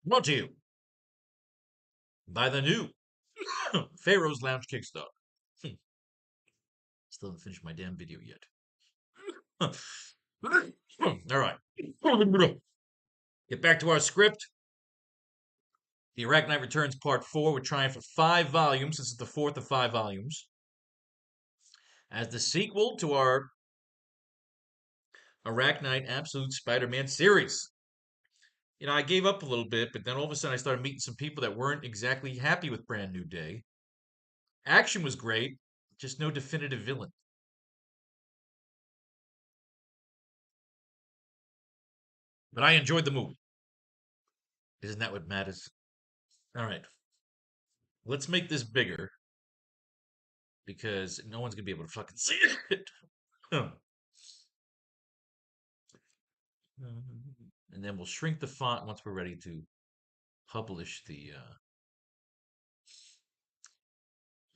Brought to you by the new Pharaoh's Lounge Kickstarter. Still haven't finished my damn video yet. All right. Get back to our script. The AracKnight Returns Part 4. We're trying for 5 volumes. This is the 4th of 5 volumes. As the sequel to our AracKnight Absolute Spider-Man series. I gave up a little bit, but then all of a sudden I started meeting some people that weren't exactly happy with Brand New Day. Action was great, just no definitive villain. But I enjoyed the movie. Isn't that what matters? All right. Let's make this bigger because no one's going to be able to fucking see it. And then we'll shrink the font once we're ready to publish the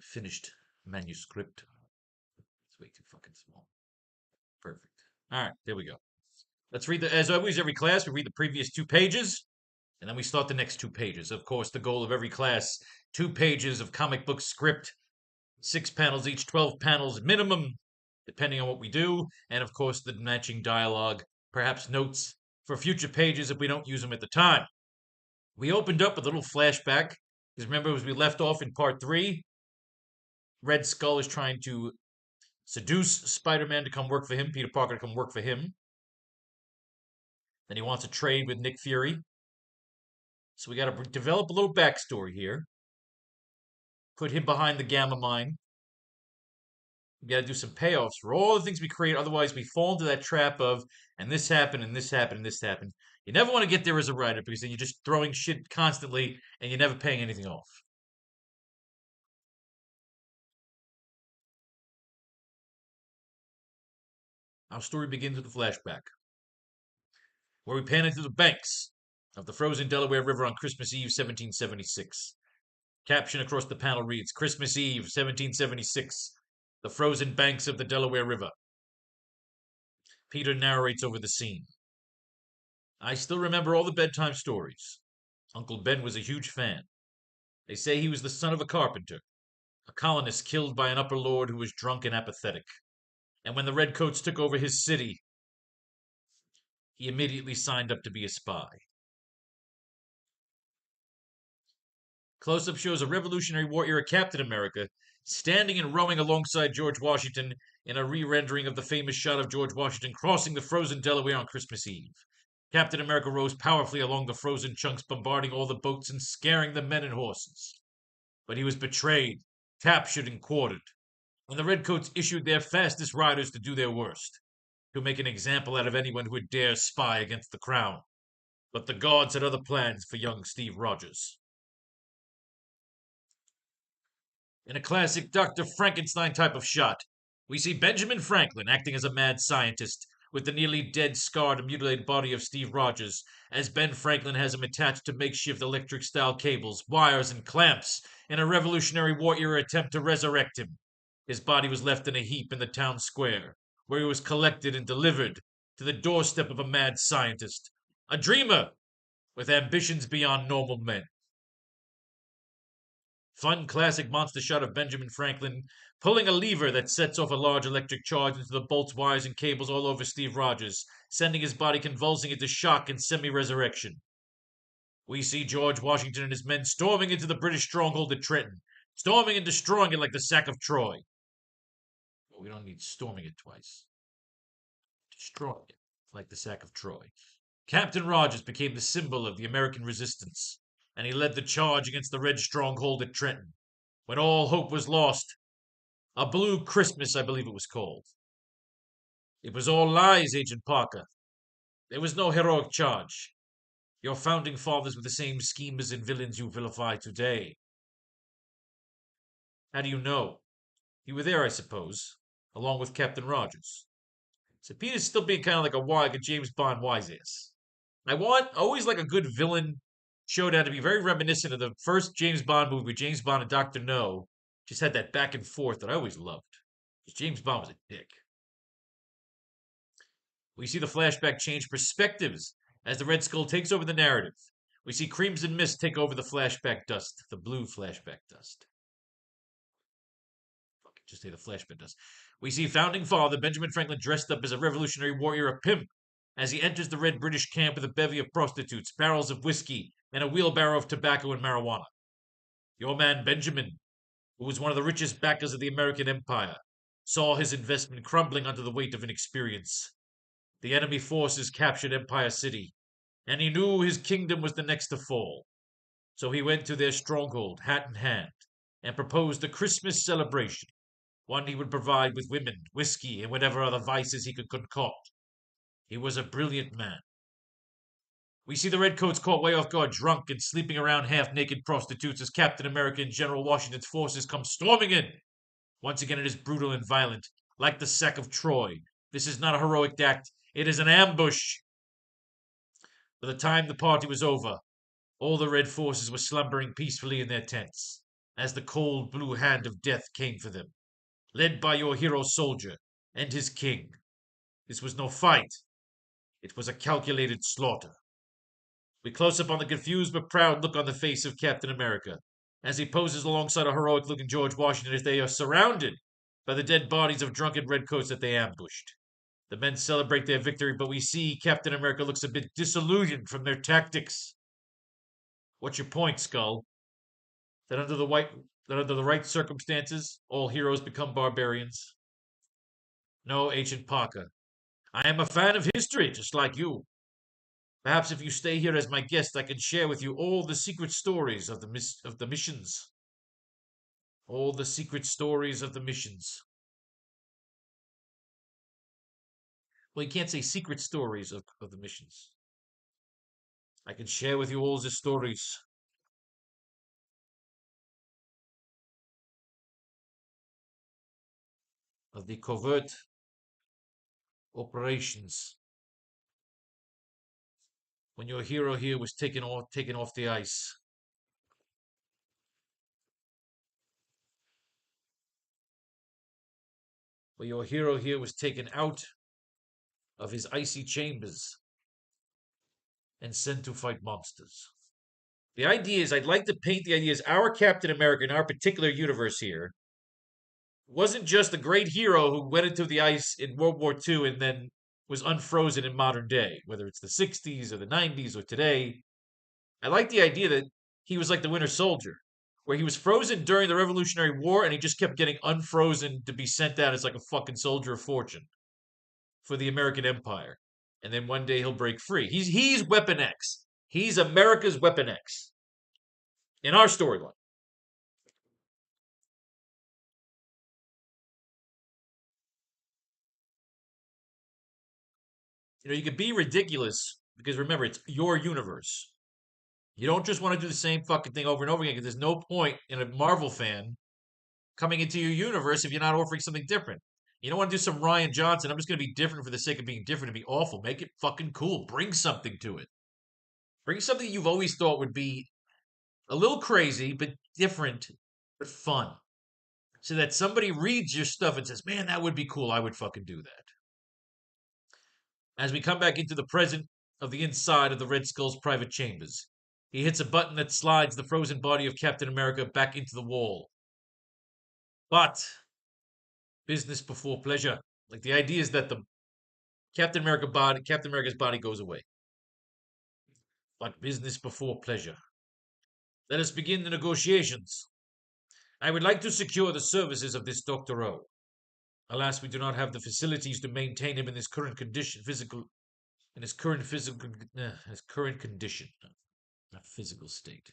finished manuscript. It's way too fucking small. Perfect. All right, there we go. Let's read as always, every class, we read the previous 2 pages, and then we start the next 2 pages. Of course, the goal of every class, 2 pages of comic book script, 6 panels each, 12 panels minimum, depending on what we do, and of course, the matching dialogue, perhaps notes for future pages if we don't use them at the time. We opened up with a little flashback, because remember, as we left off in part 3, Red Skull is trying to seduce Spider-Man to come work for him, Peter Parker to come work for him. Then he wants to trade with Nick Fury. So we got to develop a little backstory here. Put him behind the Gamma Mine. We got to do some payoffs for all the things we create. Otherwise, we fall into that trap of, and this happened, and this happened, and this happened. You never want to get there as a writer because then you're just throwing shit constantly and you're never paying anything off. Our story begins with a flashback where we pan into the banks of the frozen Delaware River on Christmas Eve, 1776. Caption across the panel reads, Christmas Eve, 1776, the frozen banks of the Delaware River. Peter narrates over the scene. I still remember all the bedtime stories. Uncle Ben was a huge fan. They say he was the son of a carpenter, a colonist killed by an upper lord who was drunk and apathetic. And when the Redcoats took over his city, he immediately signed up to be a spy. Close-up shows a Revolutionary War era Captain America standing and rowing alongside George Washington in a re-rendering of the famous shot of George Washington crossing the frozen Delaware on Christmas Eve. Captain America rows powerfully along the frozen chunks, bombarding all the boats and scaring the men and horses. But he was betrayed, captured, and quartered, and the Redcoats issued their fastest riders to do their worst, to make an example out of anyone who would dare spy against the crown. But the gods had other plans for young Steve Rogers. In a classic Dr. Frankenstein type of shot, we see Benjamin Franklin acting as a mad scientist with the nearly dead, scarred, and mutilated body of Steve Rogers, as Ben Franklin has him attached to makeshift electric-style cables, wires, and clamps in a Revolutionary War era attempt to resurrect him. His body was left in a heap in the town square, where he was collected and delivered to the doorstep of a mad scientist, a dreamer with ambitions beyond normal men. Fun classic monster shot of Benjamin Franklin pulling a lever that sets off a large electric charge into the bolts, wires, and cables all over Steve Rogers, sending his body convulsing into shock and semi-resurrection. We see George Washington and his men storming into the British stronghold at Trenton, storming and destroying it like the sack of Troy. Well, we don't need storming it twice. Destroying it like the sack of Troy. Captain Rogers became the symbol of the American resistance, and he led the charge against the Red stronghold at Trenton, when all hope was lost. A Blue Christmas, I believe it was called. It was all lies, Agent Parker. There was no heroic charge. Your founding fathers were the same schemers and villains you vilify today. How do you know? You were there, I suppose, along with Captain Rogers. So Peter's still being kind of like a James Bond wise ass. I want always like a good villain showdown to be very reminiscent of the first James Bond movie with James Bond and Dr. No. Just had that back and forth that I always loved. Because James Bond was a dick. We see the flashback change perspectives as the Red Skull takes over the narrative. We see Crimson Mist take over the flashback dust, the blue flashback dust. Just say the flashback dust. We see Founding Father Benjamin Franklin dressed up as a Revolutionary War era pimp as he enters the red British camp with a bevy of prostitutes, barrels of whiskey, and a wheelbarrow of tobacco and marijuana. Your man Benjamin, who was one of the richest backers of the American Empire, saw his investment crumbling under the weight of inexperience. The enemy forces captured Empire City, and he knew his kingdom was the next to fall. So he went to their stronghold, hat in hand, and proposed a Christmas celebration, one he would provide with women, whiskey, and whatever other vices he could concoct. He was a brilliant man. We see the Redcoats caught way off guard, drunk and sleeping around half-naked prostitutes as Captain America and General Washington's forces come storming in. Once again, it is brutal and violent, like the sack of Troy. This is not a heroic act. It is an ambush. By the time the party was over, all the Red forces were slumbering peacefully in their tents, as the cold blue hand of death came for them, led by your hero soldier and his king. This was no fight. It was a calculated slaughter. We close up on the confused but proud look on the face of Captain America as he poses alongside a heroic looking George Washington as they are surrounded by the dead bodies of drunken redcoats that they ambushed. The men celebrate their victory, but we see Captain America looks a bit disillusioned from their tactics. What's your point, Skull? That under the right circumstances, all heroes become barbarians? No, Agent Parker. I am a fan of history, just like you. Perhaps if you stay here as my guest, I can share with you all the secret stories of the missions. All the secret stories of the missions. Well, you can't say secret stories of the missions. I can share with you all the stories. Of the covert operations. When your hero here was taken off the ice. When your hero here was taken out of his icy chambers and sent to fight monsters. The idea is, I'd like to paint the idea as our Captain America in our particular universe here wasn't just a great hero who went into the ice in World War II and then was unfrozen in modern day, whether it's the 60s or the 90s or today. I like the idea that he was like the Winter Soldier, where he was frozen during the Revolutionary War and he just kept getting unfrozen to be sent out as like a fucking soldier of fortune for the American Empire. And then one day he'll break free. He's Weapon X. He's America's Weapon X in our storyline. You could be ridiculous because remember, it's your universe. You don't just want to do the same fucking thing over and over again because there's no point in a Marvel fan coming into your universe if you're not offering something different. You don't want to do some Ryan Johnson. I'm just going to be different for the sake of being different and be awful. Make it fucking cool. Bring something to it. Bring something you've always thought would be a little crazy, but different, but fun. So that somebody reads your stuff and says, man, that would be cool. I would fucking do that. As we come back into the present of the inside of the Red Skull's private chambers, he hits a button that slides the frozen body of Captain America back into the wall. But business before pleasure. Like the idea is that the Captain America's body goes away. But business before pleasure. Let us begin the negotiations. I would like to secure the services of this Dr. O. Alas, we do not have the facilities to maintain him in his current condition, his current condition, not physical state.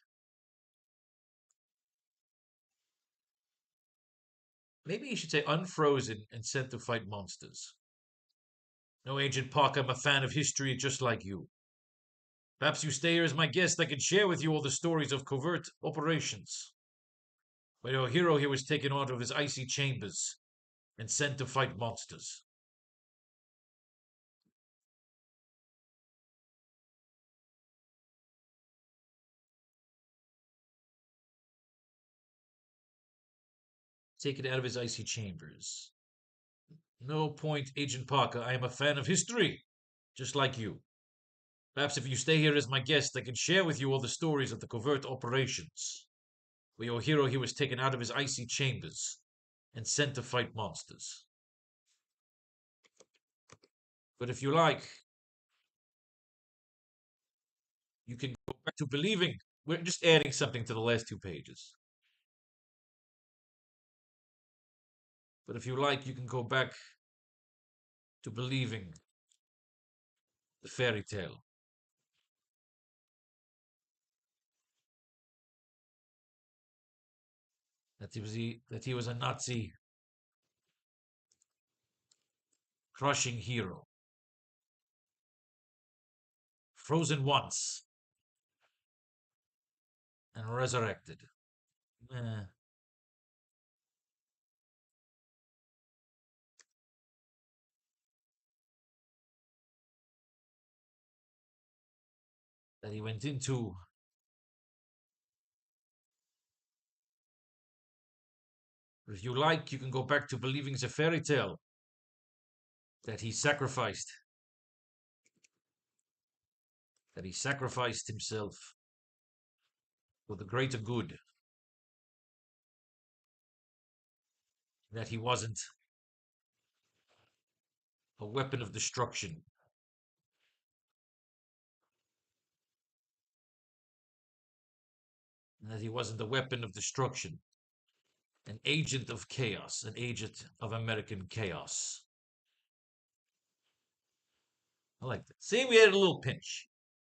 Maybe you should say unfrozen and sent to fight monsters. No, Agent Parker, I'm a fan of history just like you. Perhaps you stay here as my guest. I can share with you all the stories of covert operations. Where your hero here was taken out of his icy chambers and sent to fight monsters. Taken out of his icy chambers. No point, Agent Parker. I am a fan of history. just like you. Perhaps if you stay here as my guest, I can share with you all the stories of the covert operations, where your hero here was taken out of his icy chambers and sent to fight monsters. But if you like, you can go back to believing. We're just adding something to the last 2 pages. But if you like, you can go back to believing the fairy tale. That he was a Nazi crushing hero. Frozen once and resurrected. Eh, that he went into. If you like, you can go back to believing the fairy tale that he sacrificed. That he sacrificed himself for the greater good. That he wasn't a weapon of destruction. And that he wasn't a weapon of destruction. An agent of chaos. An agent of American chaos. I like that. See, we had a little pinch.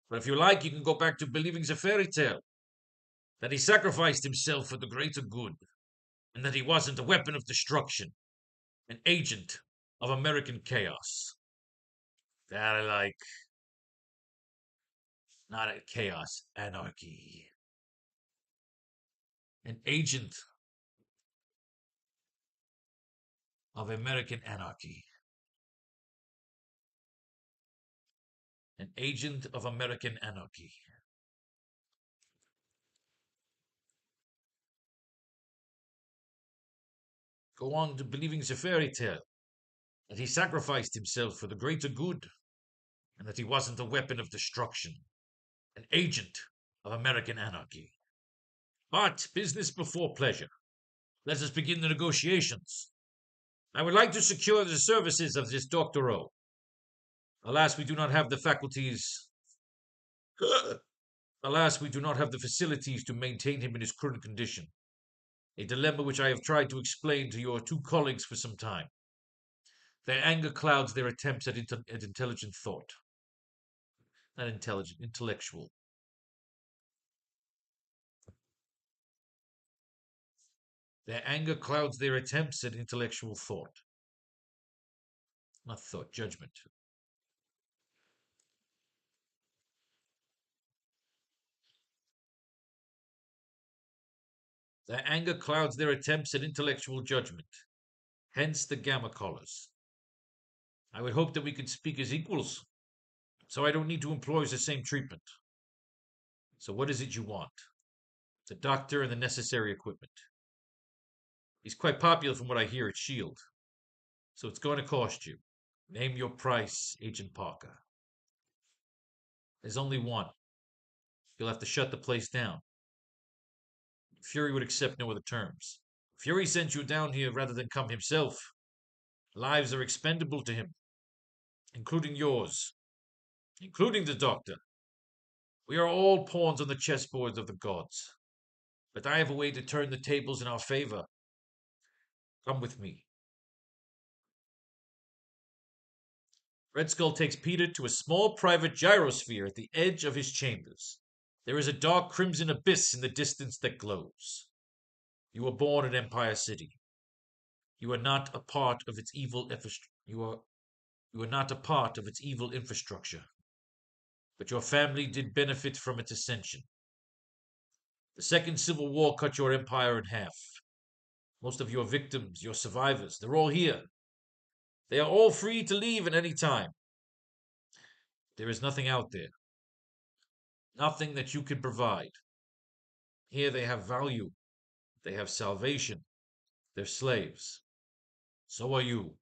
But if you like, you can go back to believing the fairy tale that he sacrificed himself for the greater good, and that he wasn't a weapon of destruction, an agent of American chaos. That I like. Not a chaos, anarchy. An agent of American anarchy. An agent of American anarchy. Go on to believing the fairy tale that he sacrificed himself for the greater good, and that he wasn't a weapon of destruction, an agent of American anarchy. But business before pleasure. Let us begin the negotiations. I would like to secure the services of this Dr. O. Alas, we do not have the faculties. Alas, we do not have the facilities to maintain him in his current condition. A dilemma which I have tried to explain to your 2 colleagues for some time. Their anger clouds their attempts at intelligent thought. Not intelligent, intellectual. Their anger clouds their attempts at intellectual thought. Not thought, judgment. Their anger clouds their attempts at intellectual judgment. Hence the gamma collars. I would hope that we could speak as equals, so I don't need to employ the same treatment. So what is it you want? The doctor and the necessary equipment. He's quite popular from what I hear at S.H.I.E.L.D., so it's going to cost you. Name your price, Agent Parker. There's only one. You'll have to shut the place down. Fury would accept no other terms. Fury sent you down here rather than come himself. Lives are expendable to him, including yours, including the doctor. We are all pawns on the chessboards of the gods. But I have a way to turn the tables in our favor. Come with me. Red Skull takes Peter to a small private gyrosphere at the edge of his chambers. There is a dark crimson abyss in the distance that glows. You were born in Empire City. You are not a part of its evil you are not a part of its evil infrastructure. But your family did benefit from its ascension. The Second Civil War cut your empire in half. Most of your victims, your survivors, they're all here. They are all free to leave at any time. There is nothing out there. Nothing that you can provide. Here they have value. They have salvation. They're slaves. So are you.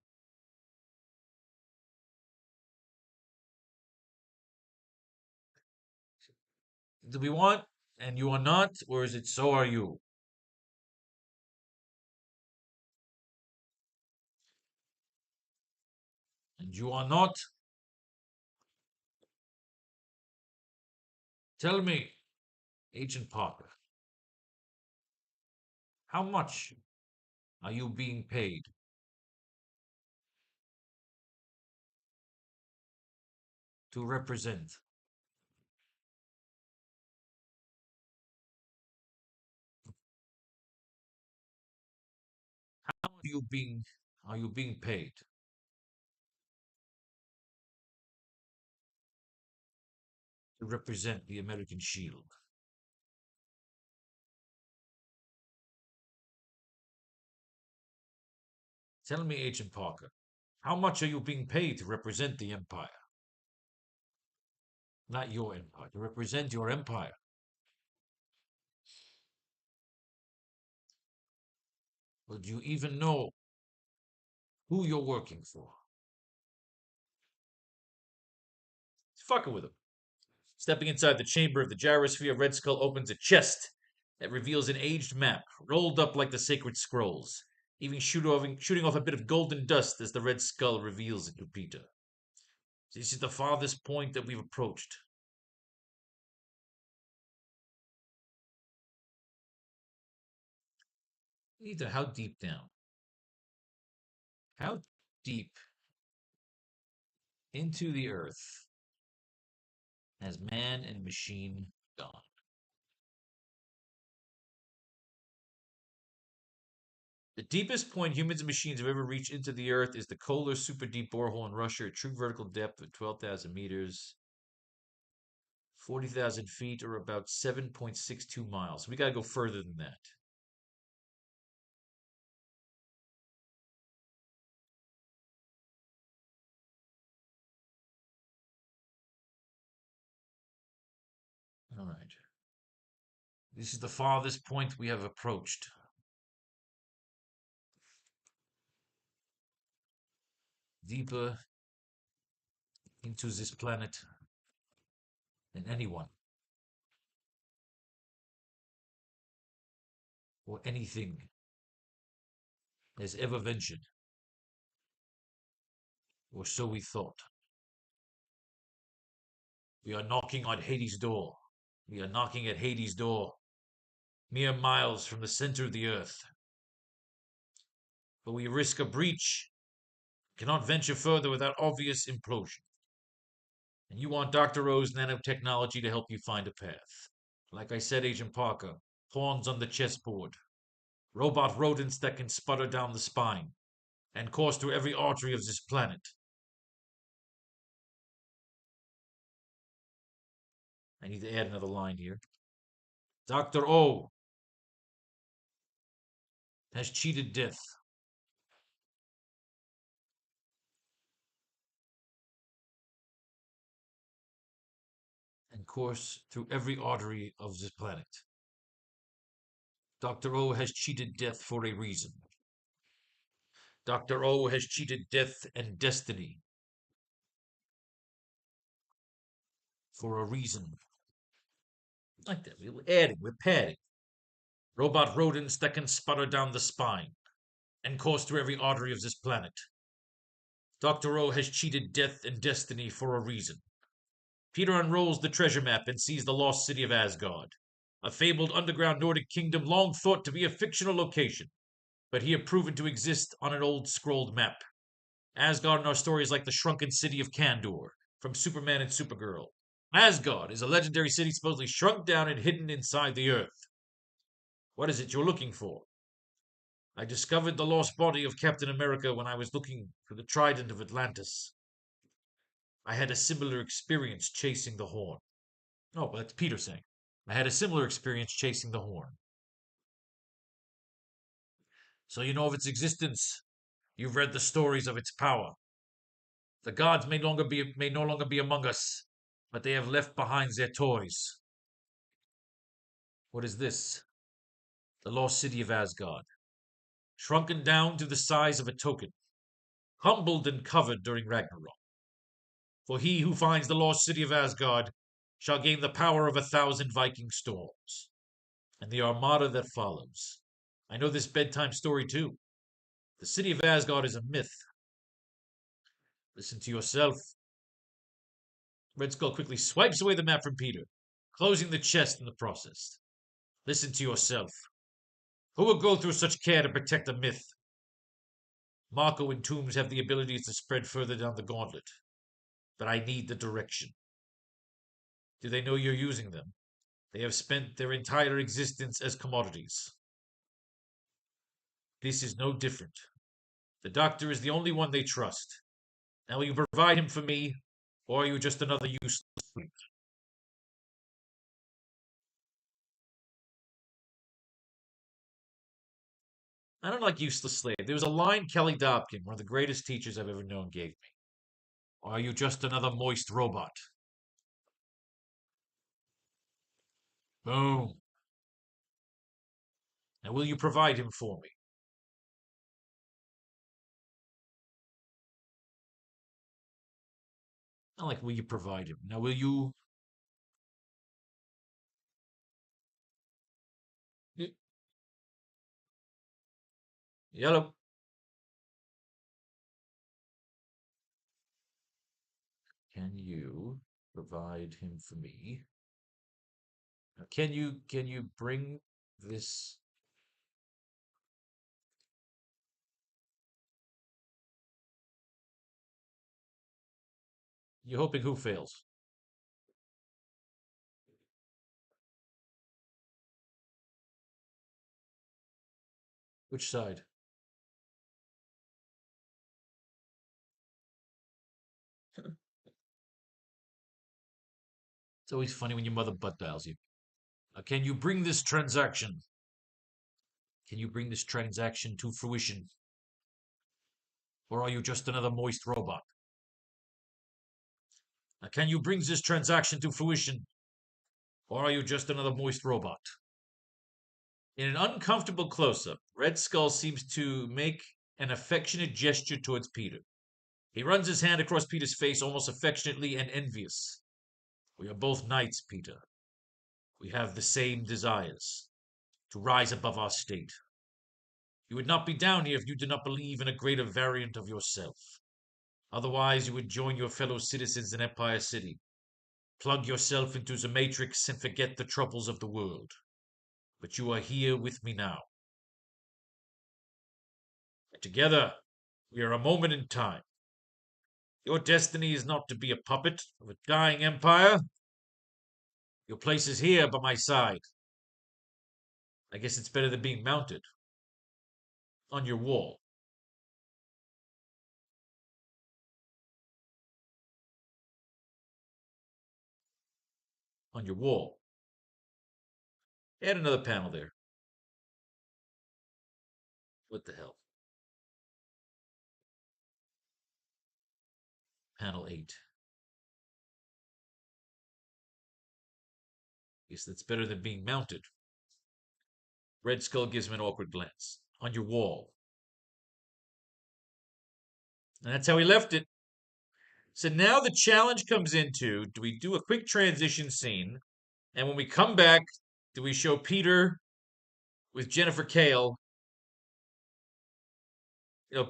do we want and you are not, or is it so are you? And you are not? Tell me, Agent Parker, how much are you being paid to represent? How are you being paid to represent the American shield? Tell me, Agent Parker, how much are you being paid to represent the Empire? Not your empire, to represent your empire. Would you even know who you're working for? He's fucking with him. Stepping inside the chamber of the gyrosphere, Red Skull opens a chest that reveals an aged map, rolled up like the sacred scrolls, even shooting off a bit of golden dust as the Red Skull reveals it to Peter. This is the farthest point that we've approached. Peter, how deep down? How deep into the earth has man and machine gone? The deepest point humans and machines have ever reached into the earth is the Kohler super deep borehole in Russia, a true vertical depth of 12,000 meters, 40,000 feet, or about 7.62 miles. We got to go further than that. All right. This is the farthest point we have approached. Deeper into this planet than anyone or anything has ever ventured, or so we thought. We are knocking on Hades' door. We are knocking at Hades' door, mere miles from the center of the earth. But we risk a breach, cannot venture further without obvious implosion. And you want Dr. O's nanotechnology to help you find a path. Like I said, Agent Parker, pawns on the chessboard. Robot rodents that can sputter down the spine and course through every artery of this planet. I need to add another line here. Dr. O has cheated death. And course through every artery of this planet. Dr. O has cheated death for a reason. Dr. O has cheated death and destiny for a reason. Like that. We're adding, we're padding. Robot rodents that can sputter down the spine and course through every artery of this planet. Dr. O has cheated death and destiny for a reason. Peter unrolls the treasure map and sees the lost city of Asgard, a fabled underground Nordic kingdom long thought to be a fictional location, but here proven to exist on an old scrolled map. Asgard in our story is like the shrunken city of Kandor from Superman and Supergirl. Asgard is a legendary city supposedly shrunk down and hidden inside the earth. What is it you're looking for? I discovered the lost body of Captain America when I was looking for the Trident of Atlantis. I had a similar experience chasing the horn. Oh, but that's Peter saying. I had a similar experience chasing the horn. So you know of its existence. You've read the stories of its power. The gods may no longer be among us, but they have left behind their toys. What is this? The lost city of Asgard, shrunken down to the size of a token, humbled and covered during Ragnarok. For he who finds the lost city of Asgard shall gain the power of 1,000 Viking storms, and the armada that follows. I know this bedtime story too. The city of Asgard is a myth. Listen to yourself. Red Skull quickly swipes away the map from Peter, closing the chest in the process. Listen to yourself. Who would go through such care to protect a myth? Marco and Toombs have the abilities to spread further down the gauntlet, but I need the direction. Do they know you're using them? They have spent their entire existence as commodities. This is no different. The doctor is the only one they trust. Now will you provide him for me, or are you just another useless freak? I don't like useless slave. There was a line Kelly Dobkin, one of the greatest teachers I've ever known, gave me. Or are you just another moist robot? Boom. Now will you provide him for me? I like will you provide him. Now will you Yellow. Can you provide him for me? Now, can you bring this? You're hoping who fails? Which side? It's always funny when your mother butt dials you. Can you bring this transaction? Can you bring this transaction to fruition? Or are you just another moist robot? Can you bring this transaction to fruition? Or are you just another moist robot? In an uncomfortable close-up, Red Skull seems to make an affectionate gesture towards Peter. He runs his hand across Peter's face almost affectionately and envious. We are both knights, Peter. We have the same desires to rise above our state. You would not be down here if you did not believe in a greater variant of yourself. Otherwise, you would join your fellow citizens in Empire City, plug yourself into the Matrix, and forget the troubles of the world. But you are here with me now. And together, we are a moment in time. Your destiny is not to be a puppet of a dying empire. Your place is here by my side. I guess it's better than being mounted on your wall. On your wall. Add another panel there. What the hell? Panel 8. Guess that's better than being mounted. Red Skull gives him an awkward glance. On your wall. And that's how he left it. So now the challenge comes into, do we do a quick transition scene? And when we come back, do we show Peter with Jennifer Kale,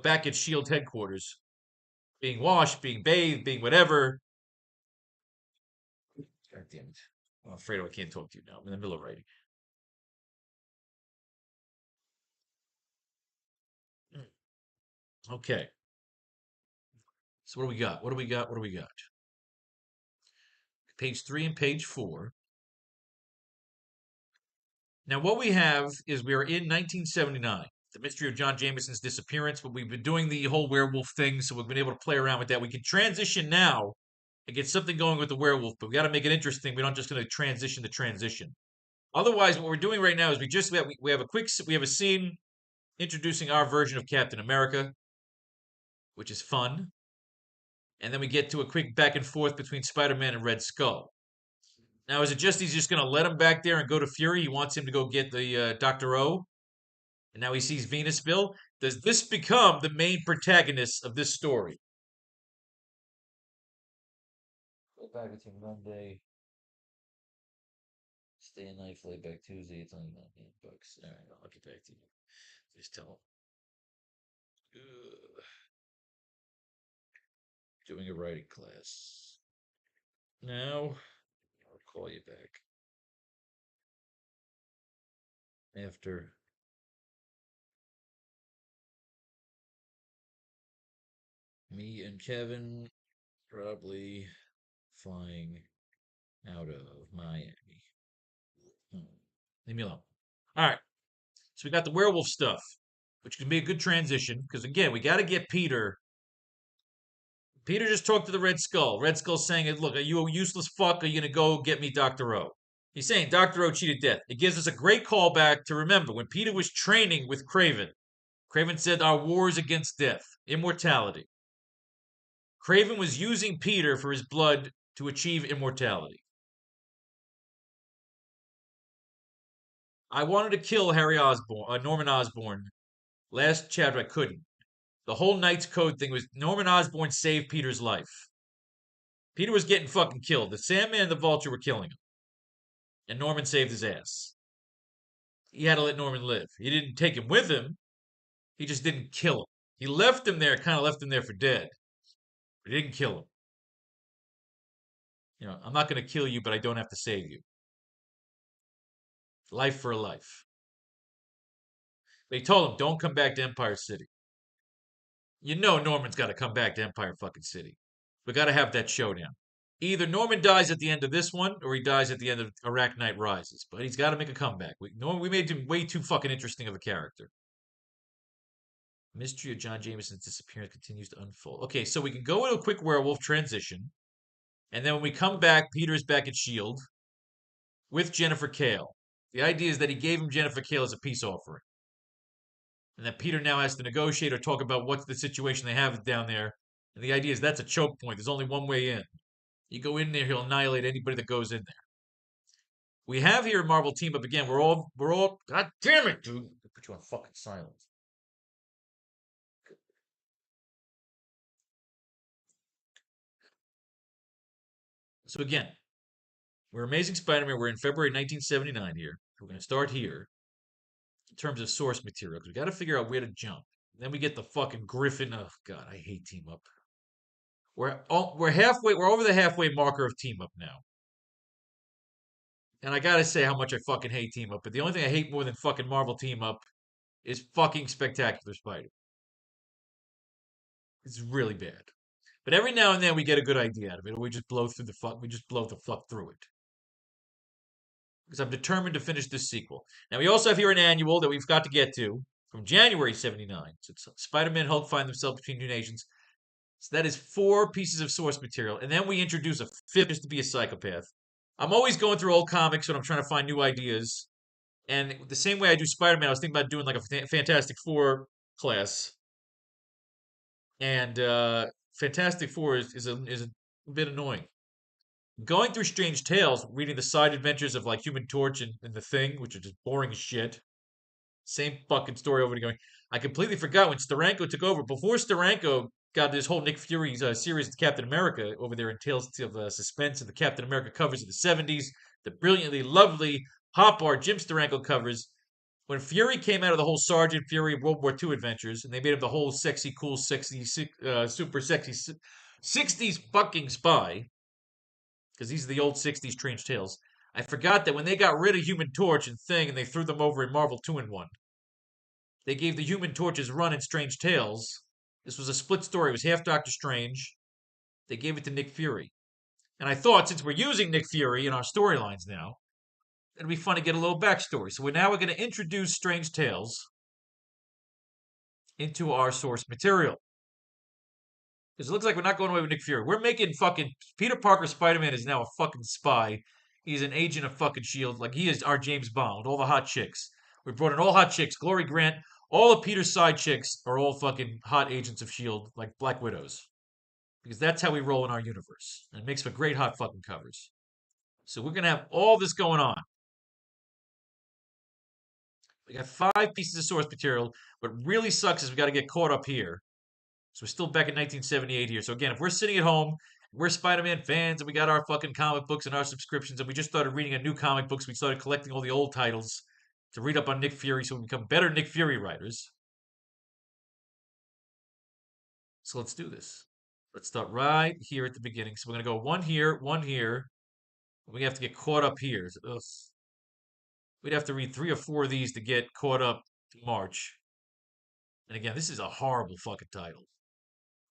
back at SHIELD headquarters, being washed, being bathed, being whatever. God damn it. I'm afraid I can't talk to you now. I'm in the middle of writing. Okay. So what do we got? What do we got? What do we got? Page 3 and page 4. Now, what we have is we are in 1979, the mystery of John Jameson's disappearance, but we've been doing the whole werewolf thing, so we've been able to play around with that. We can transition now and get something going with the werewolf, but we got to make it interesting. We're not just going to transition the transition. Otherwise, what we're doing right now is we have a scene introducing our version of Captain America, which is fun, and then we get to a quick back and forth between Spider-Man and Red Skull. Now, is it just he's just going to let him back there and go to Fury? He wants him to go get the Dr. O, and now he sees Venusville. Does this become the main protagonist of this story? Go back to Monday. Stay a night, flight back Tuesday. It's only $9. All right, I'll get back to you. Just tell him. Doing a writing class. Now, I'll call you back. After me and Kevin probably flying out of Miami. Leave me alone. All right. So we got the werewolf stuff, which can be a good transition because again, we got to get Peter. Peter just talked to the Red Skull. Red Skull saying, "Look, are you a useless fuck? Are you gonna go get me Dr. O?" He's saying Dr. O cheated death. It gives us a great callback to remember when Peter was training with Craven. Craven said, "Our war is against death, immortality." Craven was using Peter for his blood to achieve immortality. I wanted to kill Norman Osborn. Last chapter I couldn't. The whole Knight's Code thing was Norman Osborn saved Peter's life. Peter was getting fucking killed. The Sandman and the Vulture were killing him. And Norman saved his ass. He had to let Norman live. He didn't take him with him. He just didn't kill him. He left him there, kind of left him there for dead. But he didn't kill him. You know, I'm not going to kill you, but I don't have to save you. Life for a life. But he told him, don't come back to Empire City. You know Norman's got to come back to Empire fucking City. We got to have that showdown. Either Norman dies at the end of this one, or he dies at the end of AracKnight Rises. But he's got to make a comeback. We made him way too fucking interesting of a character. Mystery of John Jameson's disappearance continues to unfold. Okay, so we can go into a quick werewolf transition. And then when we come back, Peter's back at S.H.I.E.L.D. with Jennifer Kale. The idea is that he gave him Jennifer Kale as a peace offering. And that Peter now has to negotiate or talk about what's the situation they have down there. And the idea is that's a choke point. There's only one way in. You go in there, he'll annihilate anybody that goes in there. We have here Marvel Team Up again. We're all. God damn it, dude! I'll put you on fucking silence. So again, we're Amazing Spider-Man. We're in February 1979 here. We're going to start here in terms of source material because we got to figure out where to jump. Then we get the fucking Griffin. Oh God, I hate Team Up. We're halfway. We're over the halfway marker of Team Up now. And I gotta say how much I fucking hate Team Up. But the only thing I hate more than fucking Marvel Team Up is fucking Spectacular Spider. It's really bad. But every now and then we get a good idea out of it, or we just blow through the fuck. We just blow the fuck through it. Because I'm determined to finish this sequel. Now we also have here an annual that we've got to get to from January '79. So it's Spider-Man and Hulk find themselves between two nations. So that is 4 pieces of source material, and then we introduce a 5th just to be a psychopath. I'm always going through old comics when I'm trying to find new ideas. And the same way I do Spider-Man, I was thinking about doing like a Fantastic Four class. And Fantastic Four is a bit annoying. Going through Strange Tales, reading the side adventures of like Human Torch and the Thing, which are just boring as shit. Same fucking story over and going. I completely forgot when Steranko took over. Before Steranko got this whole Nick Fury series of Captain America over there in Tales of Suspense and the Captain America covers of the '70s, the brilliantly lovely pop art Jim Steranko covers. When Fury came out of the whole Sergeant Fury World War II adventures, and they made him the whole sexy, cool, sexy, super sexy '60s fucking spy, because these are the old '60s Strange Tales. I forgot that when they got rid of Human Torch and Thing, and they threw them over in Marvel 2-in-1, they gave the Human Torch's run in Strange Tales. This was a split story. It was half Doctor Strange. They gave it to Nick Fury. And I thought, since we're using Nick Fury in our storylines now, it'd be fun to get a little backstory. So we're going to introduce Strange Tales into our source material. Because it looks like we're not going away with Nick Fury. We're making fucking Peter Parker Spider-Man is now a fucking spy. He's an agent of fucking S.H.I.E.L.D. Like he is our James Bond, all the hot chicks. We brought in all hot chicks. Glory Grant, all of Peter's side chicks are all fucking hot agents of S.H.I.E.L.D. like Black Widows. Because that's how we roll in our universe. And it makes for great hot fucking covers. So we're going to have all this going on. We got 5 pieces of source material. What really sucks is we got to get caught up here. So we're still back in 1978 here. So again, if we're sitting at home we're Spider-Man fans and we got our fucking comic books and our subscriptions and we just started reading a new comic books. We started collecting all the old titles to read up on Nick Fury so we become better Nick Fury writers. So let's do this. Let's start right here at the beginning. So we're going to go one here, one here. We have to get caught up here. So, we'd have to read 3 or 4 of these to get caught up to March. And again, this is a horrible fucking title.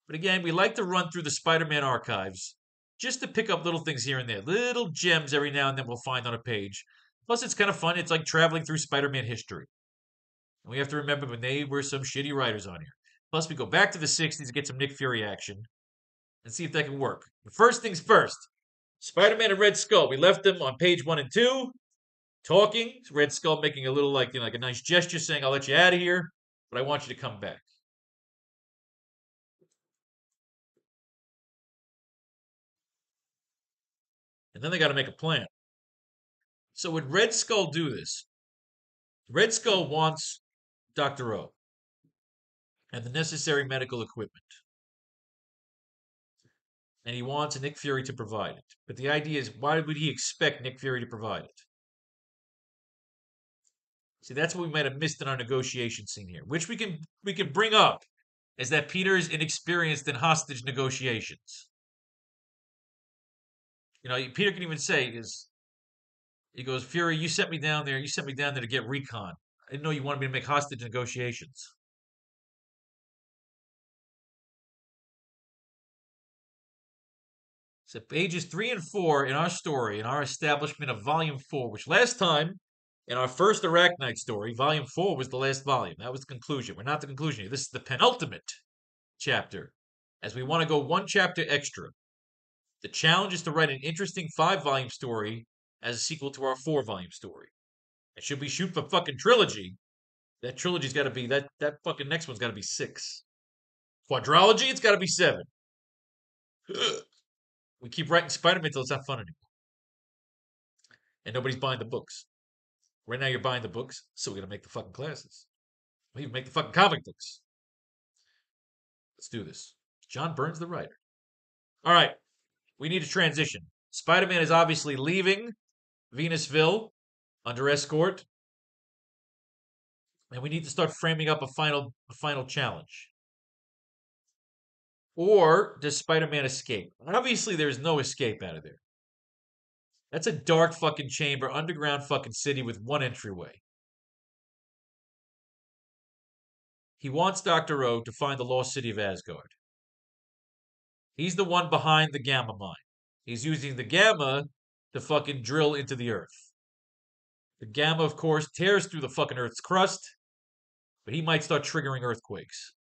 But again, we like to run through the Spider-Man archives just to pick up little things here and there. Little gems every now and then we'll find on a page. Plus, it's kind of fun. It's like traveling through Spider-Man history. And we have to remember when they were some shitty writers on here. Plus, we go back to the 60s to get some Nick Fury action and see if that can work. But first things first. Spider-Man and Red Skull. We left them on page 1 and 2, talking. Red Skull making a little like a nice gesture saying, "I'll let you out of here, but I want you to come back." And then they got to make a plan. So would Red Skull do this? Red Skull wants Dr. O and the necessary medical equipment. And he wants Nick Fury to provide it. But the idea is, why would he expect Nick Fury to provide it? See, that's what we might have missed in our negotiation scene here, which we can bring up, is that Peter is inexperienced in hostage negotiations. Peter can even say, he goes, "Fury, you sent me down there. You sent me down there to get recon. I didn't know you wanted me to make hostage negotiations." So pages 3 and 4 in our story, in our establishment of volume 4, which last time, in our first AracKnight story, volume 4 was the last volume. That was the conclusion. We're not the conclusion here. This is the penultimate chapter, as we want to go one chapter extra. The challenge is to write an interesting 5-volume story as a sequel to our 4-volume story. And should we shoot for fucking trilogy, that trilogy's got to be, that fucking next one's got to be 6. Quadrology, it's got to be 7. We keep writing Spider-Man until it's not fun anymore. And nobody's buying the books. Right now you're buying the books, so we're going to make the fucking classes. We even make the fucking comic books. Let's do this. John Byrne's the writer. All right, we need a transition. Spider-Man is obviously leaving Venusville under escort. And we need to start framing up a final challenge. Or does Spider-Man escape? Obviously, there's no escape out of there. That's a dark fucking chamber, underground fucking city with one entryway. He wants Dr. O to find the lost city of Asgard. He's the one behind the Gamma mine. He's using the Gamma to fucking drill into the Earth. The Gamma, of course, tears through the fucking Earth's crust, but he might start triggering earthquakes.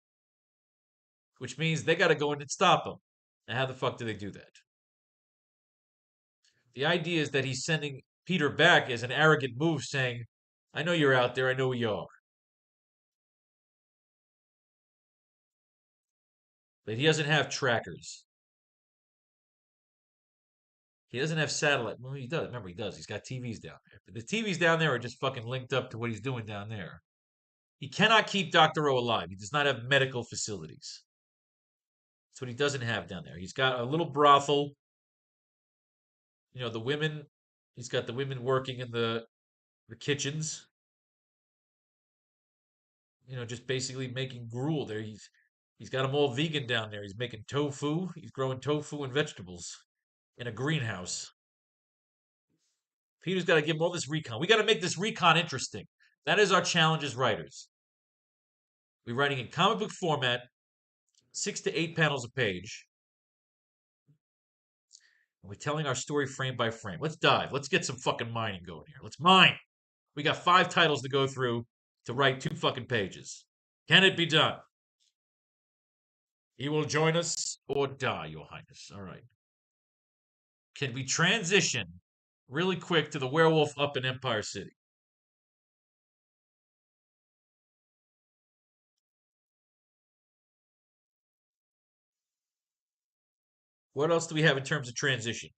Which means they gotta go in and stop him. Now, how the fuck do they do that? The idea is that he's sending Peter back as an arrogant move, saying, "I know you're out there, I know who you are." But he doesn't have trackers. He doesn't have satellite. Well, he does. Remember, he does. He's got TVs down there. But the TVs down there are just fucking linked up to what he's doing down there. He cannot keep Dr. O alive. He does not have medical facilities. That's what he doesn't have down there. He's got a little brothel. The women, he's got the women working in the kitchens. Just basically making gruel there. He's got them all vegan down there. He's making tofu. He's growing tofu and vegetables in a greenhouse. Peter's got to give him all this recon. We got to make this recon interesting. That is our challenge as writers. We're writing in comic book format, 6 to 8 panels a page. And we're telling our story frame by frame. Let's dive. Let's get some fucking mining going here. Let's mine. We got 5 titles to go through to write 2 fucking pages. Can it be done? He will join us or die, Your Highness. All right. Can we transition really quick to the werewolf up in Empire City? What else do we have in terms of transition?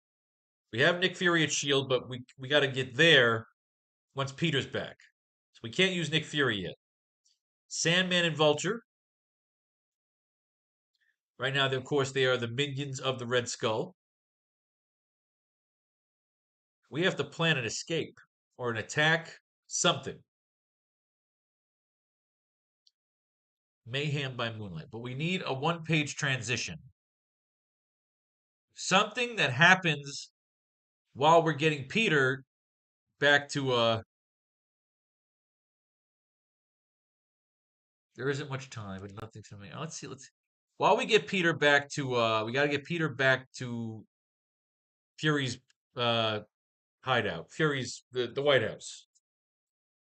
We have Nick Fury at S.H.I.E.L.D., but we got to get there once Peter's back. So we can't use Nick Fury yet. Sandman and Vulture. Right now, of course, they are the minions of the Red Skull. We have to plan an escape or an attack, something. Mayhem by moonlight. But we need a one-page transition. Something that happens while we're getting Peter back to there isn't much time, but nothing's coming. Let's see. While we get Peter back to we got to get Peter back to Fury's uh hideout. Fury's the White House.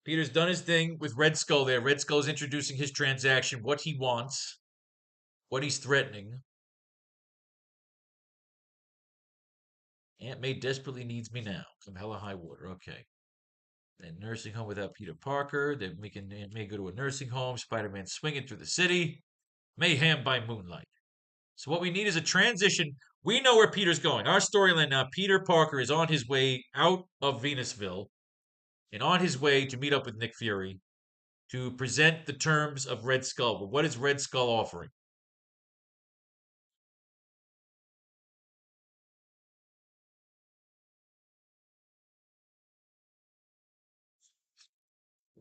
Peter's done his thing with Red Skull there. Red Skull's introducing his transaction, what he wants, what he's threatening. Aunt May desperately needs me now. Some hella high water. Okay. And nursing home without Peter Parker. They're making Aunt May go to a nursing home. Spider-Man swinging through the city. Mayhem by moonlight. So what we need is a transition. We know where Peter's going. Our storyline now, Peter Parker is on his way out of Venusville and on his way to meet up with Nick Fury to present the terms of Red Skull. But what is Red Skull offering?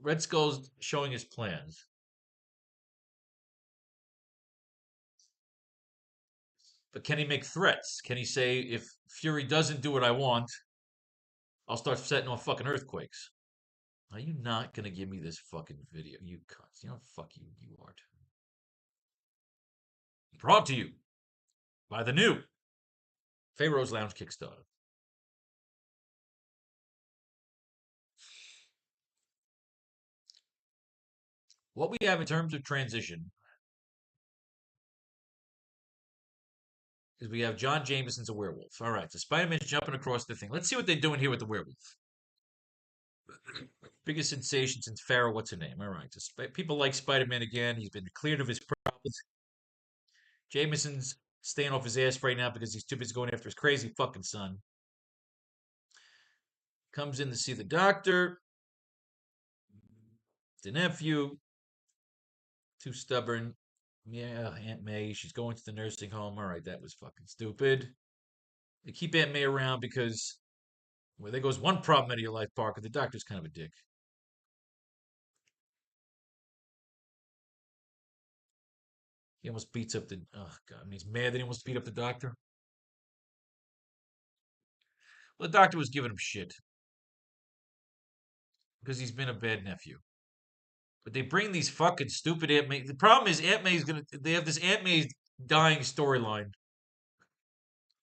Red Skull's showing his plans. But can he make threats? Can he say, if Fury doesn't do what I want, I'll start setting off fucking earthquakes? Are you not going to give me this fucking video? You cunts. You know, fuck you, you art. Brought to you by the new Faro's Lounge Kickstarter. What we have in terms of transition is we have John Jameson's a werewolf. All right, so Spider-Man's jumping across the thing. Let's see what they're doing here with the werewolf. Biggest sensation since Faro, what's her name? All right, so people like Spider-Man again. He's been cleared of his problems. Jameson's staying off his ass right now because he's too busy going after his crazy fucking son. Comes in to see the doctor. The nephew, too stubborn. Yeah, Aunt May, she's going to the nursing home. All right, that was fucking stupid. They keep Aunt May around because, well, there goes one problem out of your life, Parker. The doctor's kind of a dick. He almost beats up the. Oh god, I mean, he's mad that he almost beat up the doctor. Well, the doctor was giving him shit because he's been a bad nephew. But they bring these fucking stupid Aunt May. The problem is Aunt May's gonna. They have this Aunt May dying storyline,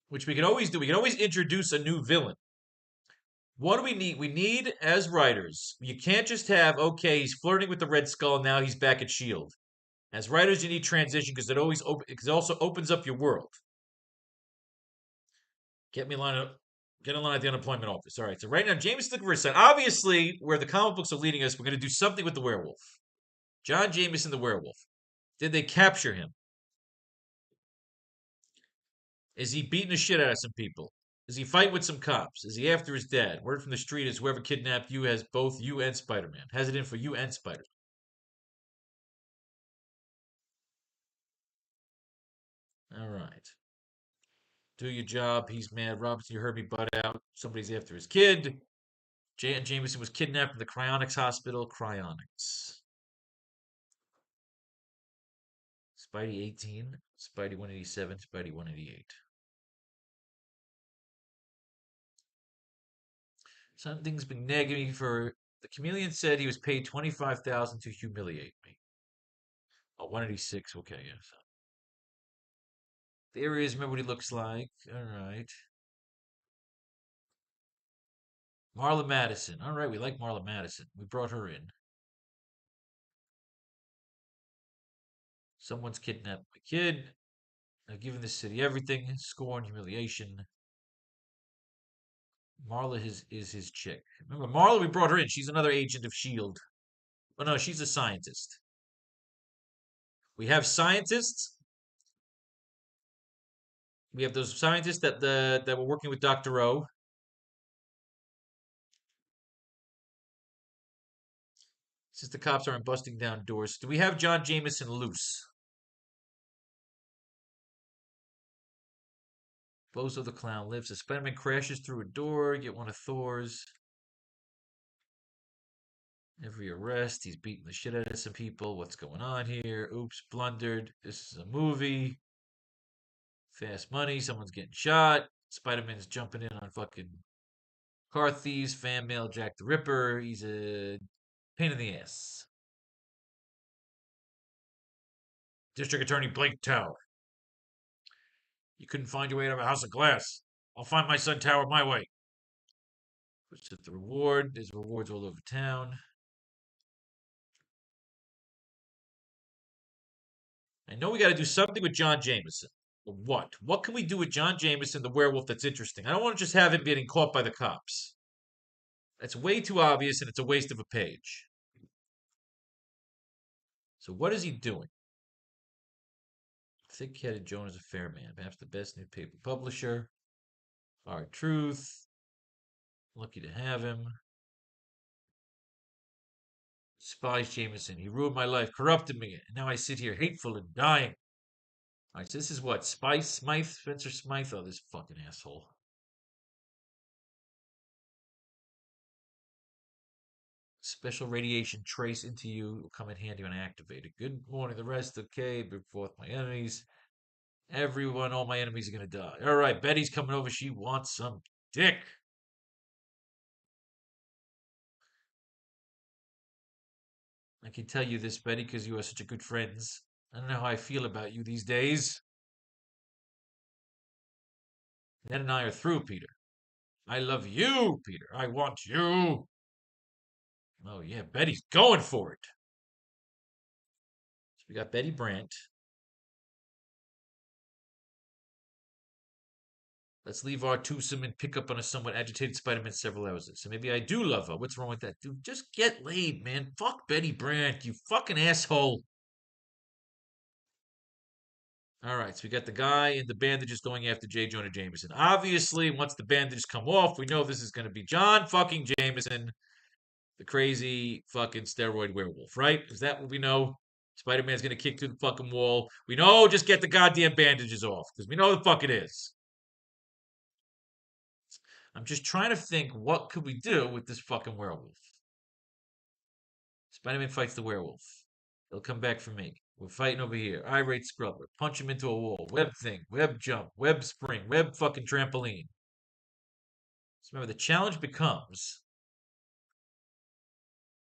which we can always do. We can always introduce a new villain. What do we need? We need, as writers, you can't just have, okay, he's flirting with the Red Skull, and now he's back at S.H.I.E.L.D. As writers, you need transition because it also opens up your world. Get me line up. Get in line at the unemployment office. All right. So right now, Jameson's looking for his son. Obviously, where the comic books are leading us, we're going to do something with the werewolf. John Jameson, the werewolf. Did they capture him? Is he beating the shit out of some people? Is he fighting with some cops? Is he after his dad? Word from the street is whoever kidnapped you has both you and Spider-Man. Has it in for you and Spider-Man. All right. Do your job. He's mad. Robinson, you heard me butt out. Somebody's after his kid. Jameson was kidnapped from the Cryonics Hospital. Cryonics. Spidey 18, Spidey 187, Spidey 188. Something's been nagging me for. The chameleon said he was paid 25,000 to humiliate me. Oh, 186. Okay, yes. There he is. Remember what he looks like. All right. Marla Madison. All right, we like Marla Madison. We brought her in. Someone's kidnapped my kid. I've given this city everything. Scorn, humiliation. Marla is his chick. Remember, Marla, we brought her in. She's another agent of S.H.I.E.L.D. Oh, no, she's a scientist. We have scientists. We have those scientists that were working with Dr. O. Since the cops aren't busting down doors, do we have John Jameson loose? Bozo the Clown lives. As Spider-Man crashes through a door, get one of Thor's. Every arrest, he's beating the shit out of some people. What's going on here? Oops, blundered. This is a movie. Fast money. Someone's getting shot. Spider-Man's jumping in on fucking car thieves. Fan mail Jack the Ripper. He's a pain in the ass. District Attorney Blake Tower. You couldn't find your way out of a house of glass. I'll find my son Tower my way. Puts at the reward. There's rewards all over town. I know we got to do something with John Jameson. But what? What can we do with John Jameson, the werewolf, that's interesting? I don't want to just have him getting caught by the cops. That's way too obvious, and it's a waste of a page. So what is he doing? Thick-headed Joan is a fair man, perhaps the best newspaper publisher. Hard truth. Lucky to have him. Spies Jameson. He ruined my life, corrupted me, and now I sit here hateful and dying. All right, so this is what? Spencer Smythe? Oh, this fucking asshole. Special radiation trace into you will come in handy when I activate it. Good morning, the rest. Okay, bring forth my enemies. Everyone, all my enemies are gonna die. All right, Betty's coming over. She wants some dick. I can tell you this, Betty, because you are such a good friends. I don't know how I feel about you these days. Ned and I are through, Peter. I love you, Peter. I want you. Oh, yeah, Betty's going for it. So we got Betty Brant. Let's leave our twosome and pick up on a somewhat agitated Spider-Man several hours later. So maybe I do love her. What's wrong with that? Dude, just get laid, man. Fuck Betty Brant, you fucking asshole. All right, so we got the guy in the bandages going after J. Jonah Jameson. Obviously, once the bandages come off, we know this is going to be John fucking Jameson, the crazy fucking steroid werewolf, right? Is that what we know? Spider-Man's going to kick through the fucking wall. We know, just get the goddamn bandages off, because we know the fuck it is. I'm just trying to think, what could we do with this fucking werewolf? Spider-Man fights the werewolf. He'll come back for me. We're fighting over here. Irate scrubber. Punch him into a wall. Web thing. Web jump. Web spring. Web fucking trampoline. So remember, the challenge becomes.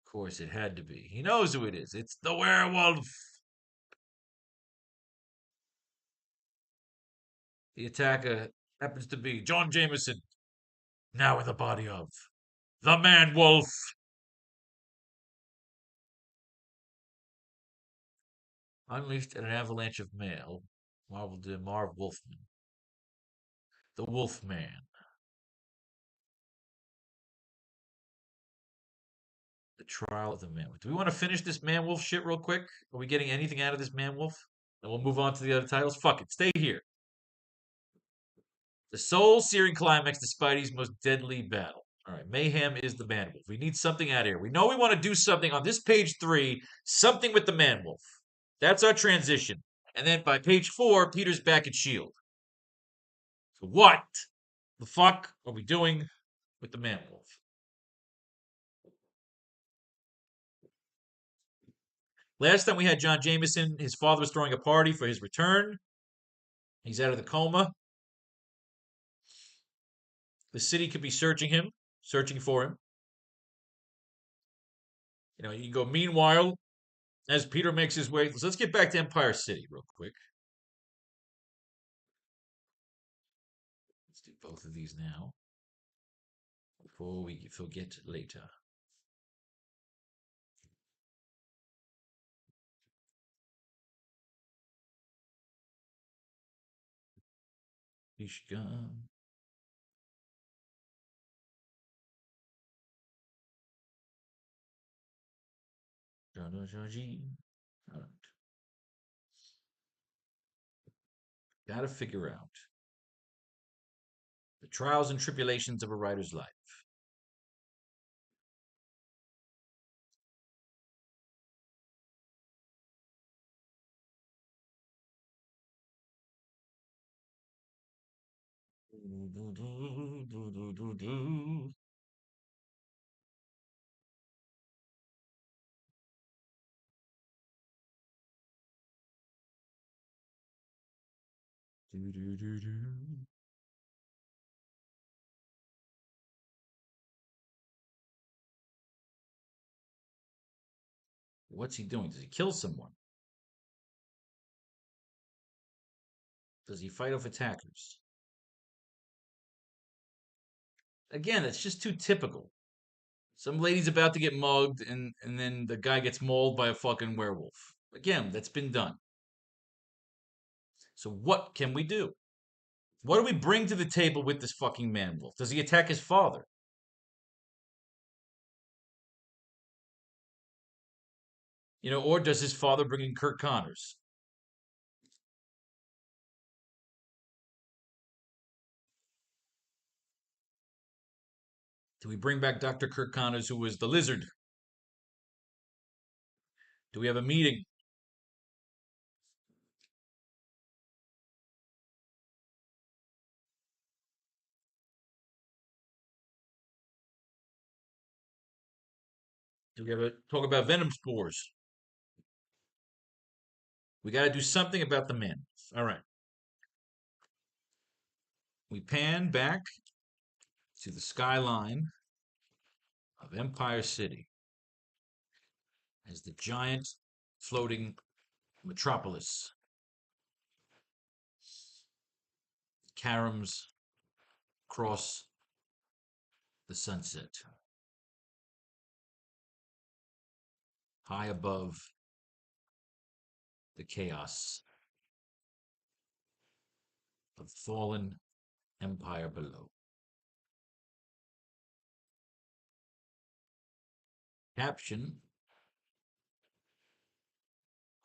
Of course, it had to be. He knows who it is. It's the werewolf. The attacker happens to be John Jameson. Now in the body of the man wolf. Unleashed an avalanche of mail. Marvel did Marv Wolfman. The Wolfman. The trial of the man wolf. Do we want to finish this man wolf shit real quick? Are we getting anything out of this man wolf? And we'll move on to the other titles. Fuck it. Stay here. The soul-searing climax to Spidey's most deadly battle. All right, Mayhem is the man wolf. We need something out of here. We know we want to do something on this page 3, something with the man wolf. That's our transition. And then by page 4, Peter's back at S.H.I.E.L.D. So what the fuck are we doing with the man wolf? Last time we had John Jameson, his father was throwing a party for his return. He's out of the coma. The city could be searching for him. You know, you can go, meanwhile, as Peter makes his way. So let's get back to Empire City real quick. Let's do both of these now before we forget later. Ishgan. All right. Got to figure out the trials and tribulations of a writer's life. What's he doing? Does he kill someone? Does he fight off attackers? Again, it's just too typical. Some lady's about to get mugged, and then the guy gets mauled by a fucking werewolf. Again, that's been done. So what can we do? What do we bring to the table with this fucking man wolf? Does he attack his father? Or does his father bring in Kurt Connors? Do we bring back Dr. Kurt Connors, who was the lizard? Do we have a meeting? Do we have a talk about venom spores? We got to do something about the man. All right. We pan back to the skyline of Empire City as the giant floating metropolis caroms across the sunset, high above the chaos of fallen empire below. Caption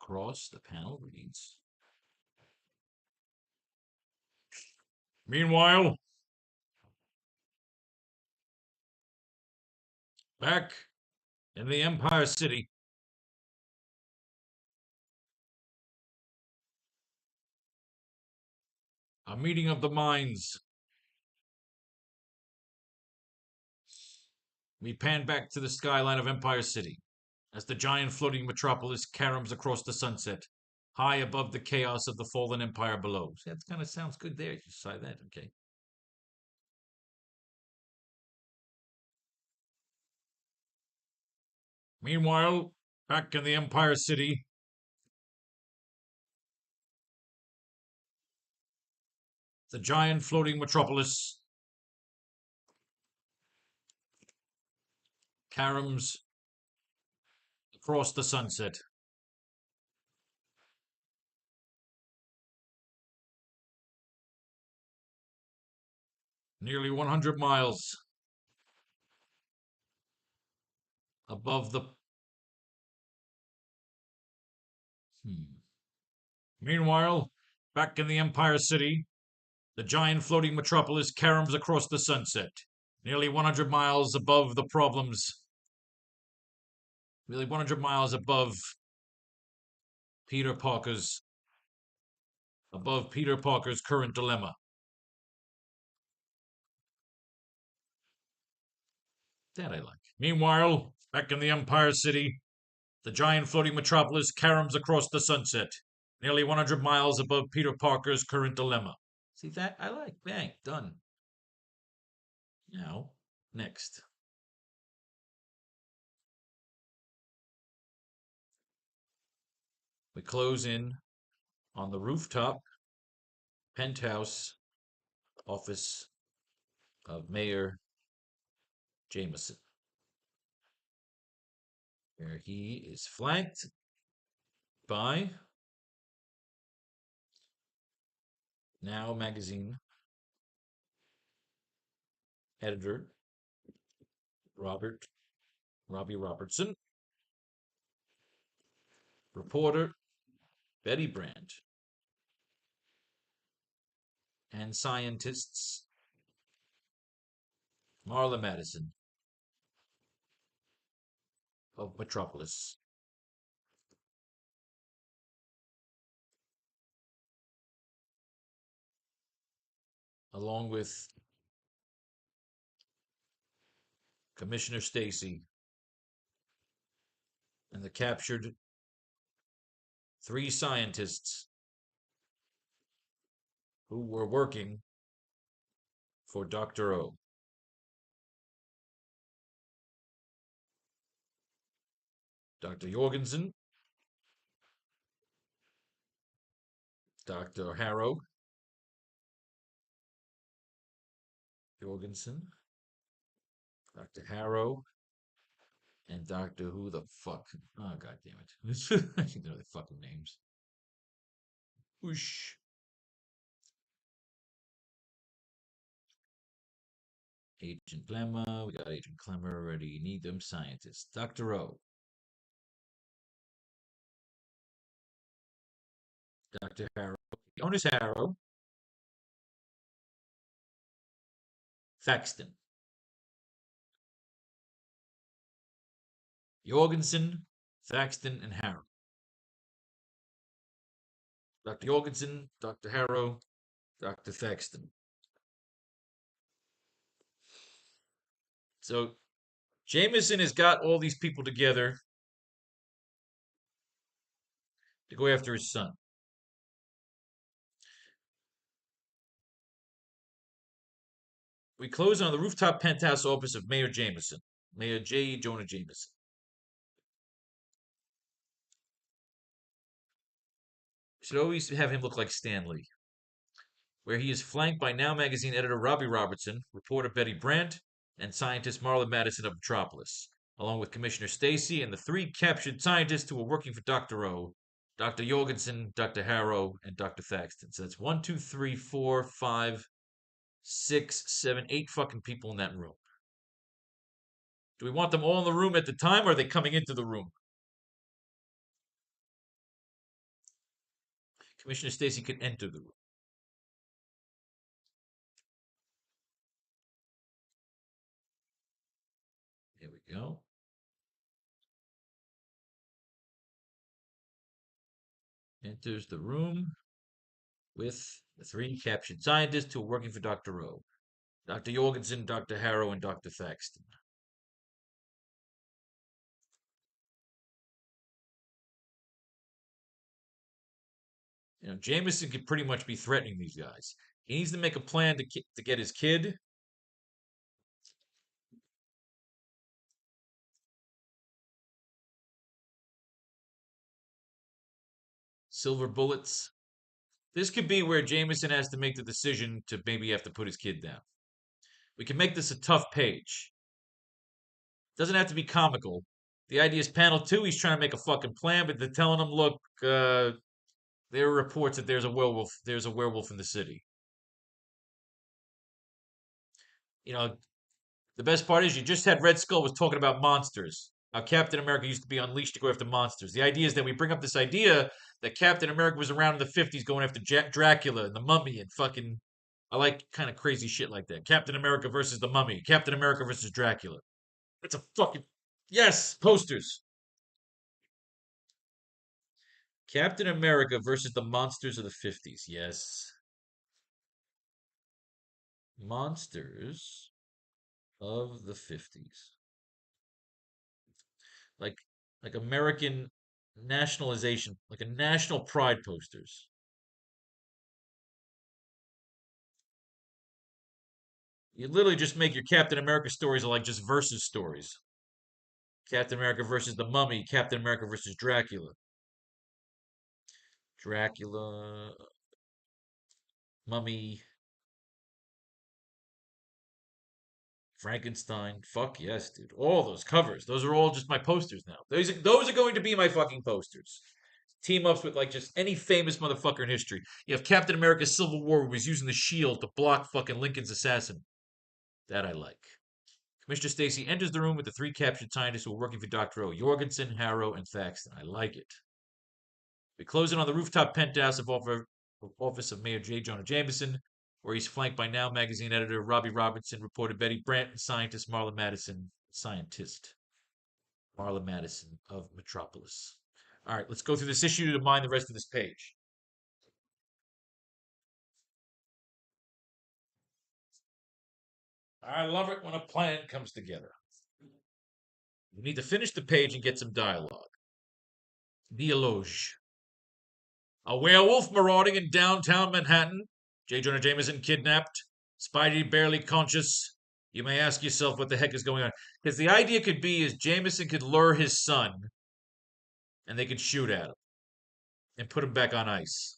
across the panel reads, "Meanwhile, back in the Empire City, a meeting of the minds." We pan back to the skyline of Empire City as the giant floating metropolis caroms across the sunset, high above the chaos of the fallen empire below. See, that kind of sounds good there. You say that, okay. Meanwhile, back in the Empire City, the giant floating metropolis caroms across the sunset. Nearly 100 miles above the... Meanwhile, back in the Empire City, the giant floating metropolis caroms across the sunset, nearly 100 miles above the problems, nearly 100 miles Peter Parker's, above Peter Parker's current dilemma. That I like. Meanwhile, back in the Empire City, the giant floating metropolis caroms across the sunset, nearly 100 miles above Peter Parker's current dilemma. See that? I like. Bang, done. Now, next. We close in on the rooftop penthouse office of Mayor Jameson, where he is flanked by Now Magazine editor Robbie Robertson, reporter Betty Brandt, and scientists Marla Madison of Metropolis. A along with Commissioner Stacy and the captured 3 scientists who were working for Dr. O. Dr. Jorgensen, Dr. Harrow, Jorgensen, Dr. Harrow, and Dr. Who the fuck? Oh, god damn it. I should know the fucking names. Whoosh. Agent Clemmer. We got Agent Clemmer already. Need them scientists. Dr. O. Dr. Harrow. Jonas Harrow. Thaxton. Jorgensen, Thaxton, and Harrow. Dr. Jorgensen, Dr. Harrow, Dr. Thaxton. So Jameson has got all these people together to go after his son. We close on the rooftop penthouse office of Mayor Jameson, Mayor J. Jonah Jameson. We should always have him look like Stan Lee, where he is flanked by Now Magazine editor Robbie Robertson, reporter Betty Brandt, and scientist Marla Madison of Metropolis, along with Commissioner Stacy and the 3 captured scientists who were working for Dr. O, Dr. Jorgensen, Dr. Harrow, and Dr. Thaxton. So that's 1, 2, 3, 4, 5, 6, 7, 8 fucking people in that room. Do we want them all in the room at the time, or are they coming into the room? Commissioner Stacy can enter the room. Here we go. Enters the room with the 3 captured scientists who are working for Dr. O. Dr. Jorgensen, Dr. Harrow, and Dr. Thaxton. You know, Jameson could pretty much be threatening these guys. He needs to make a plan to get his kid. Silver bullets. This could be where Jameson has to make the decision to maybe have to put his kid down. We can make this a tough page. Doesn't have to be comical. The idea is panel 2, he's trying to make a fucking plan, but they're telling him, look, there are reports that there's a werewolf in the city. You know, the best part is you just had Red Skull was talking about monsters. How Captain America used to be unleashed to go after monsters. The idea is that we bring up this idea that Captain America was around in the 50s going after Dracula and the Mummy and fucking. I like kind of crazy shit like that. Captain America versus the Mummy. Captain America versus Dracula. It's a fucking. Yes! Posters. Captain America versus the monsters of the 50s. Yes. Monsters of the 50s. Like American nationalization, like a national pride posters. You literally just make your Captain America stories like just versus stories. Captain America versus the Mummy, Captain America versus Dracula. Dracula, Mummy, Frankenstein. Fuck yes, dude. All those covers. Those are all just my posters now. Those are going to be my fucking posters. Team ups with like just any famous motherfucker in history. You have Captain America Civil War, who was using the shield to block fucking Lincoln's assassin. That I like. Commissioner Stacy enters the room with the 3 captured scientists who are working for Dr. O. Jorgensen, Harrow, and Thaxton. I like it. We close in on the rooftop penthouse of office of Mayor J. Jonah Jameson, where he's flanked by Now Magazine editor Robbie Robertson, reporter Betty Brandt, and scientist Marla Madison. Marla Madison of Metropolis. All right, let's go through this issue to mine the rest of this page. I love it when a plan comes together. You need to finish the page and get some dialogue. Dialogue. A werewolf marauding in downtown Manhattan. J. Jonah Jameson kidnapped. Spidey barely conscious. You may ask yourself what the heck is going on. Because the idea could be is Jameson could lure his son and they could shoot at him and put him back on ice.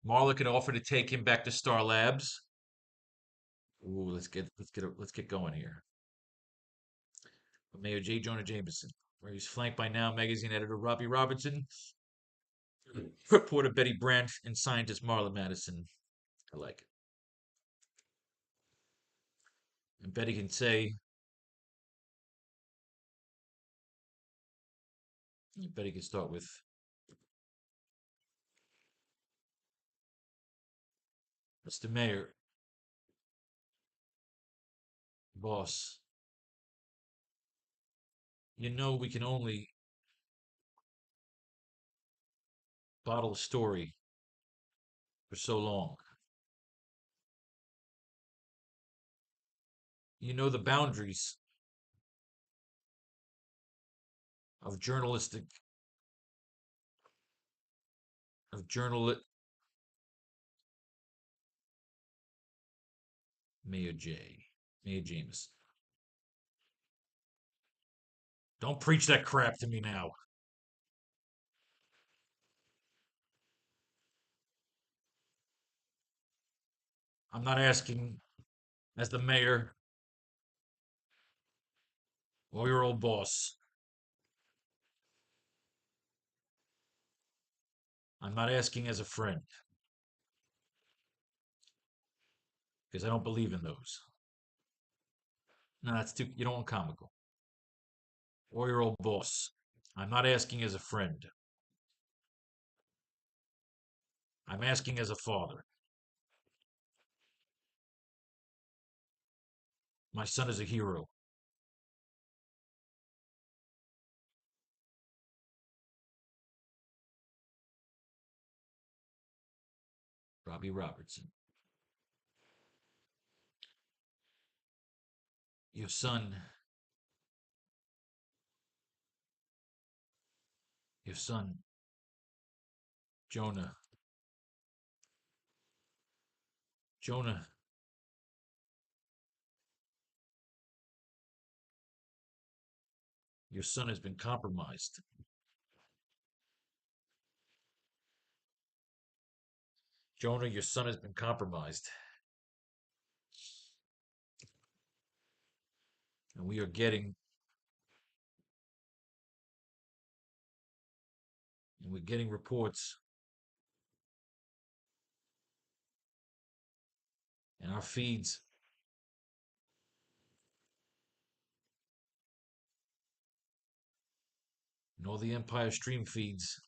Marla could offer to take him back to Star Labs. Ooh, let's get going here. Mayor J. Jonah Jameson, where he's flanked by Now magazine editor Robbie Robertson, reporter Betty Brandt, and scientist Marla Madison. I like it. And Betty can say, Betty can start with, Mr. Mayor, boss, you know we can only bottle a story for so long. You know the boundaries of journalistic, of journal, Mayor J. Mayor Jameson. Don't preach that crap to me now. I'm not asking as the mayor or your old boss. I'm not asking as a friend because I don't believe in those. No, that's too, you don't want comical. Or your old boss. I'm not asking as a friend. I'm asking as a father. My son is a hero. Robbie Robertson. Your son, your son, Jonah. Jonah, your son has been compromised. Jonah, your son has been compromised. And we are getting, and we're getting reports in our feeds and all the Empire stream feeds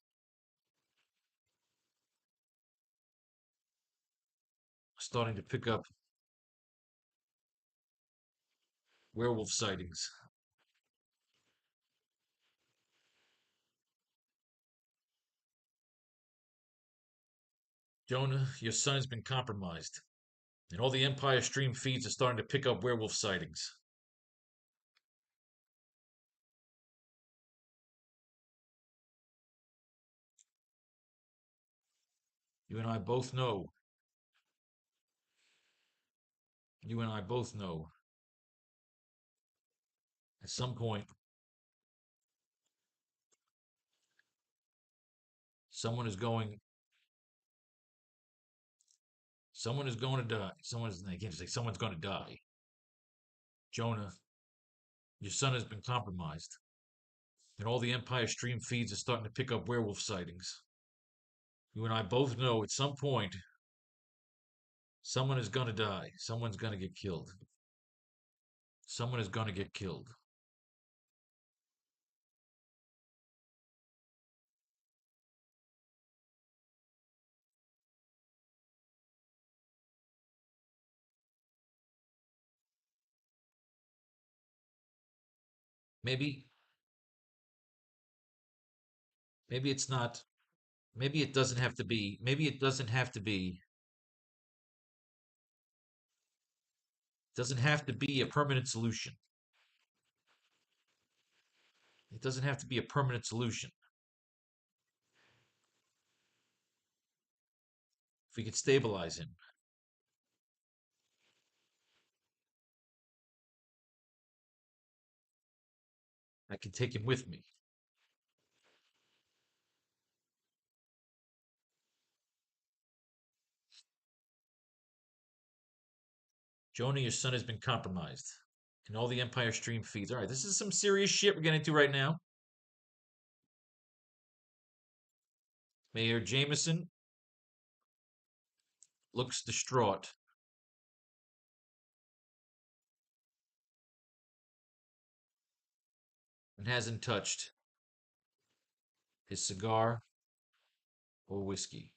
are starting to pick up werewolf sightings. Jonah, your son has been compromised. And all the Empire stream feeds are starting to pick up werewolf sightings. You and I both know. You and I both know. At some point, someone is going. Someone is going to die. Someone's. I can't say someone's going to die. Jonah, your son has been compromised, and all the Empire stream feeds are starting to pick up werewolf sightings. You and I both know at some point, someone is going to die. Someone's going to get killed. Someone is going to get killed. Maybe Maybe it's not. Maybe it doesn't have to be. Maybe it doesn't have to be. Doesn't have to be a permanent solution. It doesn't have to be a permanent solution. If we could stabilize him, I can take him with me. Jonah, your son has been compromised. And all the Empire stream feeds. All right, this is some serious shit we're getting into right now. Mayor Jameson looks distraught. And hasn't touched his cigar or whiskey,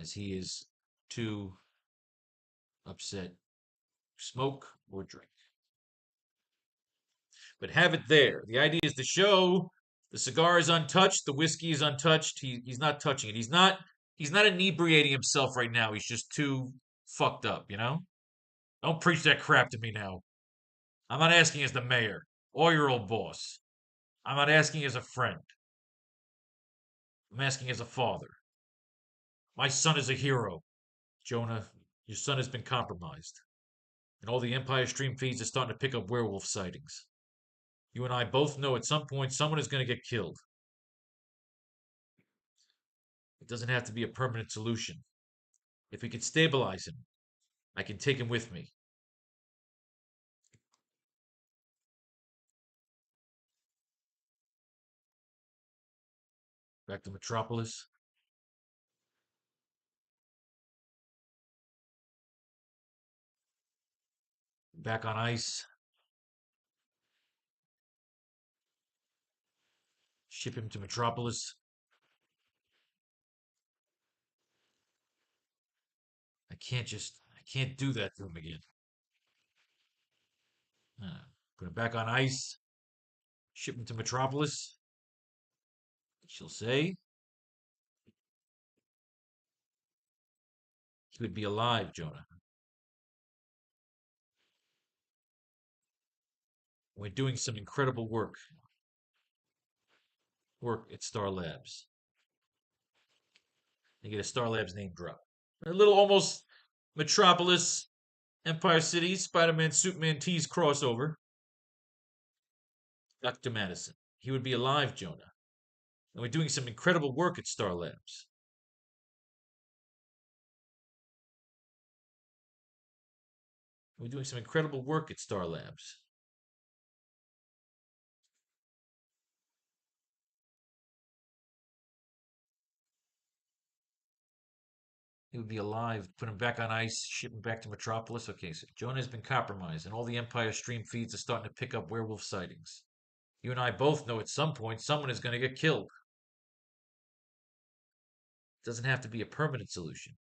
as he is too upset to smoke or drink. But have it there. The idea is to show the cigar is untouched, the whiskey is untouched. He's not touching it. He's not inebriating himself right now. He's just too fucked up, you know? Don't preach that crap to me now. I'm not asking as the mayor or your old boss. I'm not asking as a friend. I'm asking as a father. My son is a hero. Jonah, your son has been compromised. And all the Empire stream feeds are starting to pick up werewolf sightings. You and I both know at some point someone is going to get killed. It doesn't have to be a permanent solution. If we could stabilize him, I can take him with me. Back to Metropolis. Back on ice. Ship him to Metropolis. I can't do that to him again. Put him back on ice. Ship him to Metropolis. She'll say he would be alive, Jonah. We're doing some incredible work at Star Labs. They get a Star Labs name drop. A little almost Metropolis, Empire City, Spider-Man, Superman tease crossover. Dr. Madison. He would be alive, Jonah. And we're doing some incredible work at Star Labs. We're doing some incredible work at Star Labs. He would be alive. Put him back on ice, ship him back to Metropolis. Okay, so Jonah has been compromised, and all the Empire stream feeds are starting to pick up werewolf sightings. You and I both know at some point someone is going to get killed. It doesn't have to be a permanent solution.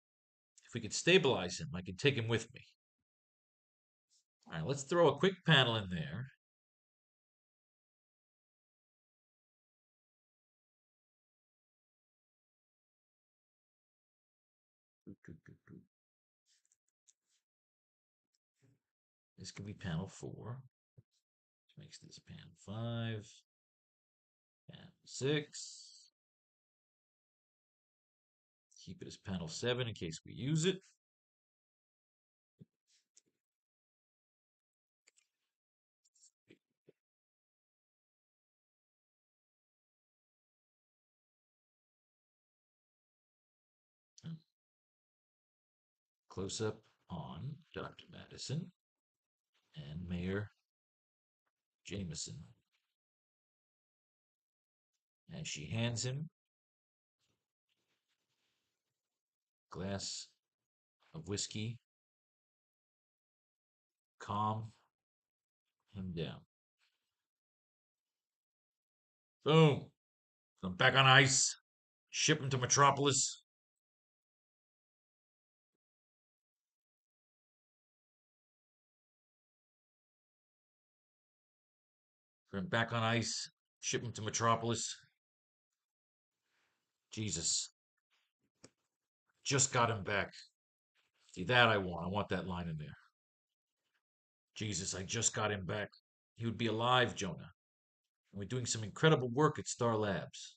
If we could stabilize him, I could take him with me. All right, let's throw a quick panel in there. This could be panel 4. Which makes this panel 5. Panel 6. Keep it as panel 7 in case we use it. Close up on Dr. Madison and Mayor Jameson as she hands him a glass of whiskey. Calm him down. Boom. Put him back on ice. Ship him to Metropolis. Put him back on ice. Ship him to Metropolis. Jesus. Just got him back. See, that I want. I want that line in there. Jesus, I just got him back. He would be alive, Jonah. And we're doing some incredible work at Star Labs.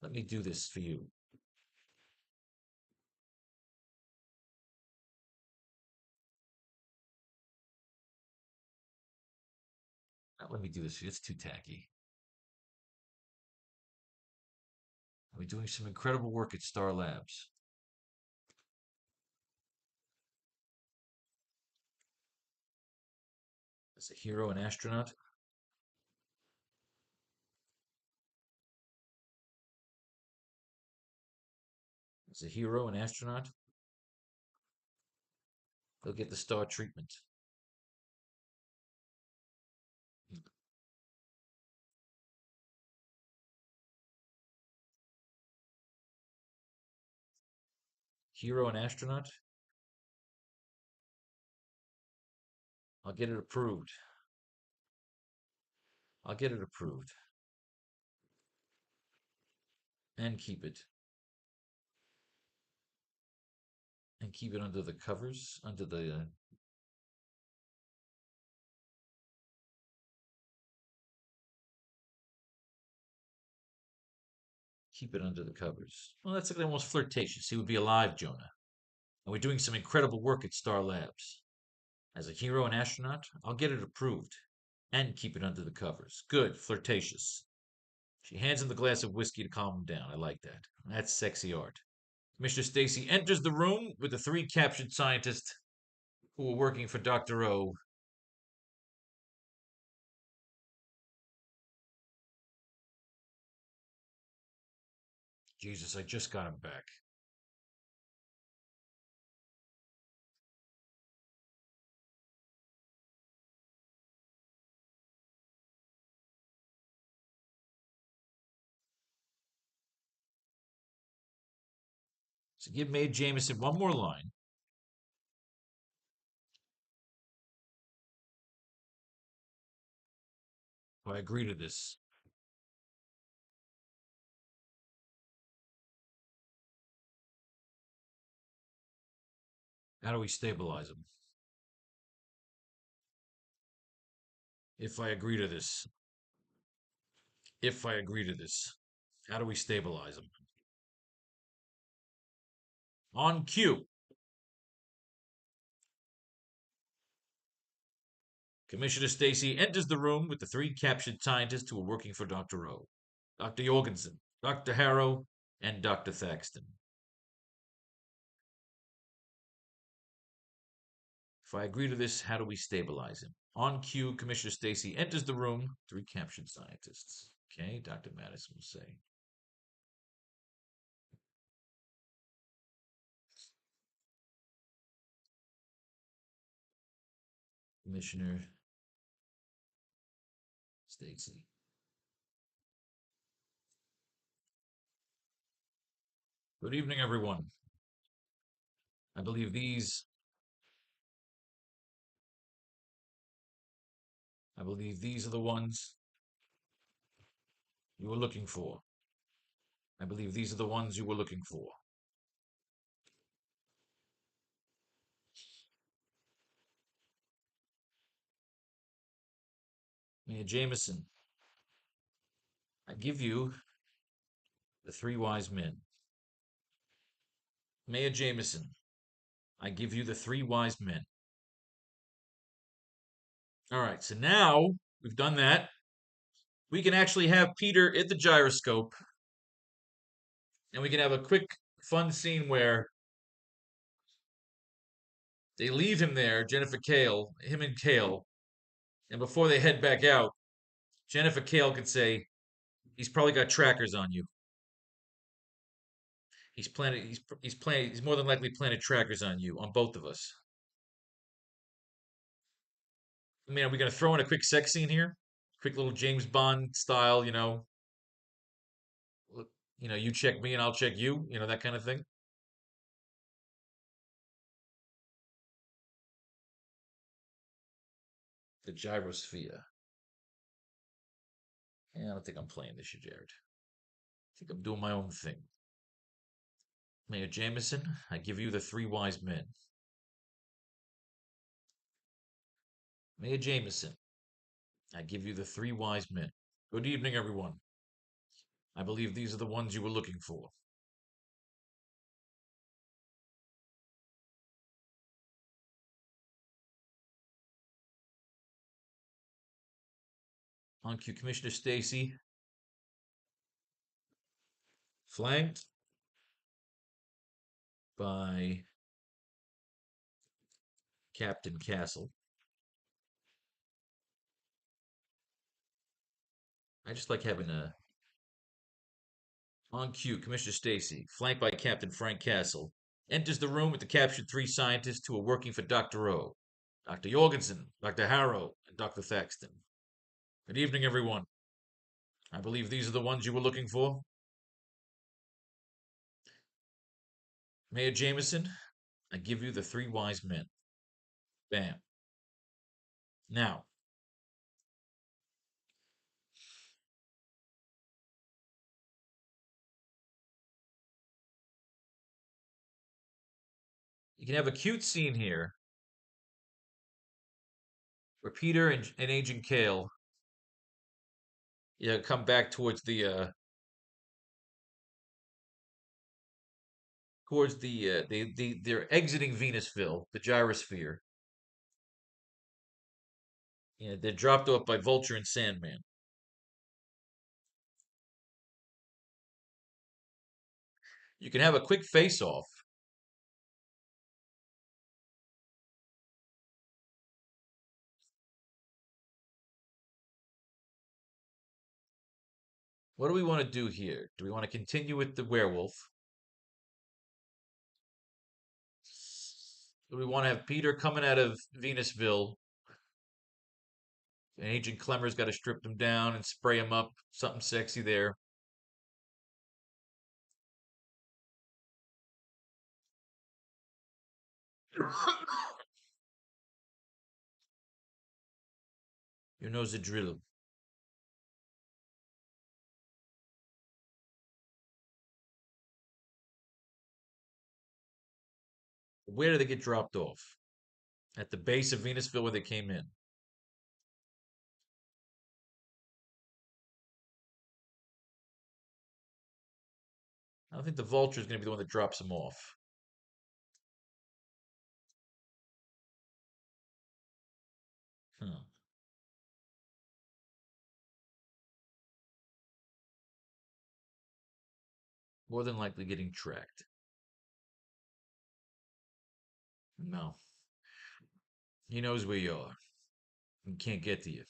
Let me do this for you. Let me do this for you. It's too tacky. We're doing some incredible work at Star Labs. As a hero and astronaut. As a hero and astronaut, they'll get the star treatment. Hero and astronaut, I'll get it approved. I'll get it approved. And keep it. And keep it under the covers, under the keep it under the covers. Well, that's like almost flirtatious. He would be alive, Jonah. And we're doing some incredible work at Star Labs. As a hero and astronaut, I'll get it approved. And keep it under the covers. Good, flirtatious. She hands him the glass of whiskey to calm him down. I like that. That's sexy art. Commissioner Stacy enters the room with the three captured scientists who were working for Dr. O. Jesus, I just got him back. So give Mae Jameson one more line. I agree to this. How do we stabilize him? If I agree to this. If I agree to this. How do we stabilize him? On cue. Commissioner Stacy enters the room with the three captured scientists who are working for Dr. O. Dr. Jorgensen, Dr. Harrow, and Dr. Thaxton. If I agree to this, how do we stabilize him? On cue, Commissioner Stacy enters the room, three captured scientists. Okay, Dr. Mattis will say. Commissioner Stacy. Good evening, everyone. I believe these are the ones you were looking for. I believe these are the ones you were looking for. Mayor Jameson, I give you the three wise men. Mayor Jameson, I give you the three wise men. All right, so now we've done that. We can actually have Peter at the gyroscope, and we can have a quick, fun scene where they leave him there, him and Kale, and before they head back out, Jennifer Kale could say, "He's probably got trackers on you. He's more than likely planted trackers on you, on both of us." I mean, are we gonna throw in a quick sex scene here? Quick little James Bond style, you check me and I'll check you, that kind of thing. The gyrosphere. Yeah, I don't think I'm playing this shit, Jared. I think I'm doing my own thing. Mayor Jameson, I give you the three wise men. Mayor Jameson, I give you the three wise men. Good evening, everyone. I believe these are the ones you were looking for. On cue, Commissioner Stacy, flanked by Captain Castle. I just like having a on cue. Commissioner Stacy, flanked by Captain Frank Castle, enters the room with the captured three scientists who are working for Dr. O, Dr. Jorgensen, Dr. Harrow, and Dr. Thaxton. Good evening, everyone. I believe these are the ones you were looking for. Mayor Jameson, I give you the three wise men. Bam. Now, you can have a cute scene here where Peter and Agent Kale, come back towards they're exiting Venusville, the gyrosphere. Yeah, they're dropped off by Vulture and Sandman. You can have a quick face-off. What do we want to do here? Do we want to continue with the werewolf? Do we want to have Peter coming out of Venusville and Agent Clemmer's got to strip him down and spray him up? Something sexy there. You knows the drill. Where did they get dropped off? At the base of Venusville where they came in. I don't think the Vulture is going to be the one that drops them off. Hmm. More than likely getting tracked. No. He knows where you are. He can't get to you.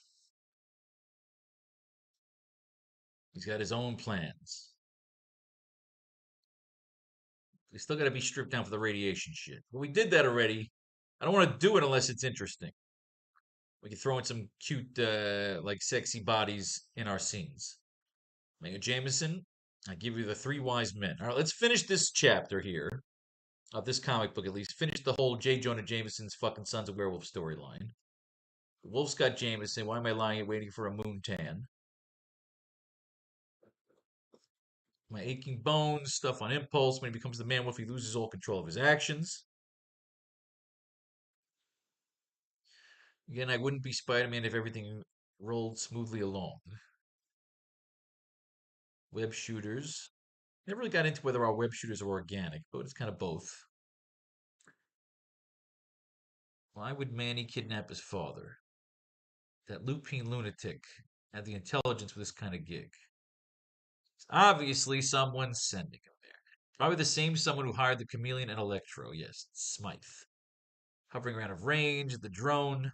He's got his own plans. He's still got to be stripped down for the radiation shit. But we did that already. I don't want to do it unless it's interesting. We can throw in some cute, like sexy bodies in our scenes. Mayor Jameson, I give you the three wise men. All right, let's finish this chapter here of this comic book at least. Finish the whole J. Jonah Jameson's fucking Sons of Werewolf storyline. Wolf Scott Jameson, why am I lying waiting for a moon tan? My aching bones, stuff on impulse. When he becomes the man wolf, he loses all control of his actions. Again, I wouldn't be Spider-Man if everything rolled smoothly along. Web shooters. Never really got into whether our web shooters are organic, but it's kind of both. Why would Manny kidnap his father? That lupine lunatic had the intelligence for this kind of gig. It's obviously someone sending him there. Probably the same someone who hired the chameleon and Electro. Yes, Smythe. Hovering around of range, the drone.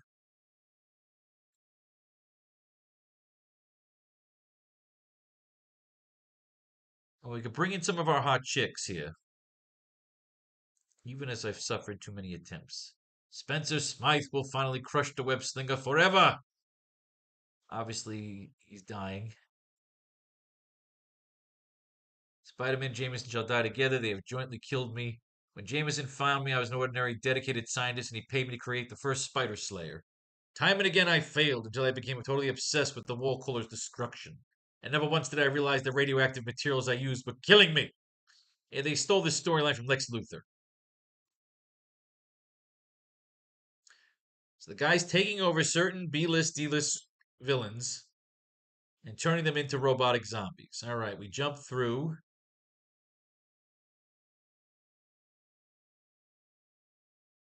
Well, we could bring in some of our hot chicks here. Even as I've suffered too many attempts. Spencer Smythe will finally crush the web slinger forever. Obviously, he's dying. Spider-Man and Jameson shall die together. They have jointly killed me. When Jameson found me, I was an ordinary, dedicated scientist, and he paid me to create the first Spider Slayer. Time and again, I failed until I became totally obsessed with the wall caller's destruction. And never once did I realize the radioactive materials I used were killing me. And they stole this storyline from Lex Luthor. So the guy's taking over certain B-list, D-list villains and turning them into robotic zombies. All right, we jump through.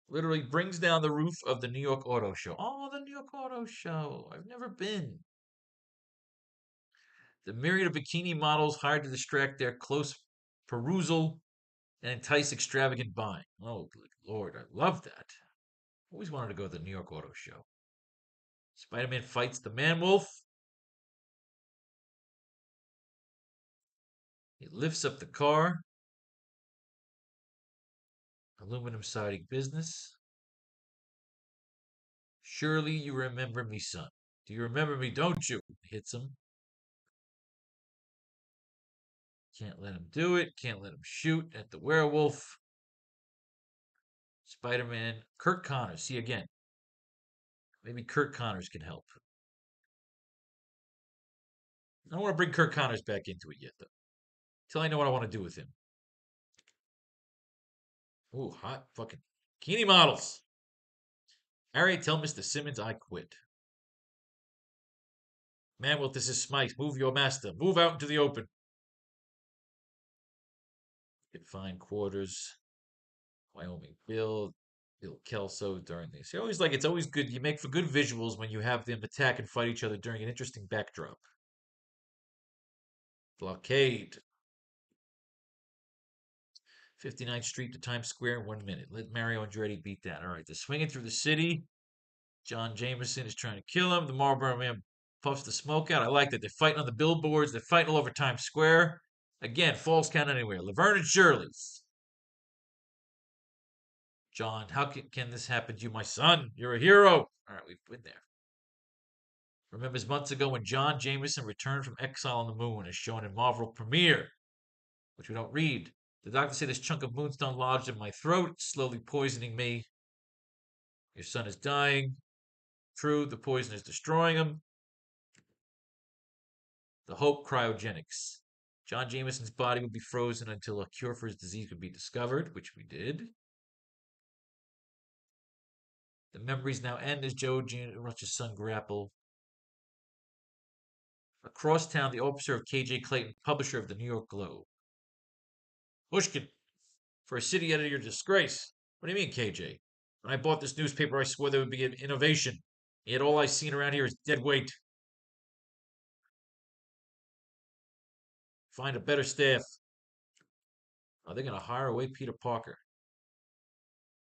Literally brings down the roof of the New York Auto Show. Oh, the New York Auto Show. I've never been. The myriad of bikini models hired to distract their close perusal and entice extravagant buying. Oh, good Lord, I love that. Always wanted to go to the New York Auto Show. Spider-Man fights the Man-Wolf. He lifts up the car. Aluminum siding business. Surely you remember me, son. Do you remember me, don't you? Hits him. Can't let him do it. Can't let him shoot at the werewolf. Spider-Man. Kurt Connors. See again. Maybe Kurt Connors can help. I don't want to bring Kurt Connors back into it yet, though. Till I know what I want to do with him. Ooh, hot fucking bikini models. Harry, tell Mr. Simmons I quit. Man, this is Smite. Move your master. Move out into the open. Get fine quarters. Wyoming Bill Kelso during this. It's always good. You make for good visuals when you have them attack and fight each other during an interesting backdrop. Blockade. 59th Street to Times Square in 1 minute. Let Mario Andretti beat that. All right, they're swinging through the city. John Jameson is trying to kill him. The Marlboro Man puffs the smoke out. I like that. They're fighting on the billboards. They're fighting all over Times Square. Again, falls count anywhere. Laverne and Shirley's. John, how can this happen to you, my son? You're a hero. All right, we've been there. Remembers months ago when John Jameson returned from exile on the moon, as shown in Marvel Premiere, which we don't read. The doctor said this chunk of moonstone lodged in my throat, slowly poisoning me. Your son is dying. True, the poison is destroying him. The Hope cryogenics. John Jameson's body would be frozen until a cure for his disease could be discovered, which we did. The memories now end as Joe Rush's son grapple. Across town, the officer of KJ Clayton, publisher of the New York Globe. Pushkin, for a city editor, disgrace. What do you mean, KJ? When I bought this newspaper, I swore there would be an innovation. Yet all I've seen around here is dead weight. Find a better staff. Are they going to hire away Peter Parker?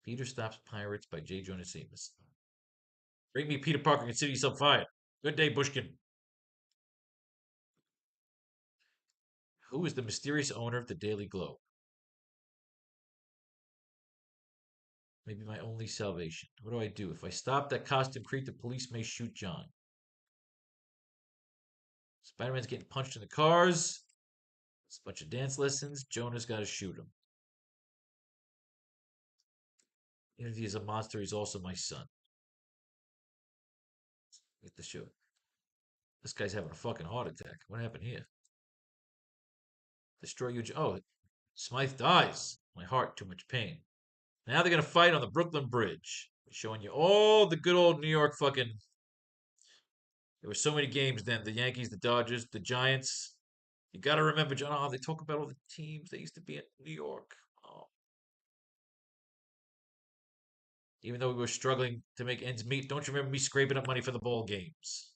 Peter Stops Pirates by J. Jonah Jameson. Bring me Peter Parker and consider yourself fired. Good day, Bushkin. Who is the mysterious owner of the Daily Globe? Maybe my only salvation. What do I do? If I stop that costume creep, the police may shoot John. Spider-Man's getting punched in the cars. It's a bunch of dance lessons. Jonah's got to shoot him. Even if he is a monster, he's also my son. Get the show. This guy's having a fucking heart attack. What happened here? Destroy you. Oh, Smythe dies. My heart, too much pain. Now they're going to fight on the Brooklyn Bridge. Showing you all the good old New York fucking. There were so many games then. The Yankees, the Dodgers, the Giants. You got to remember, John. Oh, they talk about all the teams that used to be in New York. Oh. Even though we were struggling to make ends meet, don't you remember me scraping up money for the ball games?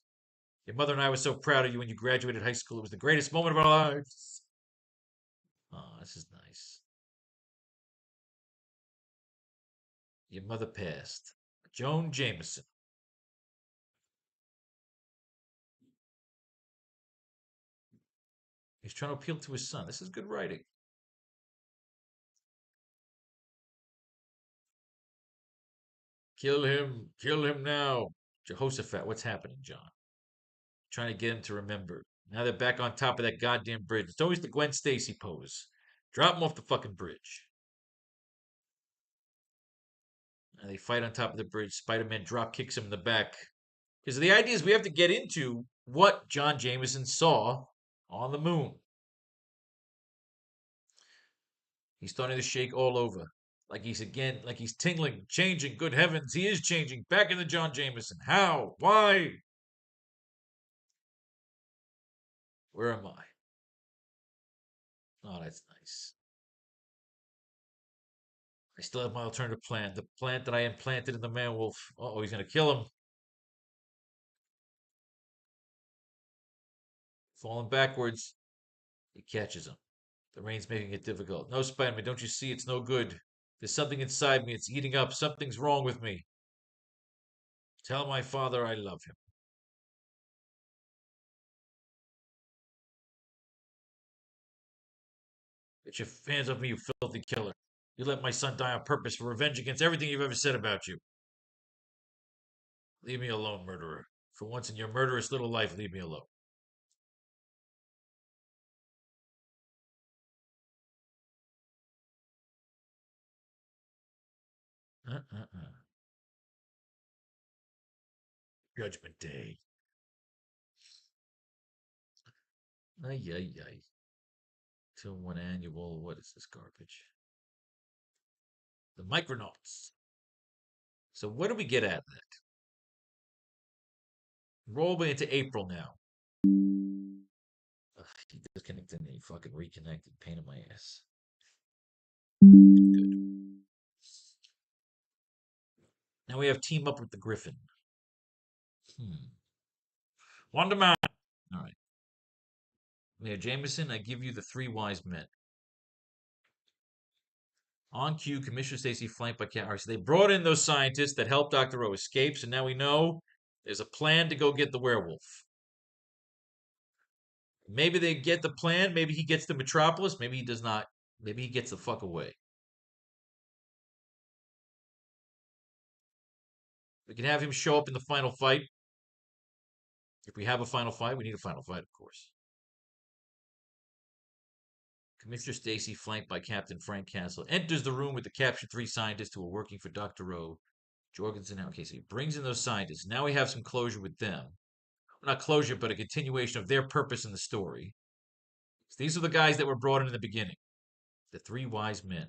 Your mother and I were so proud of you when you graduated high school. It was the greatest moment of our lives. Oh, this is nice. Your mother passed. Joan Jameson. He's trying to appeal to his son. This is good writing. Kill him now. Jehoshaphat, what's happening, John? Trying to get him to remember. Now they're back on top of that goddamn bridge. It's always the Gwen Stacy pose. Drop him off the fucking bridge. And they fight on top of the bridge. Spider-Man drop kicks him in the back. Because the idea is we have to get into what John Jameson saw On the moon. He's starting to shake all over. Like he's tingling, changing. Good heavens, he is changing. Back into John Jameson. How? Why? Where am I? Oh, that's nice. I still have my alternative plan. The plant that I implanted in the man wolf. Oh, he's going to kill him. Falling backwards. He catches him. The rain's making it difficult. No, Spider-Man, don't you see? It's no good. There's something inside me. It's eating up. Something's wrong with me. Tell my father I love him. Get your hands off me, you filthy killer. You let my son die on purpose for revenge against everything you've ever said about you. Leave me alone, murderer. For once in your murderous little life, leave me alone. Uh. Judgment Day. Ay, ay, ay. Till one annual. What is this garbage? The Micronauts. So what do we get at that? Roll me into April now. Ugh, he disconnected and he fucking reconnected. Pain in my ass. Good. Now we have team up with the Griffin. Wonder Man. All right. Mayor Jameson, I give you the three wise men. On cue, Commissioner Stacy flanked by Cat. All right, so they brought in those scientists that helped Dr. O escape, so now we know there's a plan to go get the werewolf. Maybe they get the plan. Maybe he gets to Metropolis. Maybe he does not. Maybe he gets the fuck away. We can have him show up in the final fight. If we have a final fight, we need a final fight, of course. Commissioner Stacy, flanked by Captain Frank Castle, enters the room with the captured three scientists who are working for Dr. O. Jorgensen. Okay, so he brings in those scientists. Now we have some closure with them. Not closure, but a continuation of their purpose in the story. So these are the guys that were brought in the beginning. The three wise men.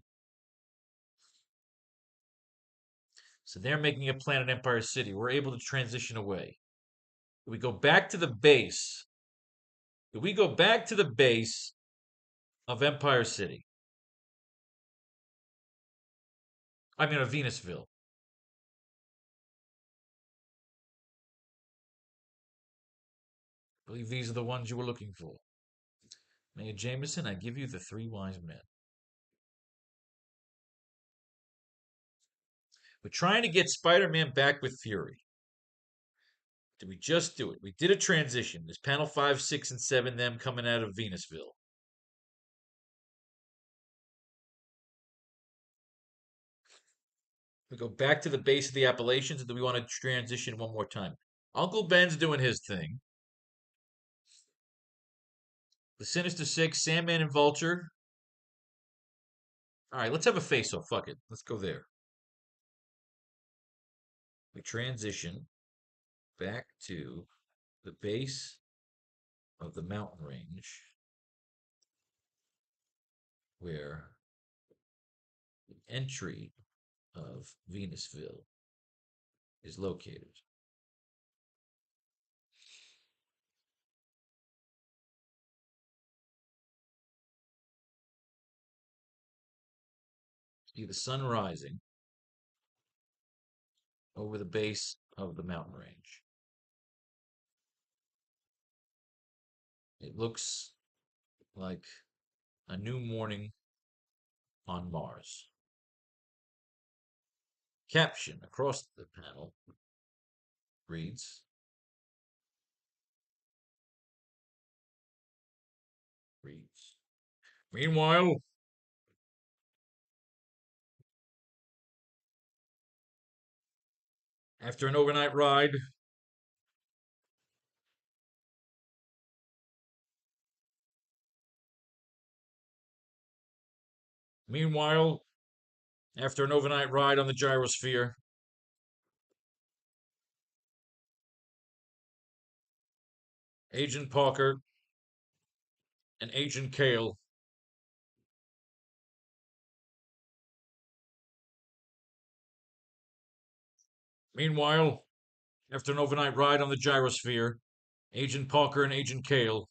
So they're making a plan at Empire City. We're able to transition away. We go back to the base. We go back to the base of Empire City. I mean, of Venusville. I believe these are the ones you were looking for. Mayor Jameson, I give you the three wise men. We're trying to get Spider-Man back with Fury. Did we just do it? We did a transition. There's panel 5, 6, and 7, them coming out of Venusville. We go back to the base of the Appalachians, and do we want to transition one more time? Uncle Ben's doing his thing. The Sinister Six, Sandman and Vulture. All right, let's have a face-off. Fuck it. Let's go there. We transition back to the base of the mountain range where the entry of Venusville is located. See the sun rising over the base of the mountain range. It looks like a new morning on Mars. Caption across the panel reads, Meanwhile, after an overnight ride, meanwhile, after an overnight ride on the gyrosphere, Agent Parker and Agent Kale. Meanwhile, after an overnight ride on the gyrosphere, Agent Parker and Agent Kale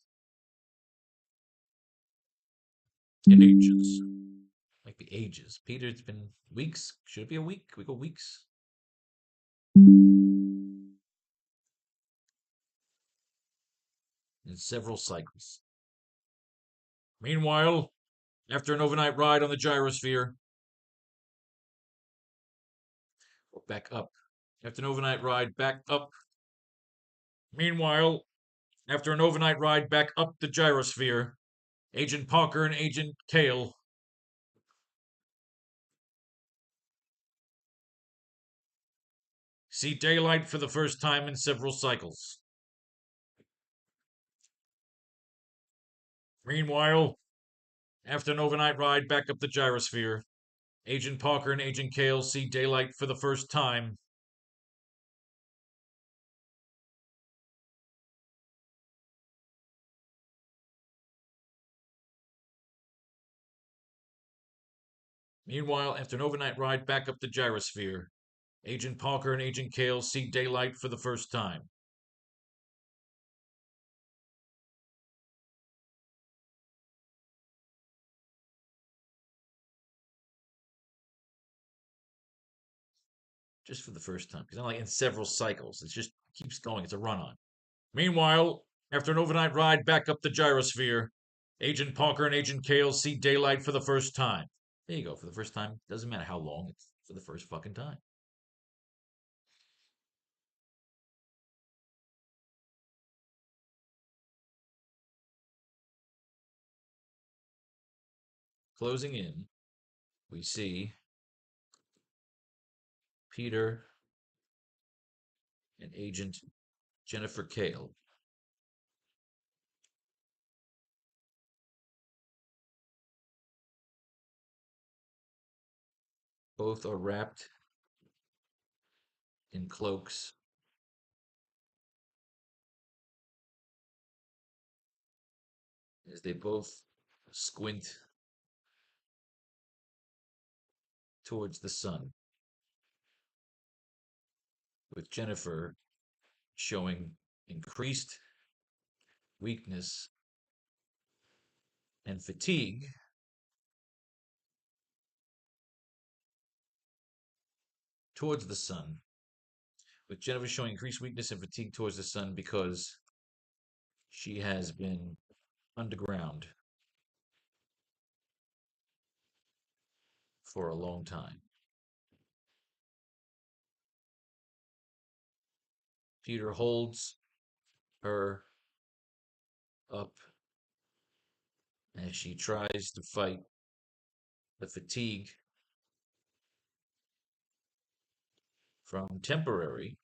and ages. Might be ages. Peter, it's been weeks. Should it be a week? We go weeks. In several cycles. Meanwhile, after an overnight ride on the gyrosphere, or back up. After an overnight ride back up. Meanwhile, after an overnight ride back up the gyrosphere, Agent Parker and Agent Kale see daylight for the first time in several cycles. Meanwhile, after an overnight ride back up the gyrosphere, Agent Parker and Agent Kale see daylight for the first time. Meanwhile, after an overnight ride back up the gyrosphere, Agent Parker and Agent Kale see daylight for the first time. Just for the first time, because I'm like in several cycles. It just keeps going. It's a run on. Meanwhile, after an overnight ride back up the gyrosphere, Agent Parker and Agent Kale see daylight for the first time. There you go, for the first time. Doesn't matter how long, it's for the first fucking time. Closing in, we see Peter and Agent Jennifer Kale. Both are wrapped in cloaks. As they both squint towards the sun, with Jennifer showing increased weakness and fatigue towards the sun. With Jennifer showing increased weakness and fatigue towards the sun because she has been underground for a long time. Peter holds her up as she tries to fight the fatigue from temporary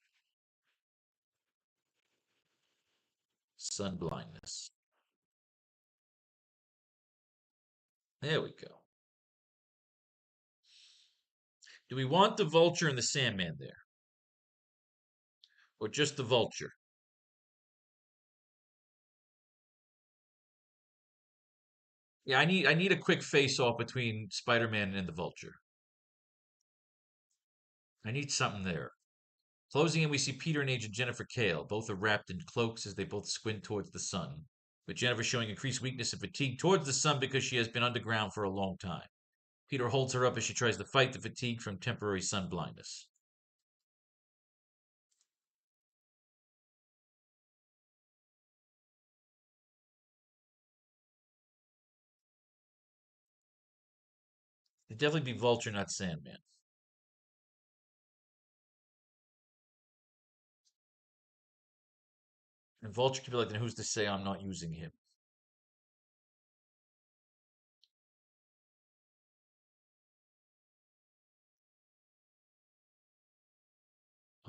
sun blindness. There we go. Do we want the vulture and the Sandman there? Or just the vulture? Yeah, I need a quick face off between Spider-Man and the vulture. I need something there. Closing in, we see Peter and Agent Jennifer Kale. Both are wrapped in cloaks as they both squint towards the sun, with Jennifer showing increased weakness and fatigue towards the sun because she has been underground for a long time. Peter holds her up as she tries to fight the fatigue from temporary sun blindness. It'd definitely be Vulture, not Sandman. And Vulture could be like, then who's to say I'm not using him?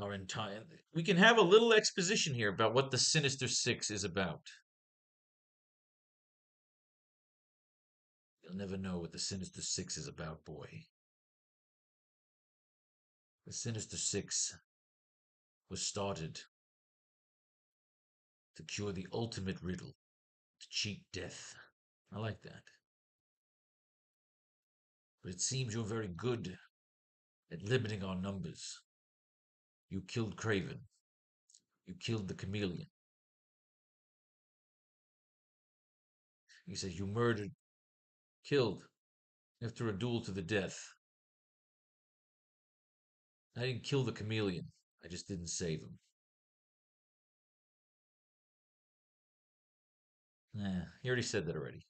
Our entire. We can have a little exposition here about what the Sinister Six is about. You'll never know what the Sinister Six is about, boy. The Sinister Six was started to cure the ultimate riddle, to cheat death. I like that. But it seems you're very good at limiting our numbers. You killed Craven. You killed the chameleon. He says you murdered, killed, after a duel to the death. I didn't kill the chameleon. I just didn't save him. He already said that already.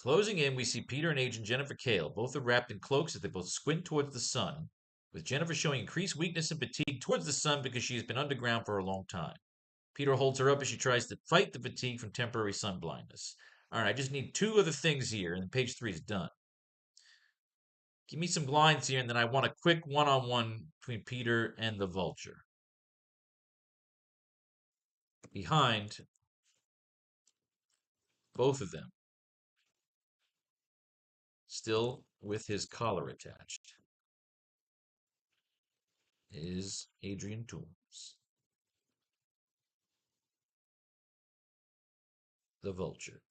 Closing in, we see Peter and Agent Jennifer Cale. Both are wrapped in cloaks as they both squint towards the sun, with Jennifer showing increased weakness and fatigue towards the sun because she has been underground for a long time. Peter holds her up as she tries to fight the fatigue from temporary sun blindness. All right, I just need two other things here, and page 3 is done. Give me some lines here, and then I want a quick one-on-one between Peter and the Vulture. Behind both of them, still with his collar attached, is Adrian Toombs, the Vulture.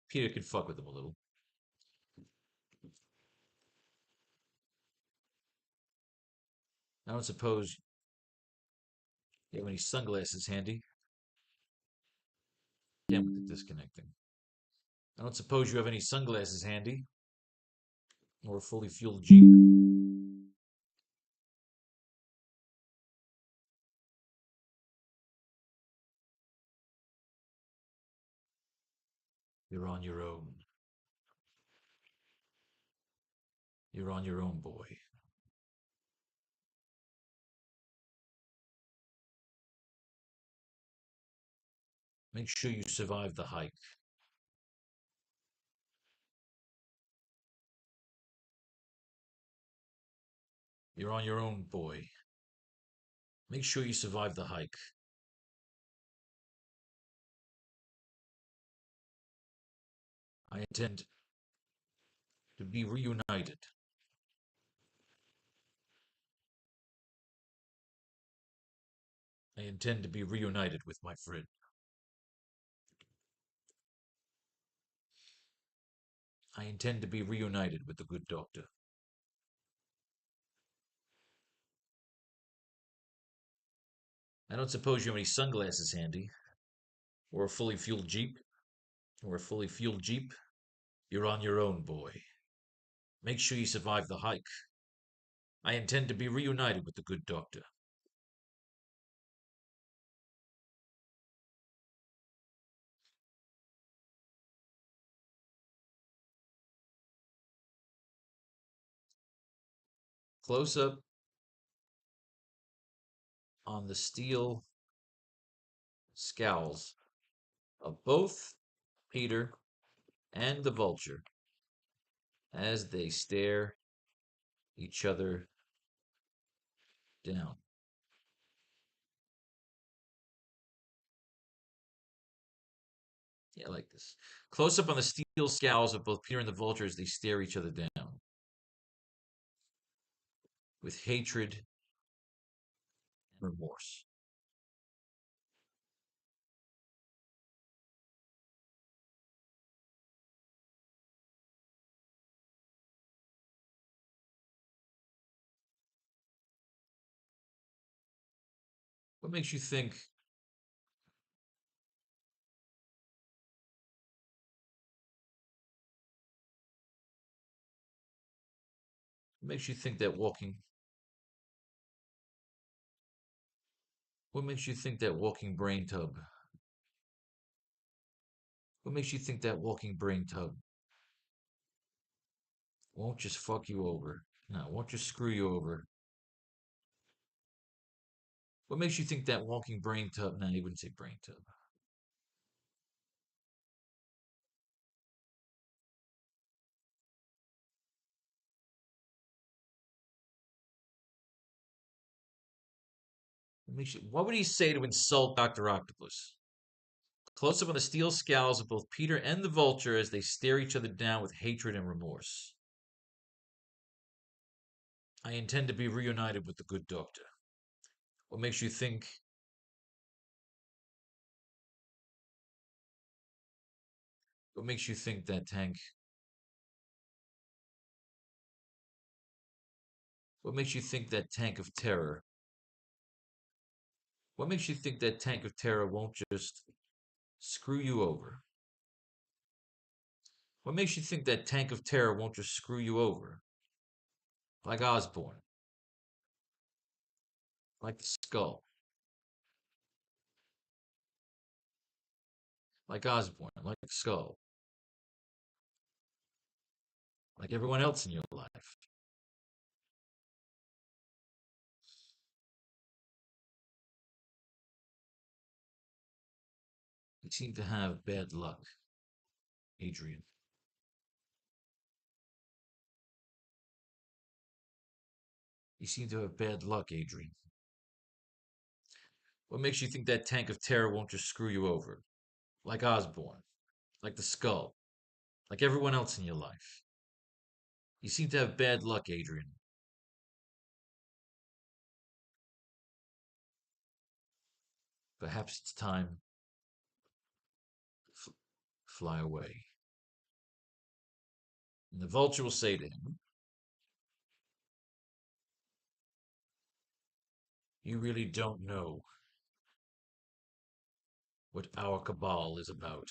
Peter could fuck with him a little. I don't suppose you have any sunglasses handy. Again with the disconnecting. I don't suppose you have any sunglasses handy, or a fully fueled Jeep. You're on your own. You're on your own, boy. Make sure you survive the hike. You're on your own, boy. Make sure you survive the hike. I intend to be reunited. I intend to be reunited with my friend. I intend to be reunited with the good doctor. I don't suppose you have any sunglasses handy, or a fully fueled Jeep, or a fully fueled Jeep. You're on your own, boy. Make sure you survive the hike. I intend to be reunited with the good doctor. Close up on the steel scowls of both Peter and the Vulture as they stare each other down. Yeah, I like this. Close up on the steel scowls of both Peter and the Vulture as they stare each other down with hatred and remorse. What makes you think? What makes you think that walking? What makes you think that walking brain tub? What makes you think that walking brain tub won't just fuck you over? No, won't just screw you over. What makes you think that walking brain tub? No, you wouldn't say brain tub. What would he say to insult Dr. Octopus? Close up on the steel scowls of both Peter and the vulture as they stare each other down with hatred and remorse. I intend to be reunited with the good doctor. What makes you think... What makes you think that tank... What makes you think that tank of terror... What makes you think that tank of terror won't just screw you over? What makes you think that tank of terror won't just screw you over? Like Osborne. Like the skull. Like Osborne. Like the skull. Like everyone else in your life. You seem to have bad luck, Adrian. You seem to have bad luck, Adrian. What makes you think that tank of terror won't just screw you over? Like Osborne. Like the skull. Like everyone else in your life. You seem to have bad luck, Adrian. Perhaps it's time to fly away. And the vulture will say to him, you really don't know what our cabal is about.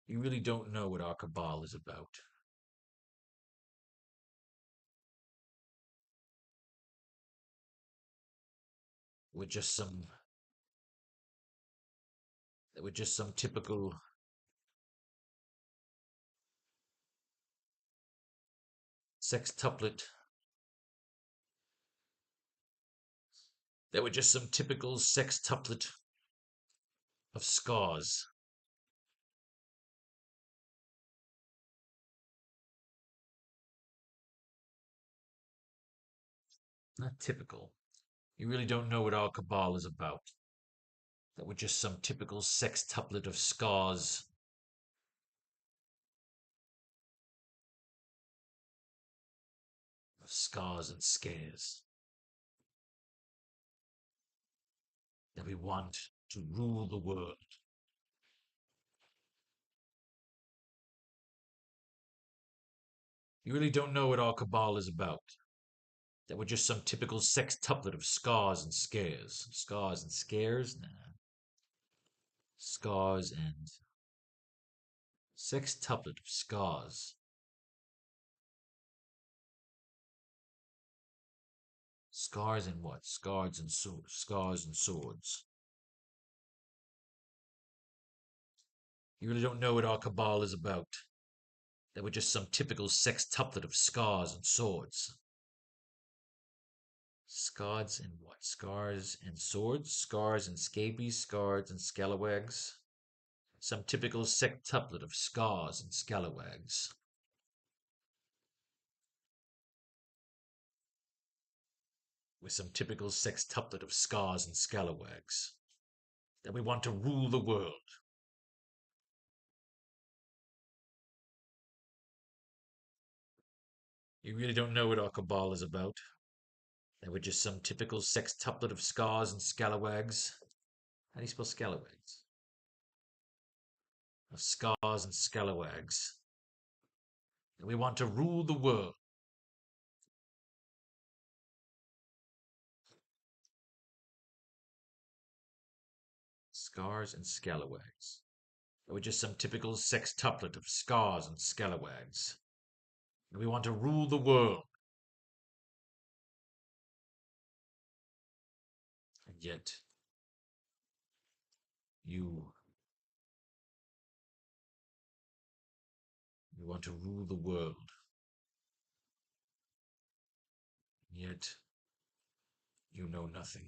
You really don't know what our cabal is about. We're just some We're just some typical sextuplet. That were just some typical sextuplet of scars. Not typical. You really don't know what our cabal is about. That we're just some typical sextuplet of scars. Of scars and scares. That we want to rule the world. You really don't know what our cabal is about. That we're just some typical sextuplet of scars and scares. Scars and scares? Nah. Scars and sextuplet of scars. Scars and what? Scars and scars and swords. You really don't know what our cabal is about. That we're just some typical sextuplet of scars and swords. Scars and what? Scars and swords? Scars and scabies? Scars and scalawags? Some typical sextuplet of scars and scalawags. With some typical sextuplet of scars and scalawags. That we want to rule the world. You really don't know what our cabal is about. That we're just some typical sextuplet of scars and scalawags. How do you spell scalawags? Of scars and scalawags. And we want to rule the world. Scars and scalawags. And we're just some typical sextuplet of scars and scalawags. And we want to rule the world. And yet, you want to rule the world. And yet, you know nothing.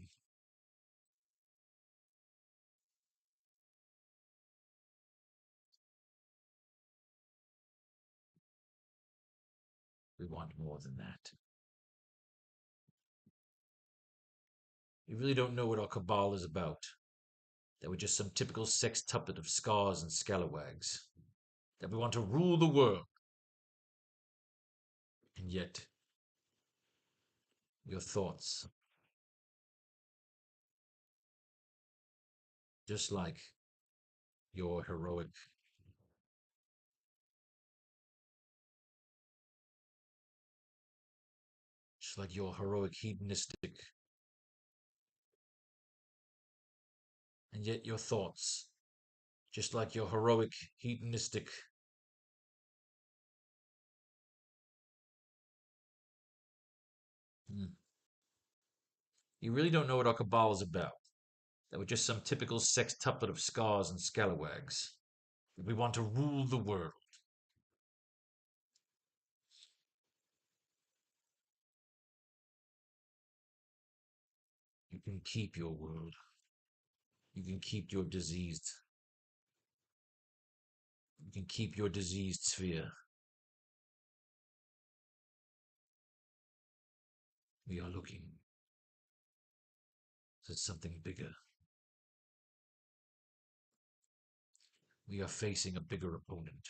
We want more than that. You really don't know what our cabal is about. That we're just some typical sextuplet of scars and scalawags. That we want to rule the world. And yet, your thoughts, just like your heroic, hedonistic, and yet your thoughts, just like your heroic hedonistic, Hmm. You really don't know what our cabal is about. That we're just some typical sextuplet of scars and scalawags. We want to rule the world. You can keep your world. You can keep your diseased. You can keep your diseased sphere. We are looking at something bigger. We are facing a bigger opponent.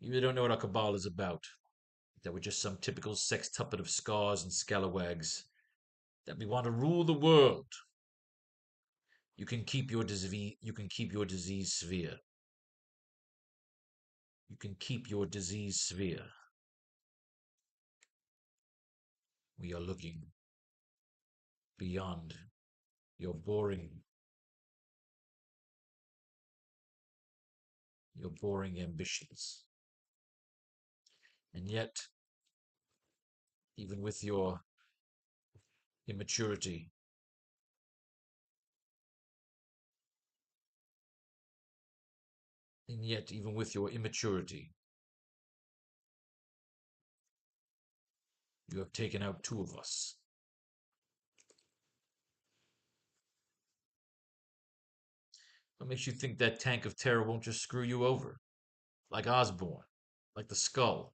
You really don't know what our cabal is about. That we're just some typical sextuplet of scars and scalawags. That we want to rule the world. You can keep your disease. You can keep your disease sphere. You can keep your disease sphere. We are looking beyond your boring ambitions. And yet, even with your immaturity, and yet, even with your immaturity, you have taken out two of us. What makes you think that tank of terror won't just screw you over? Like Osborne, like the Skull,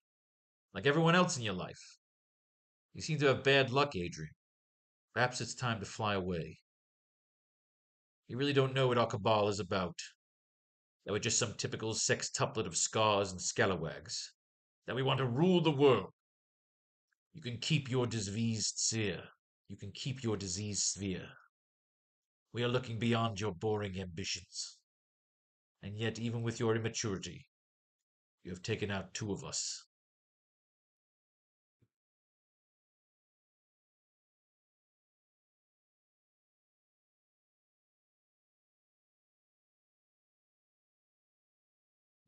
like everyone else in your life. You seem to have bad luck, Adrian. Perhaps it's time to fly away. You really don't know what our cabal is about. That we're just some typical sextuplet of scars and scalawags. That we want to rule the world. You can keep your diseased sphere. You can keep your diseased sphere. We are looking beyond your boring ambitions. And yet, even with your immaturity, you have taken out two of us.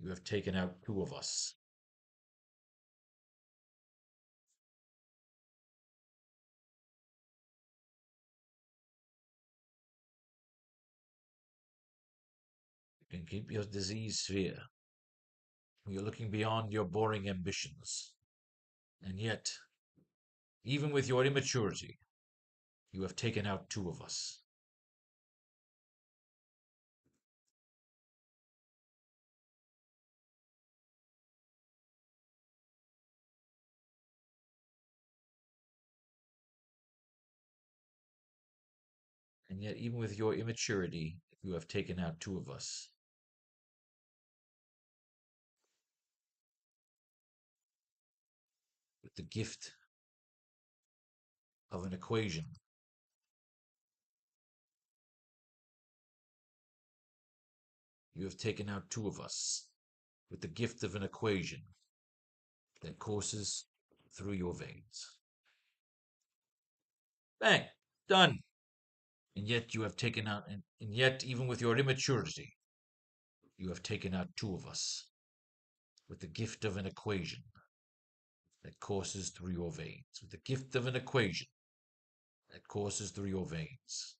You have taken out two of us. You can keep your diseased sphere. We are looking beyond your boring ambitions. And yet, even with your immaturity, you have taken out two of us. And yet, even with your immaturity, you have taken out two of us. With the gift of an equation. You have taken out two of us. With the gift of an equation that courses through your veins. Bang! Done! And yet you have taken out, and yet, even with your immaturity, you have taken out two of us. With the gift of an equation that courses through your veins. With the gift of an equation that courses through your veins.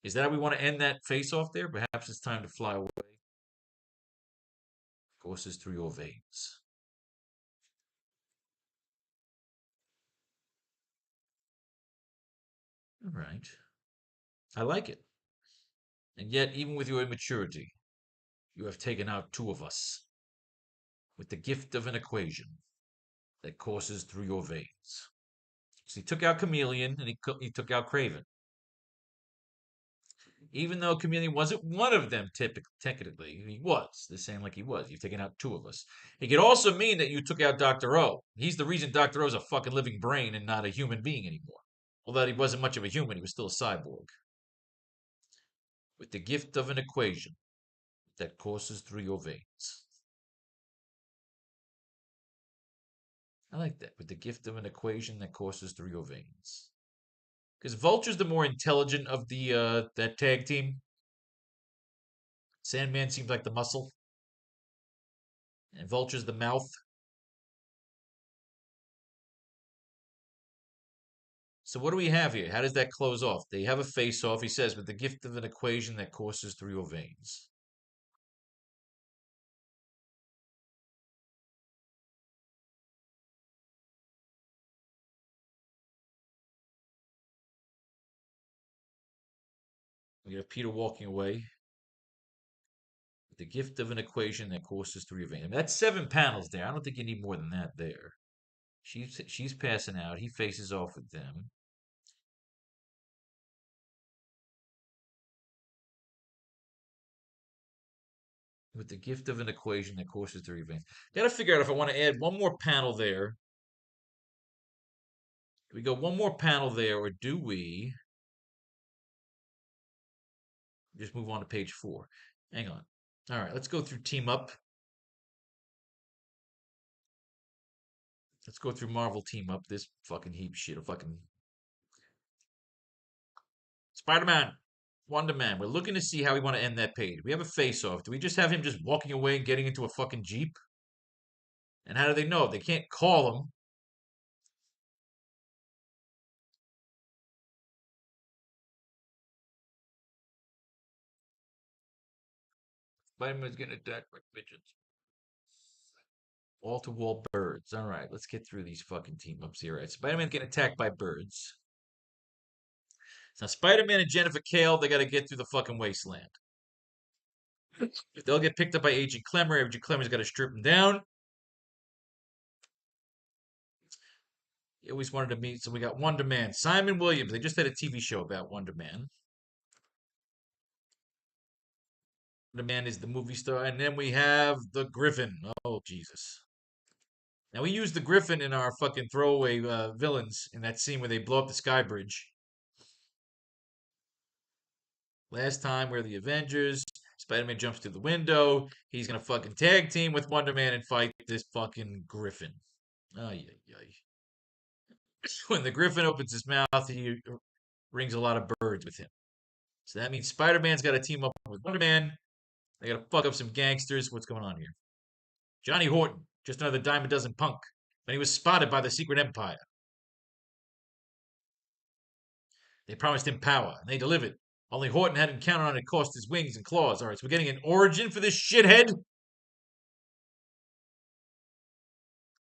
Is that how we want to end that face off there? Perhaps it's time to fly away. Courses through your veins. All right. I like it. And yet, even with your immaturity, You have taken out two of us with the gift of an equation that courses through your veins. So he took out Chameleon and he took out Craven. Even though Chameleon wasn't one of them, technically, he was. The same like he was. You've taken out two of us. It could also mean that you took out Dr. O. He's the reason Dr. O's a fucking living brain and not a human being anymore. Although he wasn't much of a human, he was still a cyborg. With the gift of an equation that courses through your veins. I like that. With the gift of an equation that courses through your veins. Because Vulture's the more intelligent of the that tag team. Sandman seems like the muscle. And Vulture's the mouth. So what do we have here? How does that close off? They have a face-off, he says, with the gift of an equation that courses through your veins. We have Peter walking away with the gift of an equation that courses through your veins. I mean, that's 7 panels there. I don't think you need more than that there. She's passing out. He faces off with them. With the gift of an equation that courses through your veins. Got to figure out if I want to add one more panel there. Do we go one more panel there, or do we just move on to page 4? Hang on. All right, let's go through Team Up. Let's go through Marvel Team Up. This fucking heap shit of fucking Spider-Man, Wonder Man. We're looking to see how we want to end that page. We have a face-off. Do we just have him just walking away and getting into a fucking Jeep? And how do they know? They can't call him. Spider-Man's getting attacked by pigeons. Wall-to-wall birds. All right, let's get through these fucking team-ups here. All right, Spider-Man's getting attacked by birds. Now, Spider-Man and Jennifer Kale, they got to get through the fucking wasteland. If they'll get picked up by Agent Clemmer, Agent Clemmer's got to strip them down. He always wanted to meet, so we got Wonder Man. Simon Williams. They just had a TV show about Wonder Man. Wonder Man is the movie star. And then we have the Griffin. Oh, Jesus. Now, we used the Griffin in our fucking throwaway villains in that scene where they blow up the Sky Bridge. Last time we're the Avengers. Spider-Man jumps through the window. He's gonna fucking tag team with Wonder Man and fight this fucking Griffin. Ay, ay, ay. When the Griffin opens his mouth, he brings a lot of birds with him. So that means Spider-Man's got to team up with Wonder Man. They got to fuck up some gangsters. What's going on here? Johnny Horton, just another dime a dozen punk. And he was spotted by the Secret Empire. They promised him power, and they delivered. Only Horton hadn't counted on it cost his wings and claws. All right, so we're getting an origin for this shithead.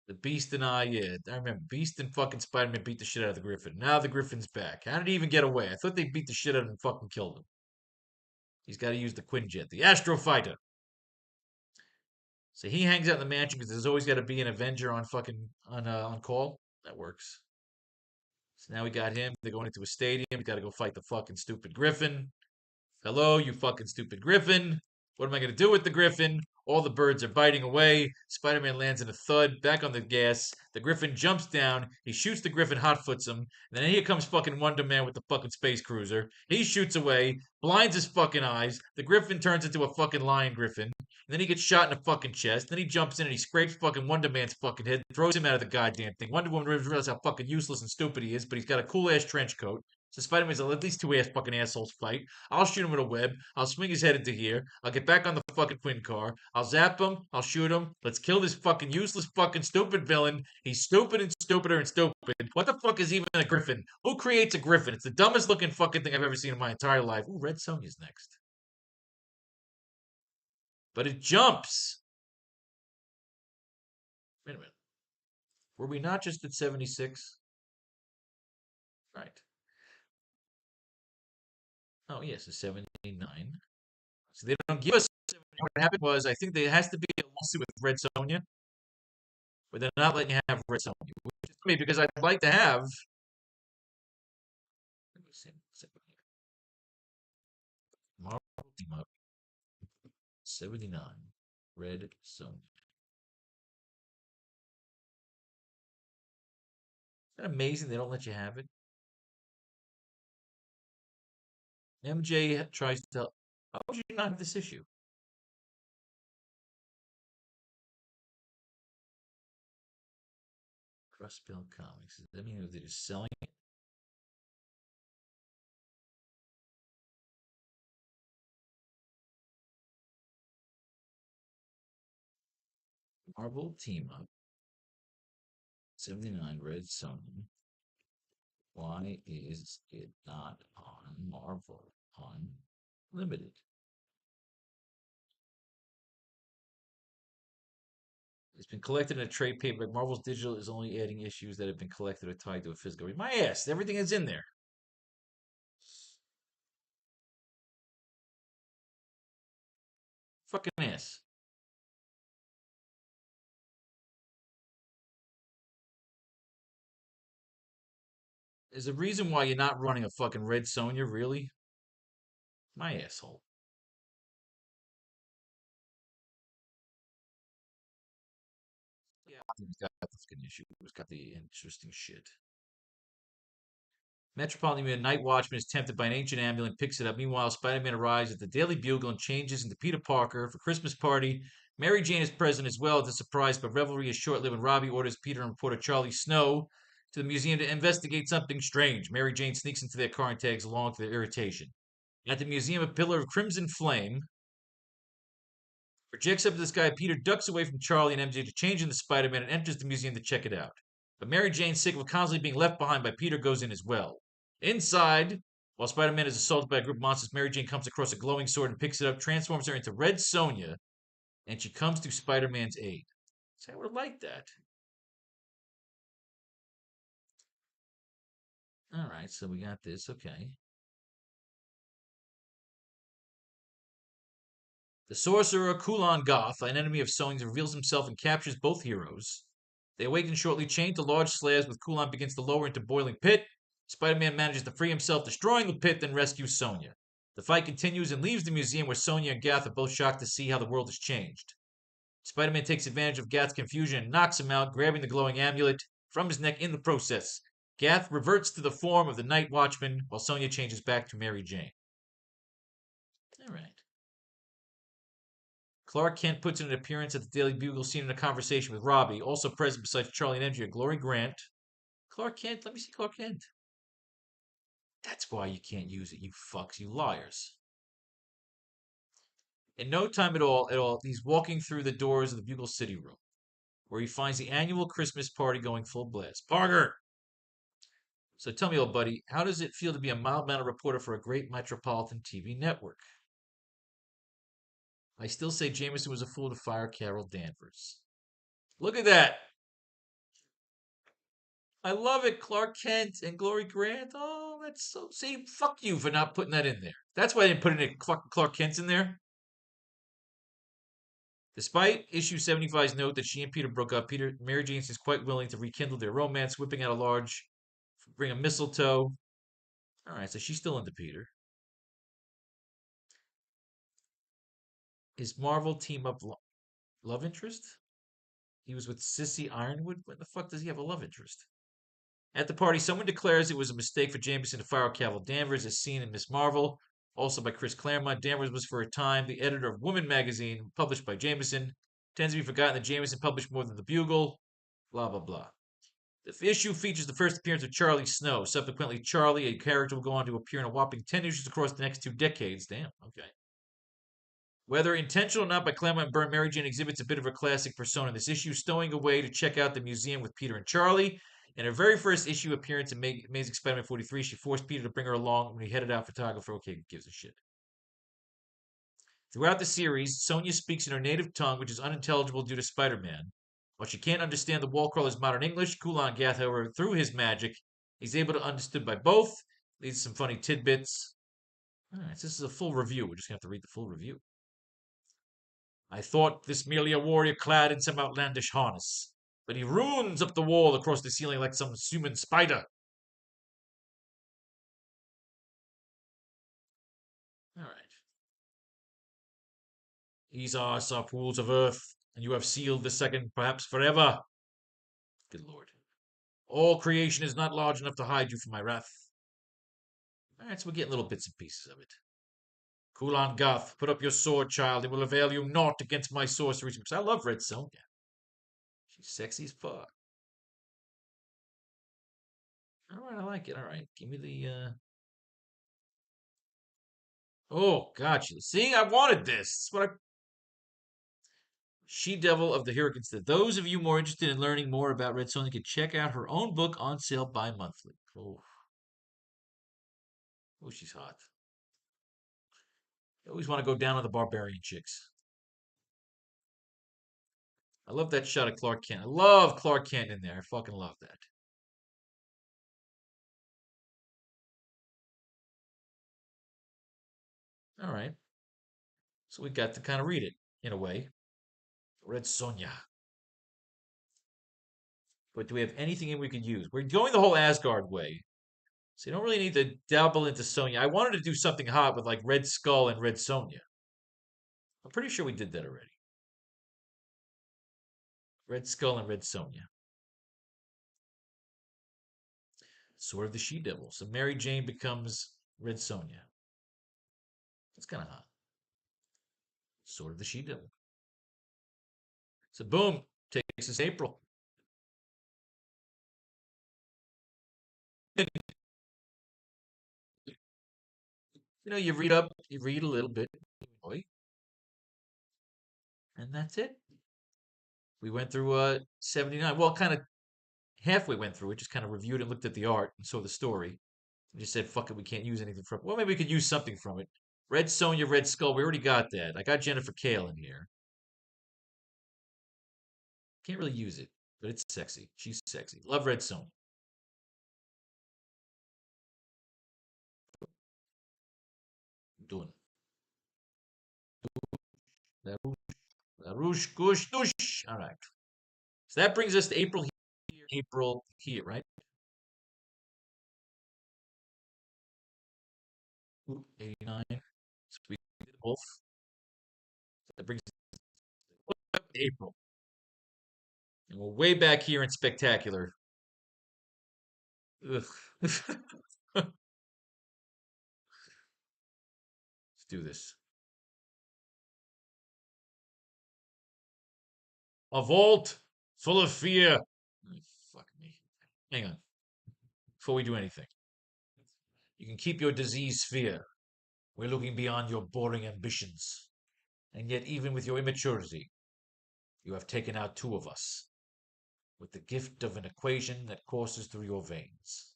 The Beast and yeah, I remember. Beast and fucking Spider-Man beat the shit out of the Griffin. Now the Griffin's back. How did he even get away? I thought they beat the shit out of him and fucking killed him. He's got to use the Quinjet, the Astro Fighter. So he hangs out in the mansion because there's always got to be an Avenger on fucking on call. That works. So now we got him. They're going into a stadium. We got to go fight the fucking stupid Griffin. Hello, you fucking stupid Griffin. What am I going to do with the Griffin? All the birds are biting away. Spider-Man lands in a thud, back on the gas. The Griffin jumps down. He shoots the Griffin, hotfoots him. And then here comes fucking Wonder Man with the fucking space cruiser. He shoots away, blinds his fucking eyes. The Griffin turns into a fucking lion Griffin. And then he gets shot in the fucking chest. Then he jumps in and he scrapes fucking Wonder Man's fucking head, throws him out of the goddamn thing. Wonder Woman realizes how fucking useless and stupid he is, but he's got a cool ass trench coat. So Spider-Man's like, let these two ass fucking assholes fight. I'll shoot him with a web. I'll swing his head into here. I'll get back on the fucking twin car. I'll zap him. I'll shoot him. Let's kill this fucking useless fucking stupid villain. He's stupid and stupider and stupid. What the fuck is even a Griffin? Who creates a Griffin? It's the dumbest looking fucking thing I've ever seen in my entire life. Ooh, Red Sonja's next. But it jumps. Wait a minute. Were we not just at 76? Right. Oh, yes, it's 79. So they don't give us what happened was, I think there has to be a lawsuit with Red Sonja, but they're not letting you have Red Sonja, which is me because I'd like to have. Marvel Team Up 79 Red Sonja. Isn't that amazing? They don't let you have it. MJ tries to tell. How would you not have this issue? Crossbill Comics. Does that mean they're just selling it? Marvel Team Up 79 Red Sonja. Why is it not on Marvel Unlimited? It's been collected in a trade paperback. Marvel's digital is only adding issues that have been collected or tied to a physical. My ass, everything is in there. Fucking ass. There's a reason why you're not running a fucking Red Sonja, really? My asshole. Yeah, it's got the fucking issue. It's got the interesting shit. Metropolitan Night Watchman is tempted by an ancient amulet and picks it up. Meanwhile, Spider-Man arrives at the Daily Bugle and changes into Peter Parker for Christmas party. Mary Jane is present as well. The surprise, but revelry is short-lived when Robbie orders Peter and reporter Charlie Snow to the museum to investigate something strange. Mary Jane sneaks into their car and tags along to their irritation. At the museum, a pillar of crimson flame projects up to the sky. Peter ducks away from Charlie and MJ to change into Spider-Man and enters the museum to check it out. But Mary Jane, sick of constantly being left behind by Peter, goes in as well. Inside, while Spider-Man is assaulted by a group of monsters, Mary Jane comes across a glowing sword and picks it up, transforms her into Red Sonja, and she comes to Spider-Man's aid. So I would have liked that. All right, so we got this. Okay. The sorcerer Kulan Goth, an enemy of Sonja's, reveals himself and captures both heroes. They awaken shortly, chained to large slabs, with Kulan begins to lower into boiling pit. Spider-Man manages to free himself, destroying the pit, then rescues Sonja. The fight continues and leaves the museum where Sonja and Gath are both shocked to see how the world has changed. Spider-Man takes advantage of Gath's confusion and knocks him out, grabbing the glowing amulet from his neck in the process. Gath reverts to the form of the Night Watchman, while Sonja changes back to Mary Jane. All right. Clark Kent puts in an appearance at the Daily Bugle, seen in a conversation with Robbie. Also present besides Charlie and MJ are Glory Grant. Clark Kent, let me see Clark Kent. That's why you can't use it, you fucks, you liars. In no time at all, he's walking through the doors of the Bugle City Room, where he finds the annual Christmas party going full blast. Parker! So tell me, old buddy, how does it feel to be a mild-mannered reporter for a great metropolitan TV network? I still say Jameson was a fool to fire Carol Danvers. Look at that! I love it, Clark Kent and Glory Grant. Oh, that's so. See, fuck you for not putting that in there. That's why I didn't put in Clark Kent's in there. Despite issue 75's note that she and Peter broke up, Mary Jane is quite willing to rekindle their romance, whipping out a large, bring a mistletoe. All right, so she's still into Peter. His Marvel team up love interest? He was with Sissy Ironwood. What the fuck does he have a love interest? At the party, someone declares it was a mistake for Jameson to fire Carol Danvers, as seen in Miss Marvel, also by Chris Claremont. Danvers was for a time the editor of Woman magazine, published by Jameson. Tends to be forgotten that Jameson published more than The Bugle. Blah, blah, blah. The issue features the first appearance of Charlie Snow. Subsequently, Charlie, a character, will go on to appear in a whopping 10 issues across the next 2 decades. Damn, okay. Whether intentional or not by Claremont and Byrne, Mary Jane exhibits a bit of her classic persona in this issue, stowing away to check out the museum with Peter and Charlie. In her very first issue appearance in Amazing Spider-Man 43, she forced Peter to bring her along when he headed out photographer. Okay, who gives a shit? Throughout the series, Sonja speaks in her native tongue, which is unintelligible due to Spider-Man. While she can't understand the Wallcrawler's modern English, Kulan Gath, however, through his magic, he's able to understood by both. Leads to some funny tidbits. All right, so this is a full review. We're just going to have to read the full review. I thought this merely a warrior clad in some outlandish harness, but he runes up the wall across the ceiling like some human spider. All right. These are our pools of earth, and you have sealed the second, perhaps forever. Good Lord. All creation is not large enough to hide you from my wrath. All right, so we're getting little bits and pieces of it. Kulan Gath, put up your sword, child. It will avail you naught against my sorceries. Because I love Red Sonja. She's sexy as fuck. All right, I like it. All right, give me the. Oh, gotcha. See, I wanted this. What I. She Devil of the Hurricanes. Those of you more interested in learning more about Red Sonja can check out her own book on sale bi-monthly. Oh, oh, she's hot. I always want to go down on the barbarian chicks. I love that shot of Clark Kent. I love Clark Kent in there. I fucking love that. All right. So we got to kind of read it in a way. Red Sonja. But do we have anything in we could use? We're going the whole Asgard way. So you don't really need to dabble into Sonja. I wanted to do something hot with like Red Skull and Red Sonja. I'm pretty sure we did that already. Red Skull and Red Sonja. Sword of the She-Devil. So Mary Jane becomes Red Sonja. That's kind of hot. Sword of the She-Devil. So boom, takes us April. You know, you read up, you read a little bit, and that's it. We went through 79. Well, kind of halfway went through it, just kind of reviewed and looked at the art and saw the story. And just said, fuck it, we can't use anything from it. Well, maybe we could use something from it. Red Sonja, Red Skull, we already got that. I got Jennifer Kale in here. Can't really use it, but it's sexy. She's sexy. Love Red Sonja. Doing. Larouche, Gush, Dush. All right. So that brings us to April here, right? 89. So we did both. That brings us to April. And we're way back here in Spectacular. Let's do this. A vault full of fear. Fuck me. Hang on. Before we do anything, you can keep your diseased fear. We're looking beyond your boring ambitions. And yet, even with your immaturity, you have taken out two of us with the gift of an equation that courses through your veins.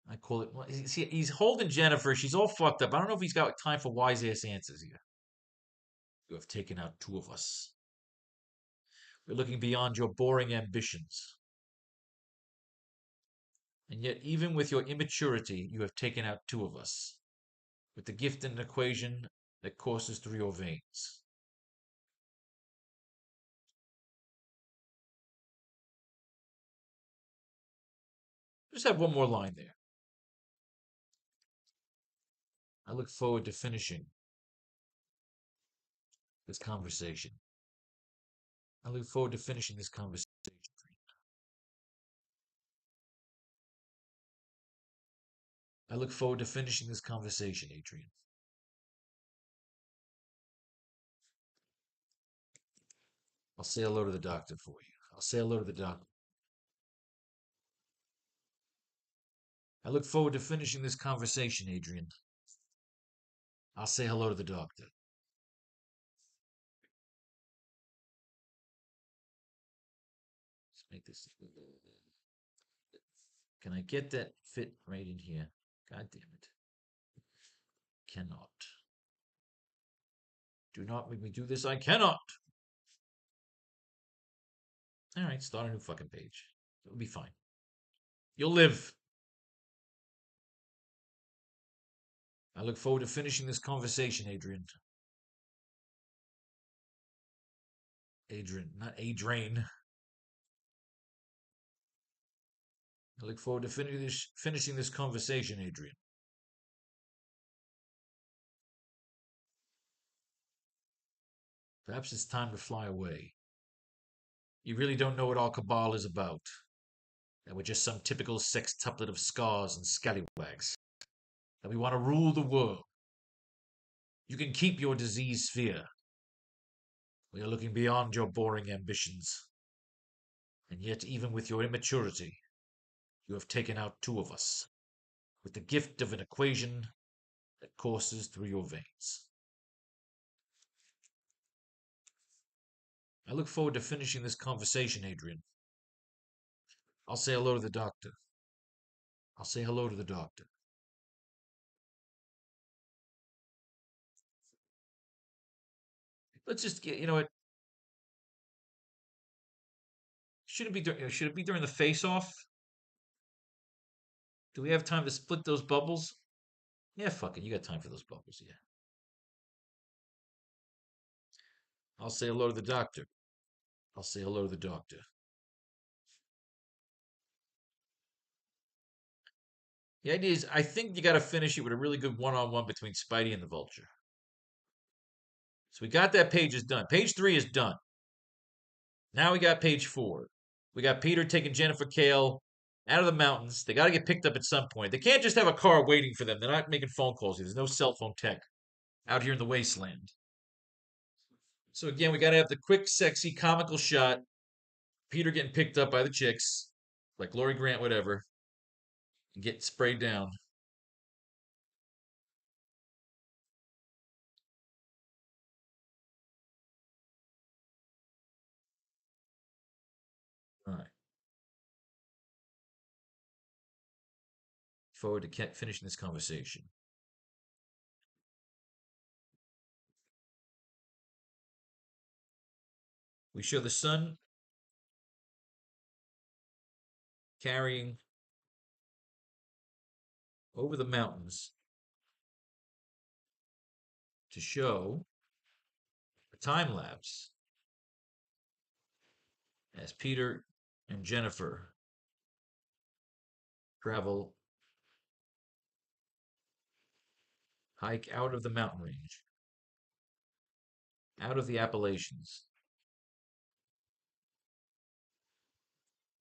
I call it. See, he's holding Jennifer. She's all fucked up. I don't know if he's got time for wise ass answers here. You have taken out two of us. We're looking beyond your boring ambitions. And yet, even with your immaturity, you have taken out two of us with the gift and equation that courses through your veins. Just have one more line there. I look forward to finishing this conversation. I look forward to finishing this conversation. I look forward to finishing this conversation, Adrian. I'll say hello to the doctor for you. I'll say hello to the doctor. I look forward to finishing this conversation, Adrian. I'll say hello to the doctor. Let's make this. Can I get that fit right in here? God damn it. Cannot. Do not make me do this. I cannot. All right, start a new fucking page. It'll be fine. You'll live. I look forward to finishing this conversation, Adrian. Adrian, not Adrian. I look forward to finishing this conversation, Adrian. Perhaps it's time to fly away. You really don't know what our cabal is about. That we're just some typical sextuplet of scars and scallywags. That we want to rule the world. You can keep your diseased sphere. We are looking beyond your boring ambitions. And yet, even with your immaturity, you have taken out two of us, with the gift of an equation that courses through your veins. I look forward to finishing this conversation, Adrian. I'll say hello to the doctor. I'll say hello to the doctor. Let's just get, you know what? Should it be during the face-off? Do we have time to split those bubbles? Yeah, fuck it. You got time for those bubbles, yeah. I'll say hello to the doctor. I'll say hello to the doctor. The idea is, I think you got to finish it with a really good one-on-one between Spidey and the Vulture. So we got that page is done. Page 3 is done. Now we got page 4. We got Peter taking Jennifer Kale out of the mountains. They got to get picked up at some point. They can't just have a car waiting for them. They're not making phone calls. There's no cell phone tech out here in the wasteland. So again, we got to have the quick, sexy, comical shot. Peter getting picked up by the chicks, like Lori Grant, whatever, and get sprayed down. All right. Forward to finishing this conversation. We show the sun carrying over the mountains to show a time lapse as Peter and Jennifer travel, hike out of the mountain range, out of the Appalachians.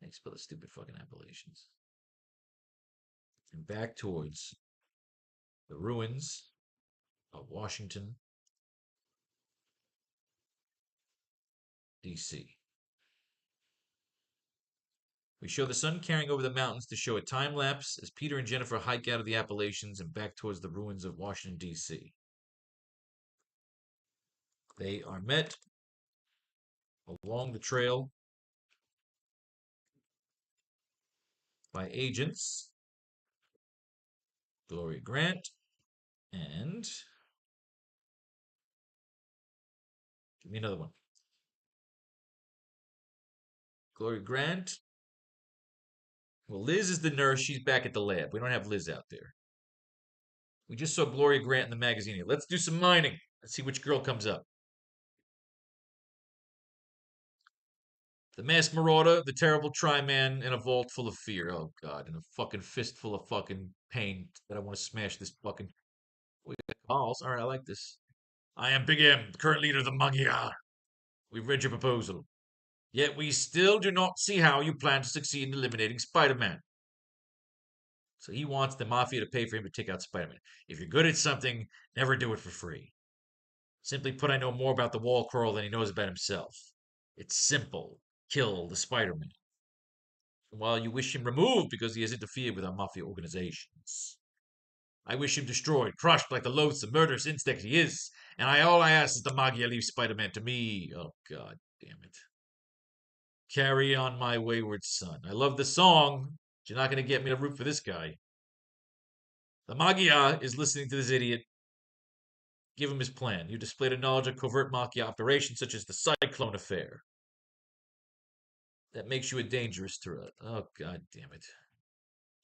Thanks for the stupid fucking Appalachians. And back towards the ruins of Washington, D.C. We show the sun carrying over the mountains to show a time lapse as Peter and Jennifer hike out of the Appalachians and back towards the ruins of Washington, D.C. They are met along the trail by agents Gloria Grant and give me another one. Gloria Grant. Well, Liz is the nurse. She's back at the lab. We don't have Liz out there. We just saw Gloria Grant in the magazine here. Let's do some mining. Let's see which girl comes up. The masked marauder, the terrible tri-man in a vault full of fear. Oh, God, in a fucking fistful of fucking pain that I want to smash this fucking... We got balls. All right, I like this. I am Big M, the current leader of the Magyar. We've read your proposal. Yet we still do not see how you plan to succeed in eliminating Spider-Man. So he wants the Mafia to pay for him to take out Spider-Man. If you're good at something, never do it for free. Simply put, I know more about the wall crawl than he knows about himself. It's simple. Kill the Spider-Man. While you wish him removed because he has interfered with our Mafia organizations. I wish him destroyed, crushed like the loathsome, murderous insect he is. And all I ask is the Magyar leave Spider-Man to me. Oh, God damn it. Carry on my wayward son. I love the song, but you're not going to get me to root for this guy. The Magyar is listening to this idiot. Give him his plan. You displayed a knowledge of covert Mafia operations such as the Cyclone Affair. That makes you a dangerous threat. Oh, God damn it.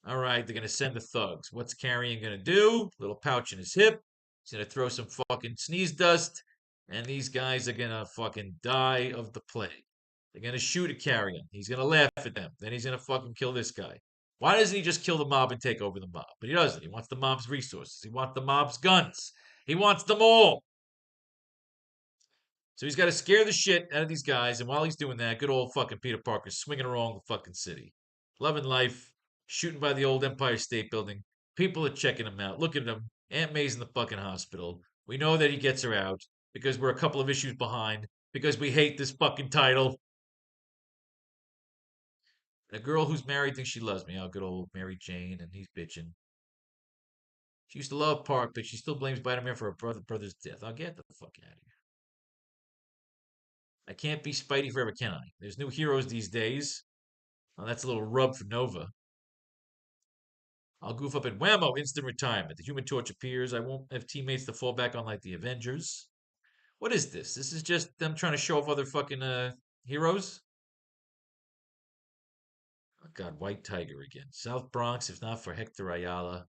All right, they're gonna send the thugs. What's Carrion gonna do? Little pouch in his hip. He's gonna throw some fucking sneeze dust, and these guys are gonna fucking die of the plague. They're gonna shoot at Carrion. He's gonna laugh at them. Then he's gonna fucking kill this guy. Why doesn't he just kill the mob and take over the mob? But he doesn't. He wants the mob's resources. He wants the mob's guns. He wants them all. So he's got to scare the shit out of these guys. And while he's doing that, good old fucking Peter Parker's swinging around the fucking city. Loving life, shooting by the old Empire State Building. People are checking him out. Look at him. Aunt May's in the fucking hospital. We know that he gets her out because we're a couple of issues behind because we hate this fucking title. And a girl who's married thinks she loves me. Oh, good old Mary Jane, and he's bitching. She used to love Park, but she still blames Spider-Man for her brother's death. I'll get the fuck out of here. I can't be Spidey forever, can I? There's new heroes these days. Oh, that's a little rub for Nova. I'll goof up in whammo, instant retirement. The Human Torch appears. I won't have teammates to fall back on like the Avengers. What is this? This is just them trying to show off other fucking heroes? Oh God, White Tiger again. South Bronx, if not for Hector Ayala.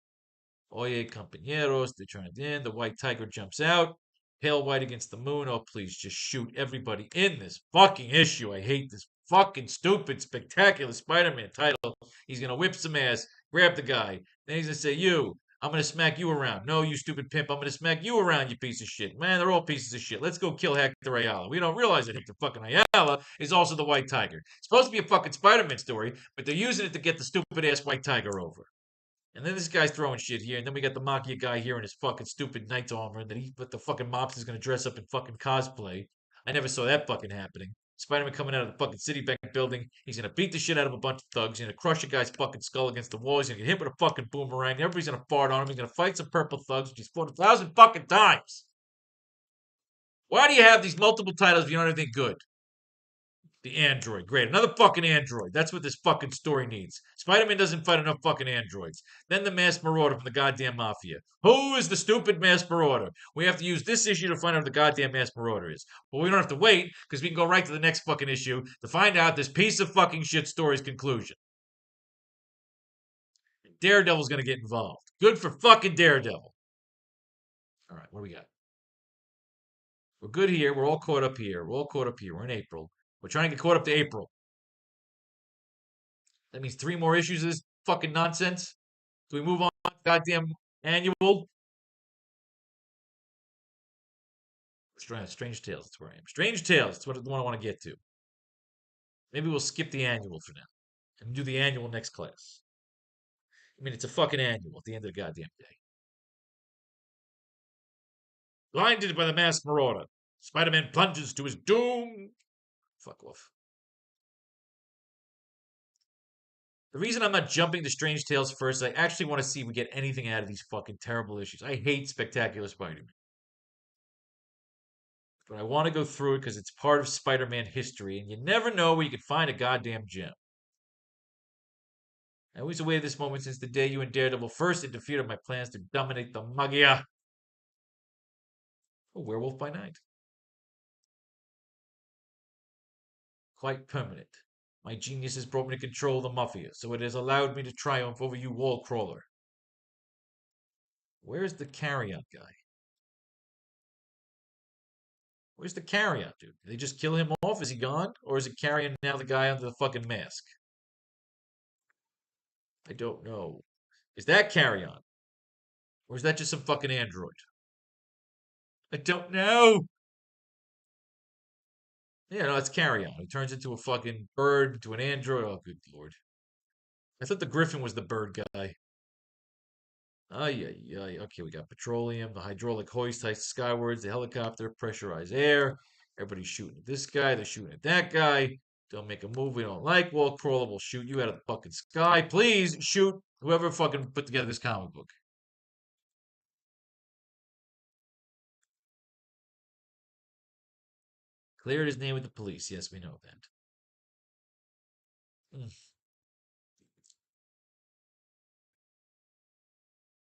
Oye, compañeros. They're trying to end. The White Tiger jumps out. Pale white against the moon. Oh, please just shoot everybody in this fucking issue. I hate this fucking stupid, spectacular Spider Man title. He's going to whip some ass, grab the guy. Then he's going to say, You, I'm going to smack you around. No, you stupid pimp. I'm going to smack you around, you piece of shit. Man, they're all pieces of shit. Let's go kill Hector Ayala. We don't realize that Hector fucking Ayala is also the White Tiger. It's supposed to be a fucking Spider Man story, but they're using it to get the stupid ass White Tiger over. And then this guy's throwing shit here, and then we got the Makia guy here in his fucking stupid knight's armor, and then but the fucking mobster's gonna dress up in fucking cosplay. I never saw that fucking happening. Spider-Man coming out of the fucking Citibank building. He's gonna beat the shit out of a bunch of thugs. He's gonna crush a guy's fucking skull against the wall. He's gonna get hit with a fucking boomerang. Everybody's gonna fart on him. He's gonna fight some purple thugs, which he's fought 1,000 fucking times. Why do you have these multiple titles if you don't have anything good? The android. Great. Another fucking android. That's what this fucking story needs. Spider-Man doesn't fight enough fucking androids. Then the masked marauder from the goddamn mafia. Who is the stupid masked marauder? We have to use this issue to find out who the goddamn masked marauder is. But we don't have to wait because we can go right to the next fucking issue to find out this piece of fucking shit story's conclusion. Daredevil's gonna get involved. Good for fucking Daredevil. All right, what do we got? We're good here. We're all caught up here. We're all caught up here. We're in April. We're trying to get caught up to April. That means 3 more issues of this fucking nonsense. Do we move on to goddamn annual? Strange Tales, that's where I am. Strange Tales, that's what the one I want to get to. Maybe we'll skip the annual for now and do the annual next class. I mean, it's a fucking annual at the end of the goddamn day. Blinded by the masked marauder, Spider-Man plunges to his doom. Fuck off. The reason I'm not jumping to Strange Tales first is I actually want to see if we get anything out of these fucking terrible issues. I hate Spectacular Spider-Man. But I want to go through it because it's part of Spider-Man history, and you never know where you can find a goddamn gem. I always awaited this moment since the day you and Daredevil first interfered my plans to dominate the Magia. A werewolf by night. Quite permanent. My genius has brought me to control the Mafia, so it has allowed me to triumph over you wall crawler. Where's the carry-out guy? Where's the carry-out dude? Did they just kill him off? Is he gone? Or is it carrying now the guy under the fucking mask? I don't know. Is that carry-on? Or is that just some fucking android? I don't know. Yeah, no, it's carry-on. He turns into a fucking bird, into an android. Oh, good lord. I thought the Griffin was the bird guy. Ay, ay, ay. Okay, we got petroleum, the hydraulic hoist heists skywards, the helicopter, pressurized air. Everybody's shooting at this guy. They're shooting at that guy. Don't make a move we don't like. Wall crawler will shoot you out of the fucking sky. Please shoot whoever fucking put together this comic book. Cleared his name with the police. Yes, we know that. Mm.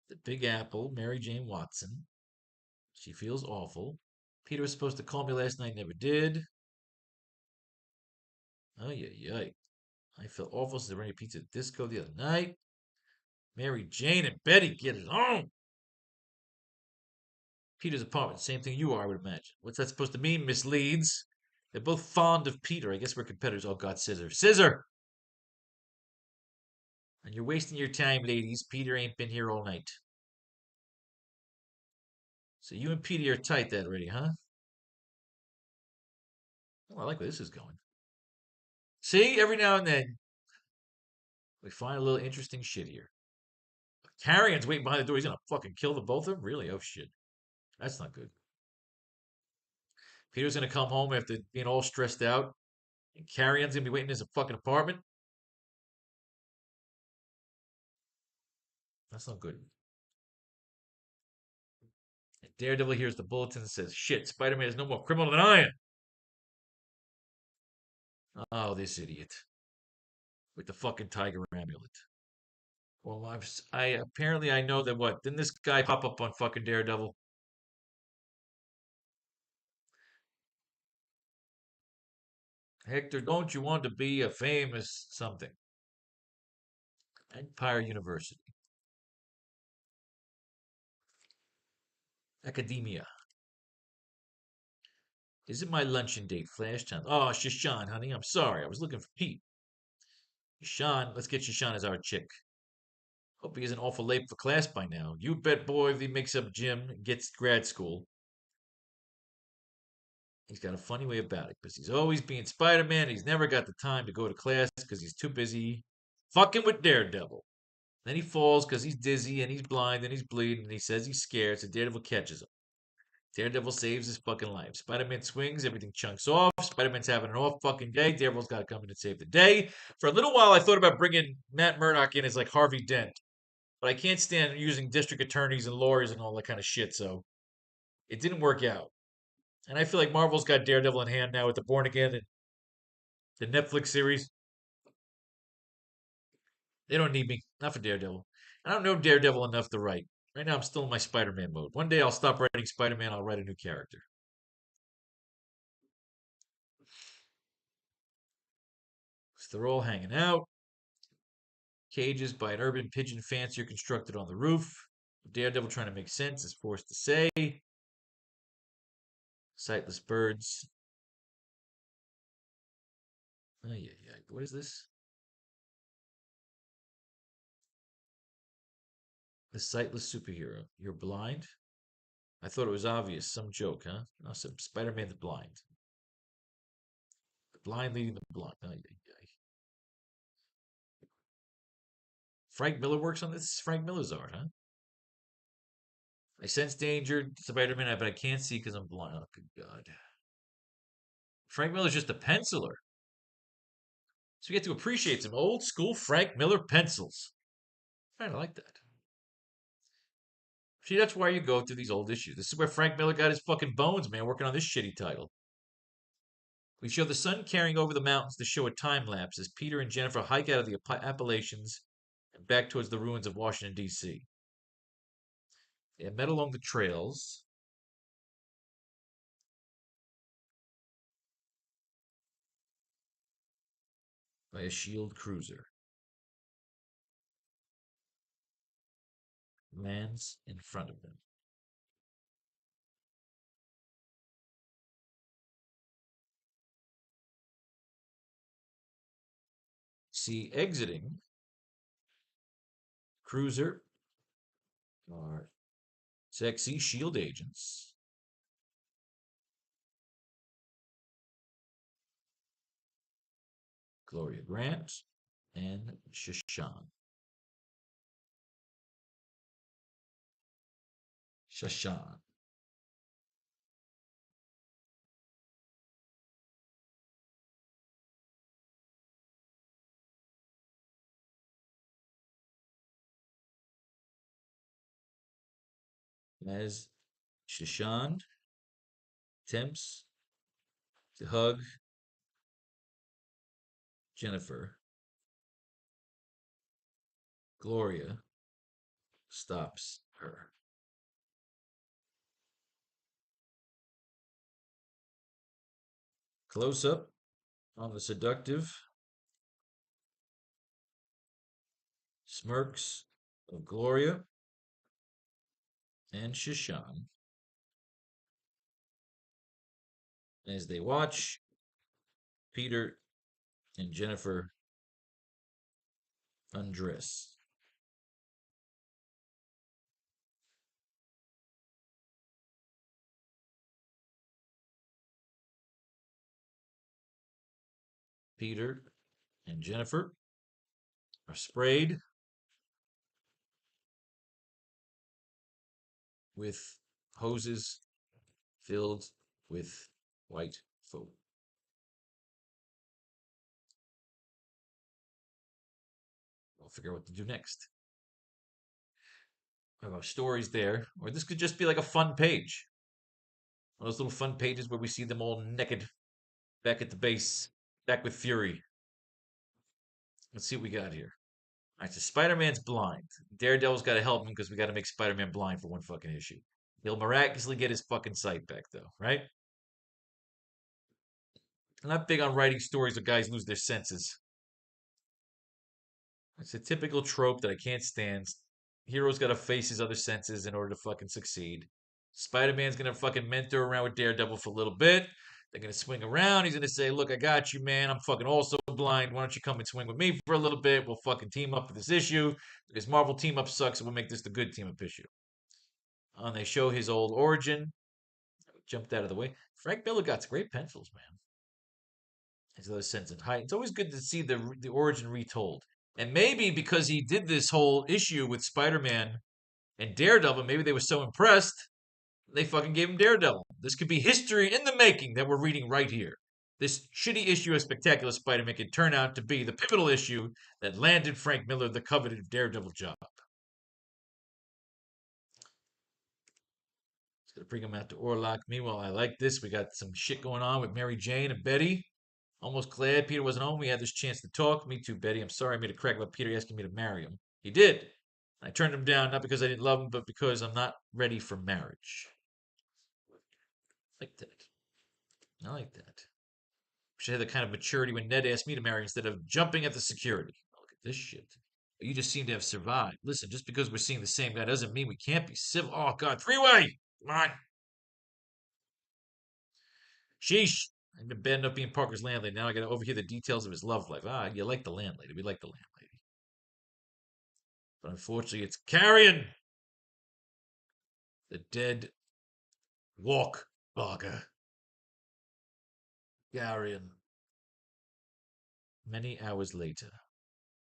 The Big Apple, Mary Jane Watson. She feels awful. Peter was supposed to call me last night, never did. Oh, yeah, yeah. I felt awful since I ran a pizza disco the other night. Mary Jane and Betty get it home. Peter's apartment, same thing you are, I would imagine. What's that supposed to mean, Miss Leeds? They're both fond of Peter. I guess we're competitors. Oh, God, scissor. Scissor! And you're wasting your time, ladies. Peter ain't been here all night. So you and Peter are tight that already, huh? Oh, I like where this is going. See, every now and then we find a little interesting shit here. Carrion's waiting behind the door. He's gonna fucking kill the both of them? Really? Oh shit. That's not good. Peter's gonna come home after being all stressed out, and Carrion's gonna be waiting in his fucking apartment. That's not good. And Daredevil hears the bulletin and says, "Shit, Spider-Man is no more criminal than I am." Oh, this idiot with the fucking tiger amulet. Well, I apparently I know that what didn't this guy pop up on fucking Daredevil? Hector, don't you want to be a famous something? Empire University. Academia. Is it my luncheon date? Flash time. Oh, Shashan, honey. I'm sorry. I was looking for Pete. Shashan, let's get Shashan as our chick. Hope he isn't awful late for class by now. You bet, boy, if he makes up gym and gets grad school. He's got a funny way about it because he's always being Spider Man. He's never got the time to go to class because he's too busy fucking with Daredevil. Then he falls because he's dizzy and he's blind and he's bleeding and he says he's scared, so Daredevil catches him. Daredevil saves his fucking life. Spider-Man swings, everything chunks off. Spider-Man's having an off fucking day. Daredevil's got to come in and save the day. For a little while, I thought about bringing Matt Murdock in as like Harvey Dent, but I can't stand using district attorneys and lawyers and all that kind of shit, so it didn't work out. And I feel like Marvel's got Daredevil in hand now with the Born Again and the Netflix series. They don't need me, not for Daredevil. I don't know Daredevil enough to write. Right now, I'm still in my Spider-Man mode. One day, I'll stop writing Spider-Man. I'll write a new character. So they're all hanging out. Cages by an urban pigeon fancier constructed on the roof. Daredevil trying to make sense is forced to say. Sightless birds. Oh, yeah, yeah. What is this? The sightless superhero. You're blind? I thought it was obvious. Some joke, huh? No, some Spider-Man the blind. The blind leading the blind. Oh, yeah, yeah. Frank Miller works on this. This is Frank Miller's art, huh? I sense danger, Spider-Man, but I can't see because I'm blind. Oh, good God. Frank Miller's just a penciler. So we get to appreciate some old school Frank Miller pencils. I like that. See, that's why you go through these old issues. This is where Frank Miller got his fucking bones, man, working on this shitty title. We show the sun carrying over the mountains to show a time lapse as Peter and Jennifer hike out of the Appalachians and back towards the ruins of Washington, D.C. They have met along the trails. By a shield cruiser. Lands in front of them. See, exiting cruiser are sexy shield agents. Gloria Grant and Shashan. Shashan. As Shashan attempts to hug Jennifer, Gloria stops her. Close up on the seductive, smirks of Gloria and Shishan as they watch Peter and Jennifer undress. Peter and Jennifer are sprayed with hoses filled with white foam. We'll figure out what to do next. Our stories there, or this could just be like a fun page. One of those little fun pages where we see them all naked back at the base, back with Fury. Let's see what we got here. All right, so Spider-Man's blind. Daredevil's got to help him because we got to make Spider-Man blind for one fucking issue. He'll miraculously get his fucking sight back, though, right? I'm not big on writing stories where guys lose their senses. It's a typical trope that I can't stand. Hero's got to face his other senses in order to fucking succeed. Spider-Man's gonna fucking mentor around with Daredevil for a little bit. They're gonna swing around. He's gonna say, "Look, I got you, man. I'm fucking also blind. Why don't you come and swing with me for a little bit? We'll fucking team up for this issue because Marvel team up sucks, and we'll make this the good team up issue." And they show his old origin. Jumped out of the way. Frank Miller got great pencils, man. His other sense of height. It's always good to see the origin retold. And maybe because he did this whole issue with Spider-Man and Daredevil, maybe they were so impressed they fucking gave him Daredevil. This could be history in the making that we're reading right here. This shitty issue of Spectacular Spider-Man could turn out to be the pivotal issue that landed Frank Miller the coveted Daredevil job. It's gonna bring him out to Orlok. Meanwhile, I like this. We got some shit going on with Mary Jane and Betty. Almost glad Peter wasn't home. We had this chance to talk. Me too, Betty. I'm sorry I made a crack about Peter asking me to marry him. He did. I turned him down, not because I didn't love him, but because I'm not ready for marriage. Like that. I like that. She had the kind of maturity when Ned asked me to marry instead of jumping at the security. Oh, look at this shit. You just seem to have survived. Listen, just because we're seeing the same guy doesn't mean we can't be civil. Oh, God. Three-way! Come on. Sheesh. I've been bad enough being Parker's landlady. Now I got to overhear the details of his love life. Ah, you like the landlady. We like the landlady. But unfortunately, it's Carrion. The dead walk bogger. Carrion. Many hours later,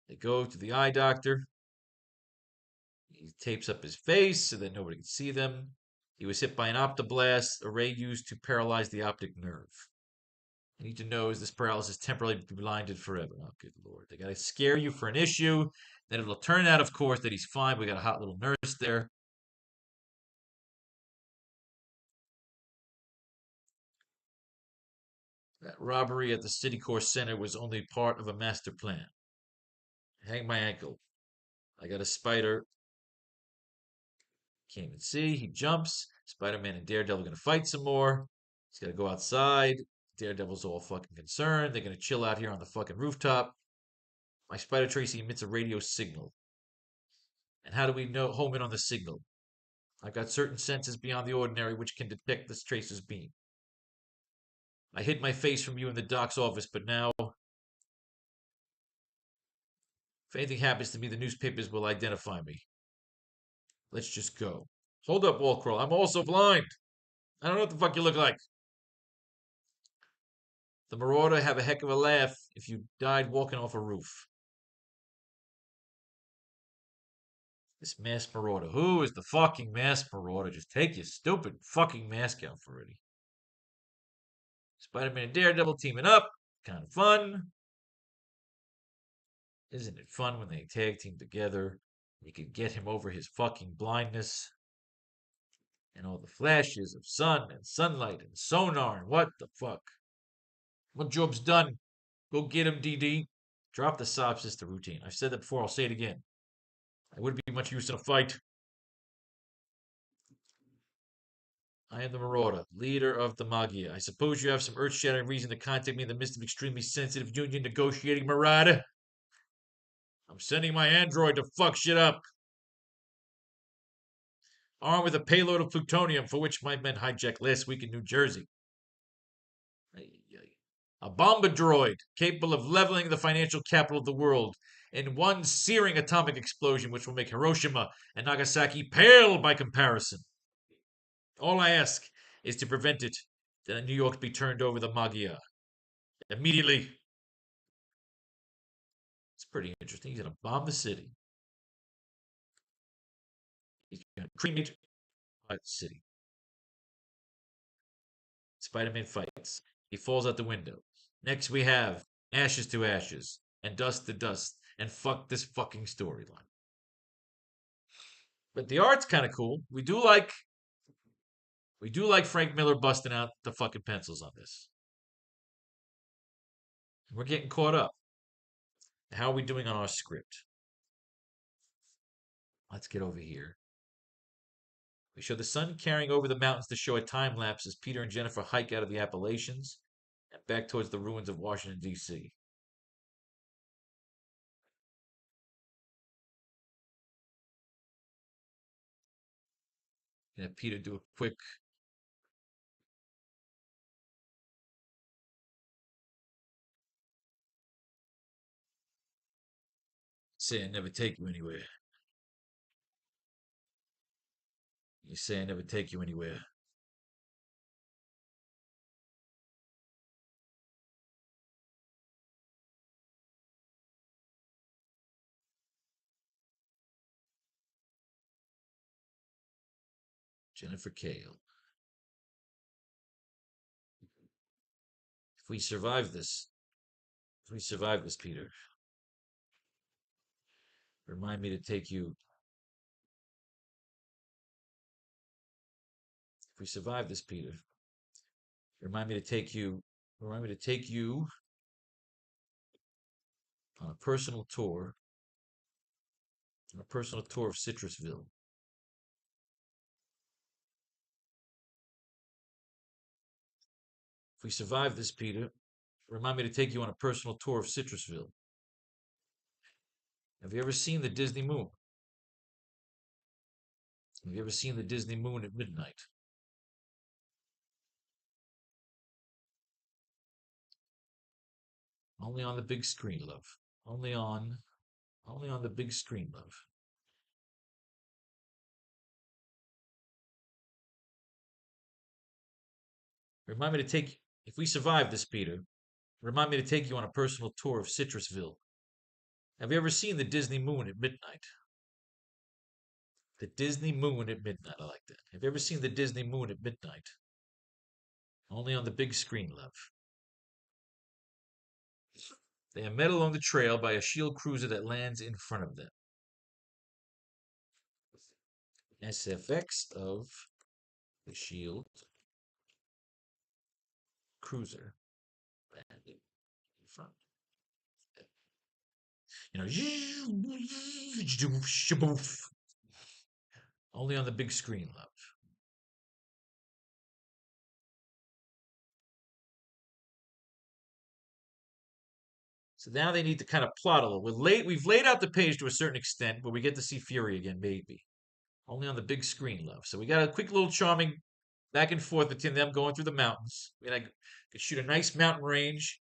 they go to the eye doctor. He tapes up his face so that nobody can see them. He was hit by an optoblast, a ray used to paralyze the optic nerve. You need to know is this paralysis temporarily blinded forever. Oh, good lord. They got to scare you for an issue. Then it'll turn out, of course, that he's fine. We got a hot little nurse there. That robbery at the City Core Center was only part of a master plan. Hang my ankle. I got a spider. Can't even see. He jumps. Spider-Man and Daredevil are going to fight some more. He's got to go outside. Daredevil's all fucking concerned. They're going to chill out here on the fucking rooftop. My Spider Tracy emits a radio signal. And how do we know home in on the signal? I've got certain senses beyond the ordinary which can detect this tracer's beam. I hid my face from you in the doc's office, but now, if anything happens to me, the newspapers will identify me. Let's just go. Hold up, Wallcrawl. I'm also blind. I don't know what the fuck you look like. The Marauder have a heck of a laugh if you died walking off a roof. This masked Marauder. Who is the fucking masked Marauder? Just take your stupid fucking mask off already. Spider-Man and Daredevil teaming up. Kind of fun. Isn't it fun when they tag team together? You can get him over his fucking blindness. And all the flashes of sun and sunlight and sonar and what the fuck. Well, job's done. Go get him, DD. Drop the sob sister routine. I've said that before, I'll say it again. I wouldn't be much use in a fight. I am the Marauder, leader of the Magia. I suppose you have some earth-shattering reason to contact me in the midst of extremely sensitive union negotiating, Marauder. I'm sending my android to fuck shit up. armed with a payload of plutonium for which my men hijacked last week in New Jersey. A bomber droid capable of leveling the financial capital of the world in one searing atomic explosion which will make Hiroshima and Nagasaki pale by comparison. All I ask is to prevent it, that New York be turned over the Magyar. Immediately. It's pretty interesting. He's going to bomb the city. He's going to cremate the city. Spider-Man fights. He falls out the window. Next we have ashes to ashes and dust to dust and fuck this fucking storyline. But the art's kind of cool. We do like Frank Miller busting out the fucking pencils on this. We're getting caught up. How are we doing on our script? Let's get over here. We show the sun carrying over the mountains to show a time lapse as Peter and Jennifer hike out of the Appalachians and back towards the ruins of Washington, D.C. And Peter do a quick say I never take you anywhere. You say I never take you anywhere. Jennifer Kale. If we survive this, Peter, remind me to take you. If we survive this, Peter, remind me to take you. Remind me to take you on a personal tour. On a personal tour of Citrusville. If we survive this, Peter, remind me to take you on a personal tour of Citrusville. Have you ever seen the Disney moon? Have you ever seen the Disney moon at midnight? Only on the big screen, love. Only on the big screen, love. Remind me to take, if we survive this, Peter, remind me to take you on a personal tour of Citrusville. Have you ever seen the Disney moon at midnight? The Disney moon at midnight. I like that. Have you ever seen the Disney moon at midnight? Only on the big screen, love. They are met along the trail by a shield cruiser that lands in front of them. SFX of the shield cruiser landing in front. You know, only on the big screen, love. So now they need to kind of plot a little. We've laid out the page to a certain extent, but we get to see Fury again, maybe. Only on the big screen, love. So we got a quick little charming back and forth between them going through the mountains. I mean, I could shoot a nice mountain range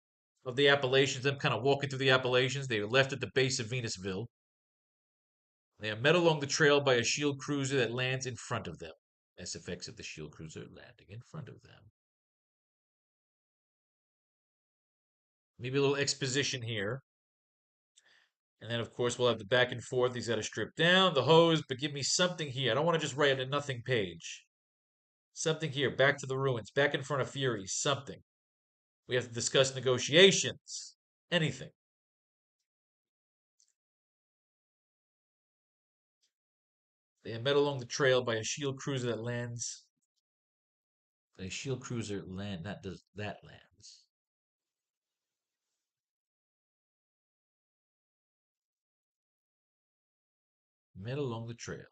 of the Appalachians, them kind of walking through the Appalachians. They were left at the base of Venusville. They are met along the trail by a shield cruiser that lands in front of them. SFX of the shield cruiser landing in front of them. Maybe a little exposition here. And then, of course, we'll have the back and forth. He's got to strip down the hose, but give me something here. I don't want to just write a nothing page. Something here. Back to the ruins. Back in front of Fury. Something. We have to discuss negotiations. Anything. They are met along the trail by a shield cruiser that lands. A shield cruiser that lands. Met along the trail.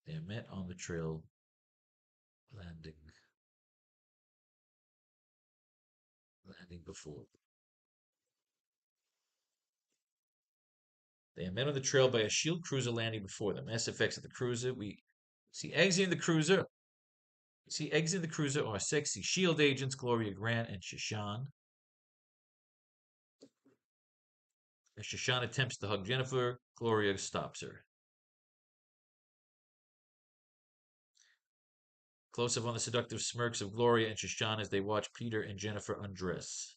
They are met on the trail landing before. They are met on the trail by a shield cruiser landing before them. SFX of the cruiser. We see exiting the cruiser. Are sexy shield agents Gloria Grant and Shashan. As Shashan attempts to hug Jennifer, Gloria stops her. Close up on the seductive smirks of Gloria and Shashan as they watch Peter and Jennifer undress.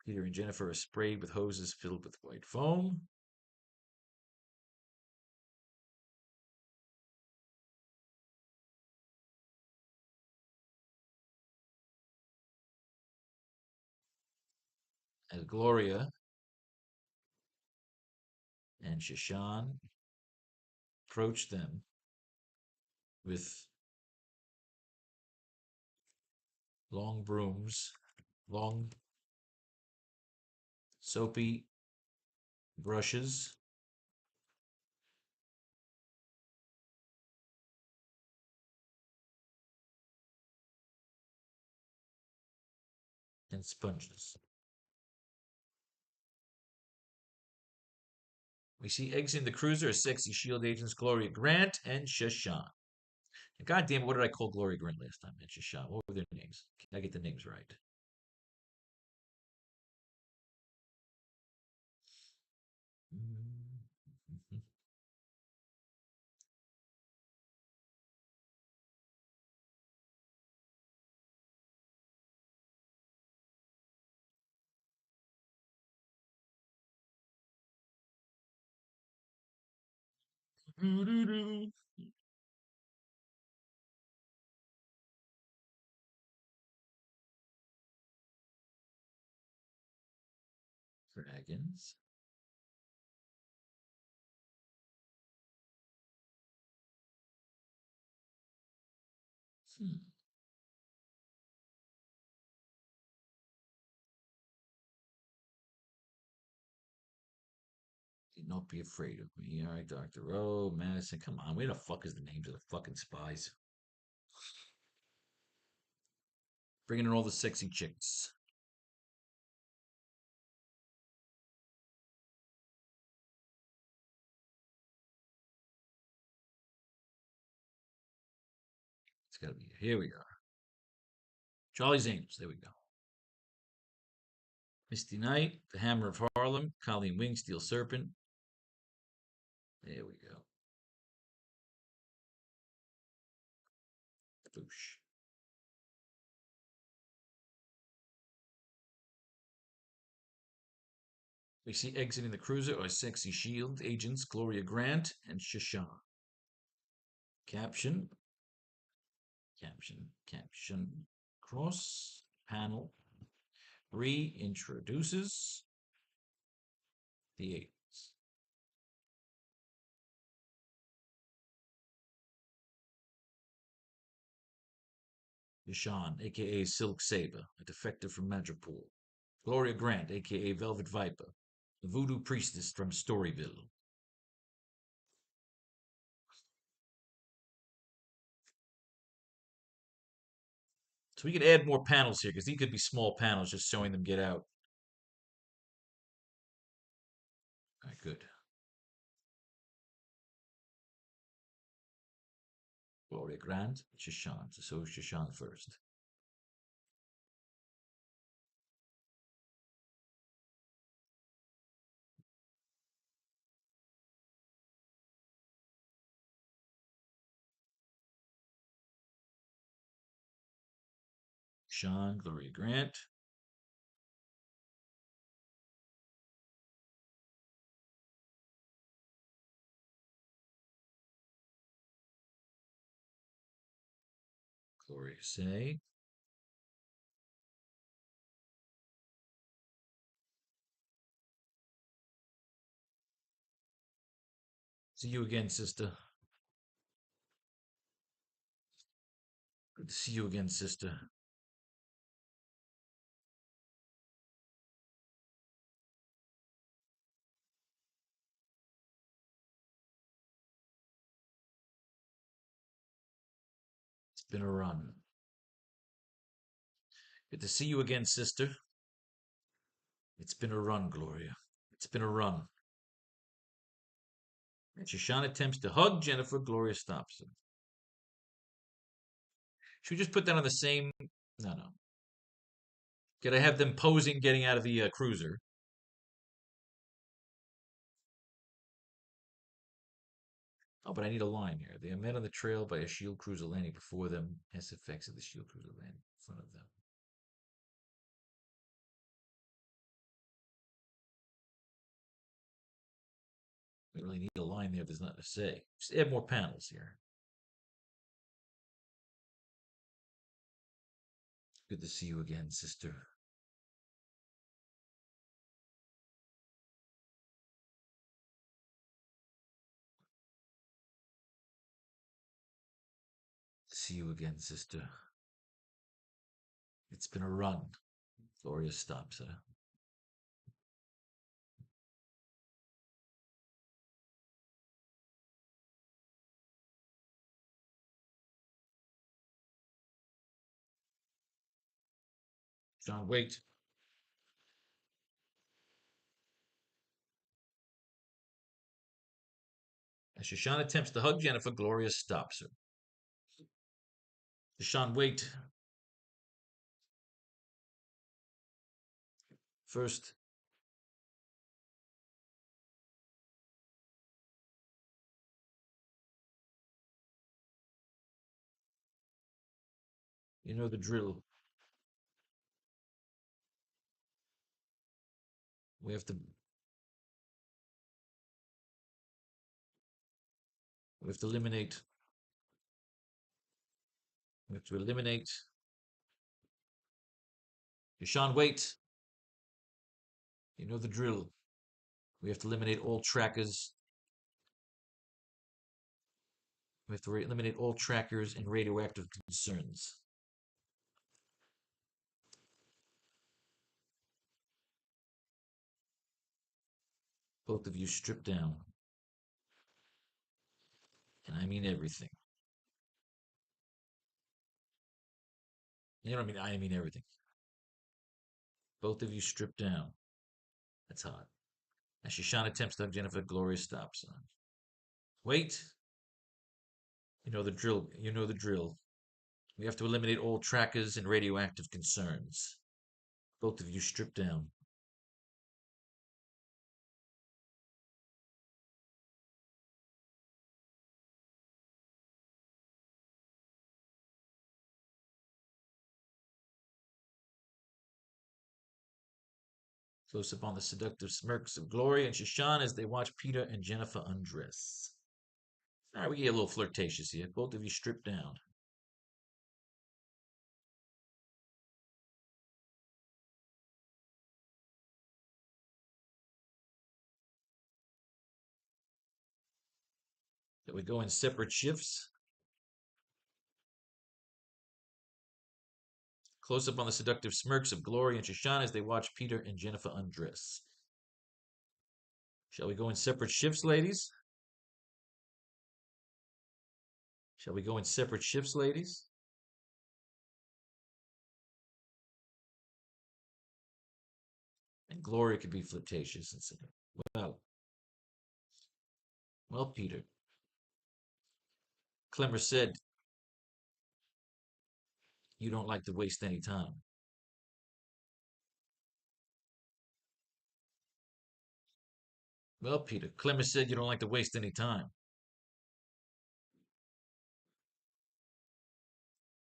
Peter and Jennifer are sprayed with hoses filled with white foam. As Gloria and Shashan approach them with long brooms, long soapy brushes. And sponges. We see exiting the cruiser as sexy shield agents Gloria Grant and Shashan. And God damn it, what did I call Gloria Grant last time? And Shashan. What were their names? Can I get the names right? Dragons. Hmm. Do not be afraid of me. All right, Dr. O, Madison. Come on. Where the fuck is the names of the fucking spies? Bringing in all the sexy chicks. It's got to be. Here we are. Charlie's Angels. There we go. Misty Knight, The Hammer of Harlem, Colleen Wing, Steel Serpent. There we go. Boosh. We see exiting the cruiser are sexy shield agents Gloria Grant and Shashan. Caption. Cross panel reintroduces the agents. Shashan, aka Silk Saber, a defective from Madripoor. Gloria Grant, aka Velvet Viper, the voodoo priestess from Storyville. So we could add more panels here because these could be small panels just showing them get out. All right, good. Gloria Grant, Shashan. So Shashan first. Sean, Gloria Grant. Gloria Say. See you again, sister. Good to see you again, sister. It's been a run. Good to see you again, sister. It's been a run, Gloria. It's been a run. And Shoshana attempts to hug Jennifer. Gloria stops him. Should we just put that on the same? No, no. Could I have them posing getting out of the cruiser? Oh, but I need a line here. They are met on the trail by a shield cruiser landing before them. SFX of the shield cruiser landing in front of them. We really need a line there if there's nothing to say. Just add more panels here. Good to see you again, sister. See you again, sister. It's been a run. Gloria stops her. John, wait. As Shoshana attempts to hug Jennifer, Gloria stops her. Shoshana, wait. First, you know the drill. We have to eliminate. We have to eliminate. Shoshana, wait. You know the drill. We have to eliminate all trackers. We have to eliminate all trackers and radioactive concerns. Both of you strip down. And I mean everything. You know what I mean? I mean everything. Both of you strip down. That's hot. As Shoshana attempts to hug Jennifer, Gloria stops. Wait. You know the drill. You know the drill. We have to eliminate all trackers and radioactive concerns. Both of you strip down. Close up on the seductive smirks of Gloria and Shoshana as they watch Peter and Jennifer undress. All right, we get a little flirtatious here. Both of you strip down. So we go in separate shifts. Close up on the seductive smirks of Gloria and Shoshana as they watch Peter and Jennifer undress. Shall we go in separate shifts, ladies? Shall we go in separate shifts, ladies? And Gloria could be flirtatious and say, well, Peter. Clemmer said, you don't like to waste any time. Well, Peter, Clemmer said you don't like to waste any time.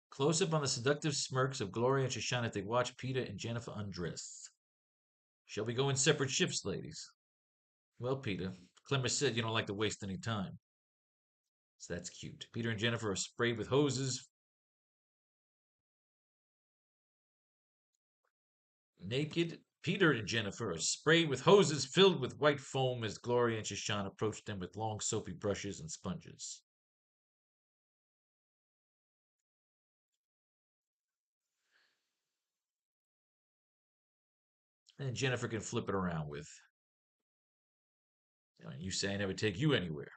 Close up on the seductive smirks of Gloria and Shoshana as they watch Peter and Jennifer undress. Shall we go in separate shifts, ladies? Well, Peter, Clemmer said you don't like to waste any time. So that's cute. Peter and Jennifer are sprayed with hoses. Naked, Peter and Jennifer are sprayed with hoses filled with white foam as Gloria and Shoshana approach them with long soapy brushes and sponges. And Jennifer can flip it around with, you say I never take you anywhere.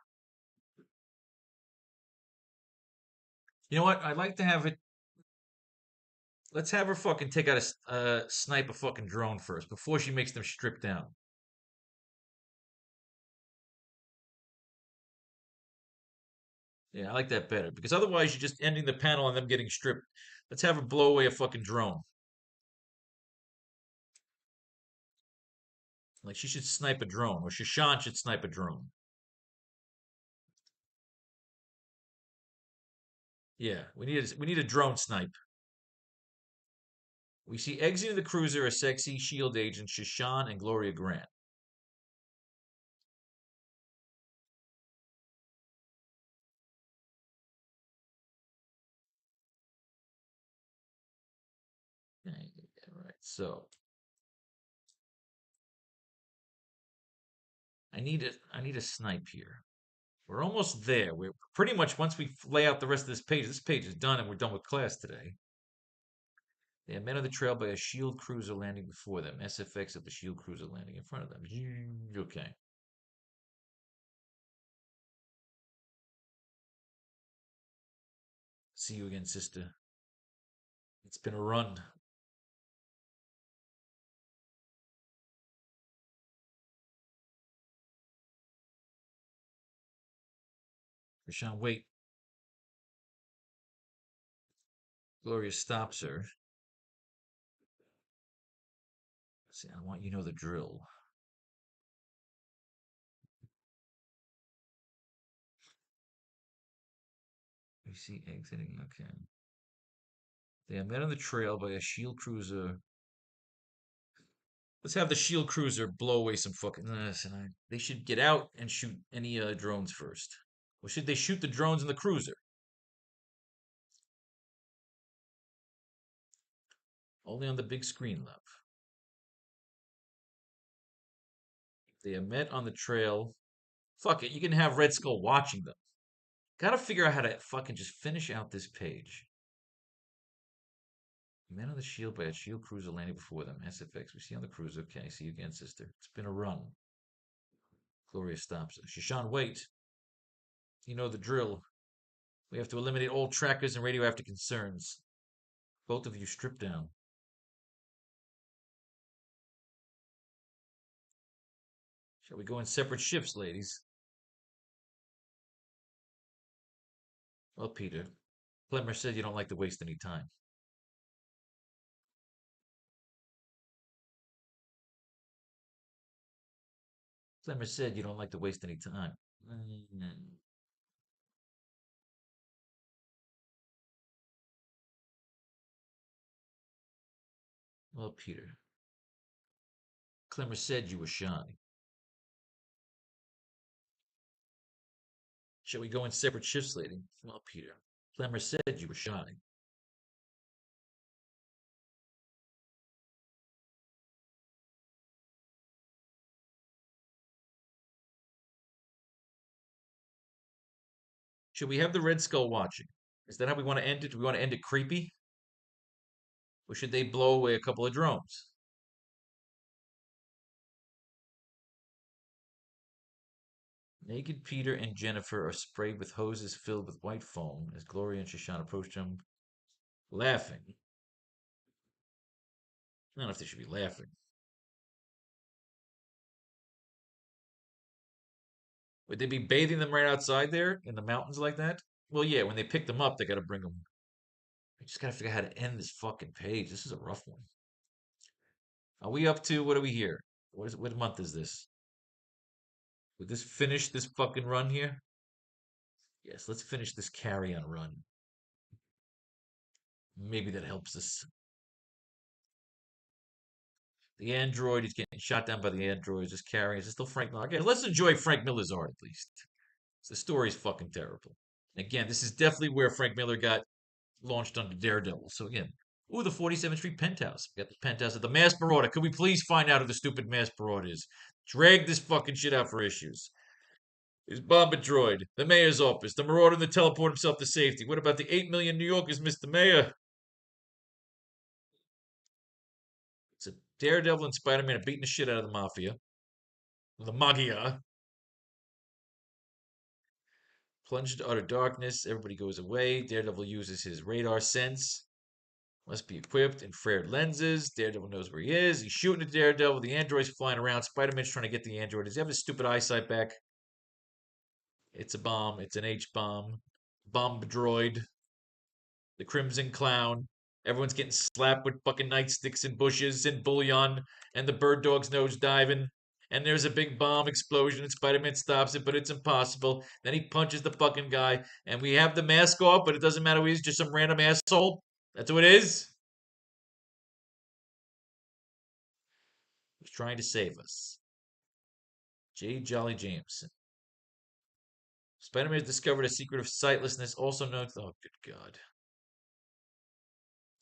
You know what? I'd like to have it. Let's have her fucking take out snipe a fucking drone first before she makes them strip down. Yeah, I like that better because otherwise you're just ending the panel on them getting stripped. Let's have her blow away a fucking drone. Like she should snipe a drone, or Shashan should snipe a drone. Yeah, we need a drone snipe. We see exiting the cruiser a sexy Shield agent Shashan and Gloria Grant. Okay, all right, so I need a snipe here. We're almost there. We're pretty much once we lay out the rest of this page is done, and we're done with class today. They are met on the trail by a shield cruiser landing before them. SFX of the shield cruiser landing in front of them. Okay. See you again, sister. It's been a run. Rashawn, wait. Gloria stops her. See, I want you to know the drill. We see exiting. Okay. They are met on the trail by a shield cruiser. Let's have the shield cruiser blow away some fucking. Listen, they should get out and shoot any drones first. Or should they shoot the drones in the cruiser? Only on the big screen, love. They are met on the trail. Fuck it, you can have Red Skull watching them. Gotta figure out how to fucking just finish out this page. Men on the shield by a shield cruiser landing before them. SFX. We see on the cruiser. Okay, see you again, sister. It's been a run. Gloria stops. Shashan, wait. You know the drill. We have to eliminate all trackers and radioactive concerns. Both of you strip down. Shall we go in separate shifts, ladies? Well, Peter, Plemmer said you don't like to waste any time. Plemmer said you don't like to waste any time. Well, Peter, Clemmer said you were shy. Shall we go in separate shifts, lady? Well, Peter, Clemmer said you were shy. Should we have the Red Skull watching? Is that how we want to end it? Do we want to end it creepy? Or should they blow away a couple of drones? Naked Peter and Jennifer are sprayed with hoses filled with white foam as Gloria and Shashan approach them, laughing. I don't know if they should be laughing. Would they be bathing them right outside there in the mountains like that? Well, yeah, when they pick them up, they got to bring them. I just got to figure out how to end this fucking page. This is a rough one. Are we up to, what are we here? What month is this? Would this finish this fucking run here? Yes, let's finish this carry-on run. Maybe that helps us. The android is getting shot down by the androids, just carrying. Is it still Frank Miller? Again, let's enjoy Frank Miller's art at least. The story is fucking terrible. Again, this is definitely where Frank Miller got launched under Daredevil. So again, ooh, the 47th Street penthouse. We got the penthouse of the Masked Marauder. Could we please find out who the stupid Masked Marauder is? Drag this fucking shit out for issues. Is Bomber Droid, the mayor's office, the Marauder that teleport himself to safety. What about the 8 million New Yorkers, Mr. Mayor? It's a Daredevil and Spider-Man are beating the shit out of the Mafia. The Magia. Plunged into utter darkness. Everybody goes away. Daredevil uses his radar sense. Must be equipped in flared lenses. Daredevil knows where he is. He's shooting at Daredevil. The android's flying around. Spider-Man's trying to get the android. Does he have his stupid eyesight back? It's a bomb. It's an H-bomb. Bomb droid. The Crimson Clown. Everyone's getting slapped with fucking nightsticks and bushes and bullion, and the bird dog's nose diving. And there's a big bomb explosion, and Spider-Man stops it, but it's impossible. Then he punches the fucking guy, and we have the mask off, but it doesn't matter who he is, just some random asshole. That's who it is. He's trying to save us. J. Jolly Jameson. Spider-Man has discovered a secret of sightlessness, also known. Oh, good God!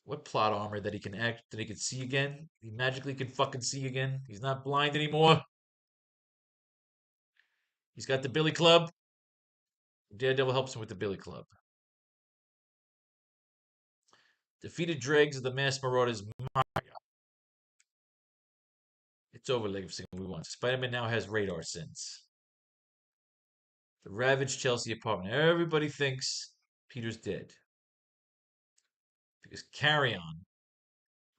What plot armor that he can see again? He magically can fucking see again. He's not blind anymore. He's got the Billy Club. Daredevil helps him with the Billy Club. Defeated dregs of the mass marauders. It's over, Legacy. We won. Spider-Man now has radar sense. The ravaged Chelsea apartment. Everybody thinks Peter's dead. Because Carry-On,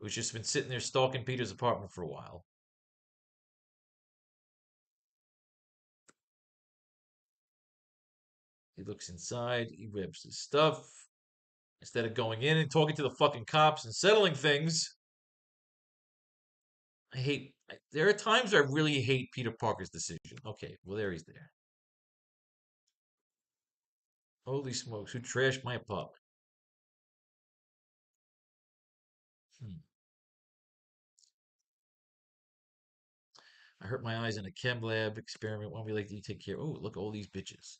who's just been sitting there stalking Peter's apartment for a while. He looks inside. He whips his stuff. Instead of going in and talking to the fucking cops and settling things, there are times I really hate Peter Parker's decision. Okay, well, there he's there. Holy smokes, who trashed my apartment? I hurt my eyes in a chem lab experiment. Why don't we like you take care? Oh, look, all these bitches.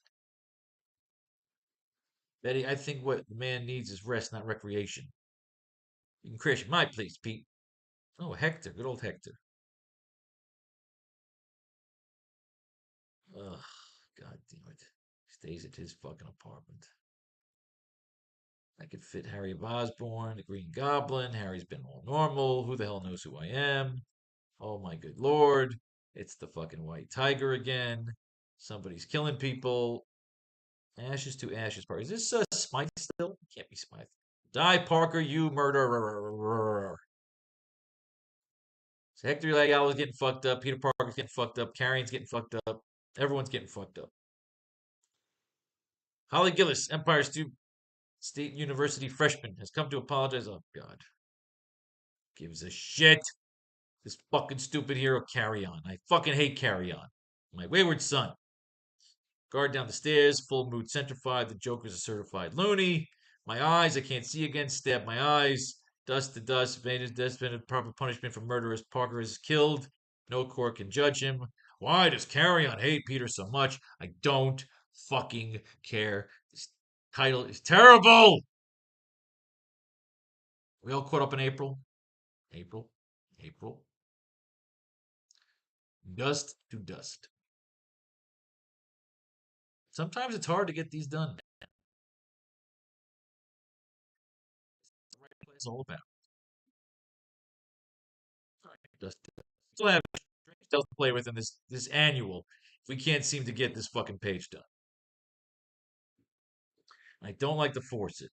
Betty, I think what the man needs is rest, not recreation. You can crash at my place, Pete. Oh, Hector, good old Hector. Ugh, God damn it. Stays at his fucking apartment. I could fit Harry of Osborn, the Green Goblin. Harry's been all normal. Who the hell knows who I am? Oh my good lord. It's the fucking White Tiger again. Somebody's killing people. Ashes to ashes part. Is this Smythe still? It can't be Smythe. Die, Parker, you murderer. So Hector Legal is getting fucked up. Peter Parker's getting fucked up. Carrion's getting fucked up. Everyone's getting fucked up. Holly Gillis, Empire State University freshman, has come to apologize. Oh, God. Gives a shit. This fucking stupid hero, Carry-On. I fucking hate Carry-On. My wayward son. Guard down the stairs, full mood centrified. The Joker's a certified loony. My eyes, I can't see again. Stab my eyes. Dust to dust. Vader's death been a proper punishment for murderers. Parker is killed. No court can judge him. Why does Carry-On hate Peter so much? I don't fucking care. This title is terrible. We all caught up in April. April. April. Dust to dust. Sometimes it's hard to get these done. It's all about. Dust to dust. Still have stuff to play with in this annual. We can't seem to get this fucking page done. I don't like to force it.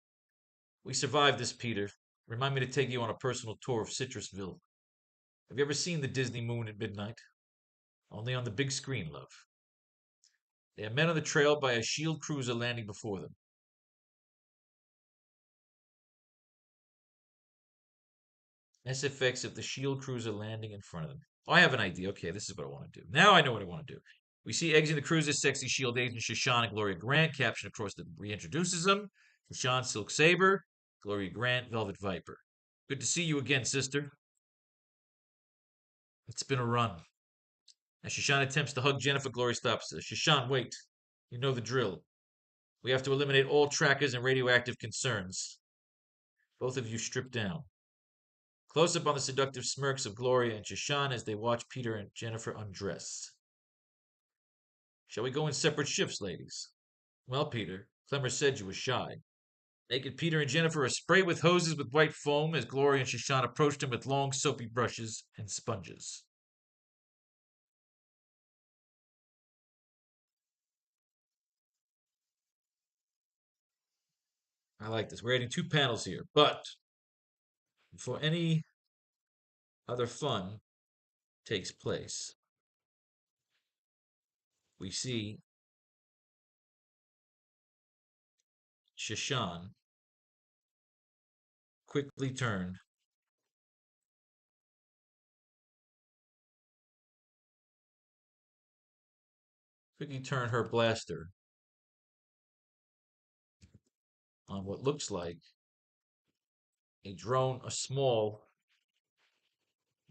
We survived this, Peter. Remind me to take you on a personal tour of Citrusville. Have you ever seen the Disney moon at midnight? Only on the big screen, love. They are men on the trail by a shield cruiser landing before them. SFX of the shield cruiser landing in front of them. Oh, I have an idea. Okay, this is what I want to do. Now I know what I want to do. We see exiting the cruiser, sexy shield agent Shoshana and Gloria Grant. Caption across the reintroduces them. Shoshana Silk Saber, Gloria Grant Velvet Viper. Good to see you again, sister. It's been a run. As Shoshana attempts to hug Jennifer, Gloria stops her. Shoshana, wait. You know the drill. We have to eliminate all trackers and radioactive concerns. Both of you strip down. Close up on the seductive smirks of Gloria and Shoshana as they watch Peter and Jennifer undress. Shall we go in separate shifts, ladies? Well, Peter, Clemmer said you were shy. Naked Peter and Jennifer are sprayed with hoses with white foam as Gloria and Shoshana approached him with long soapy brushes and sponges. I like this. We're adding 2 panels here, but Before any other fun takes place, we see Shashan quickly turn her blaster on what looks like a small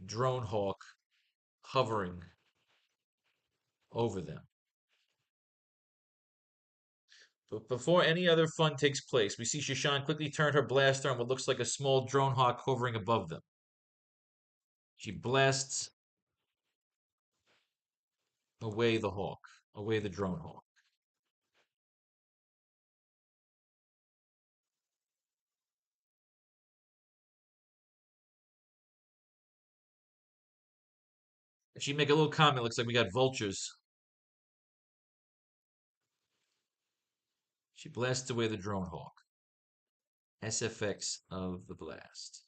drone hawk hovering over them. But before any other fun takes place, we see Shashan quickly turn her blaster on what looks like a small drone hawk hovering above them. She blasts away the drone hawk. And she make a little comment, looks like we got vultures. She blasts away the drone hawk. SFX of the blast.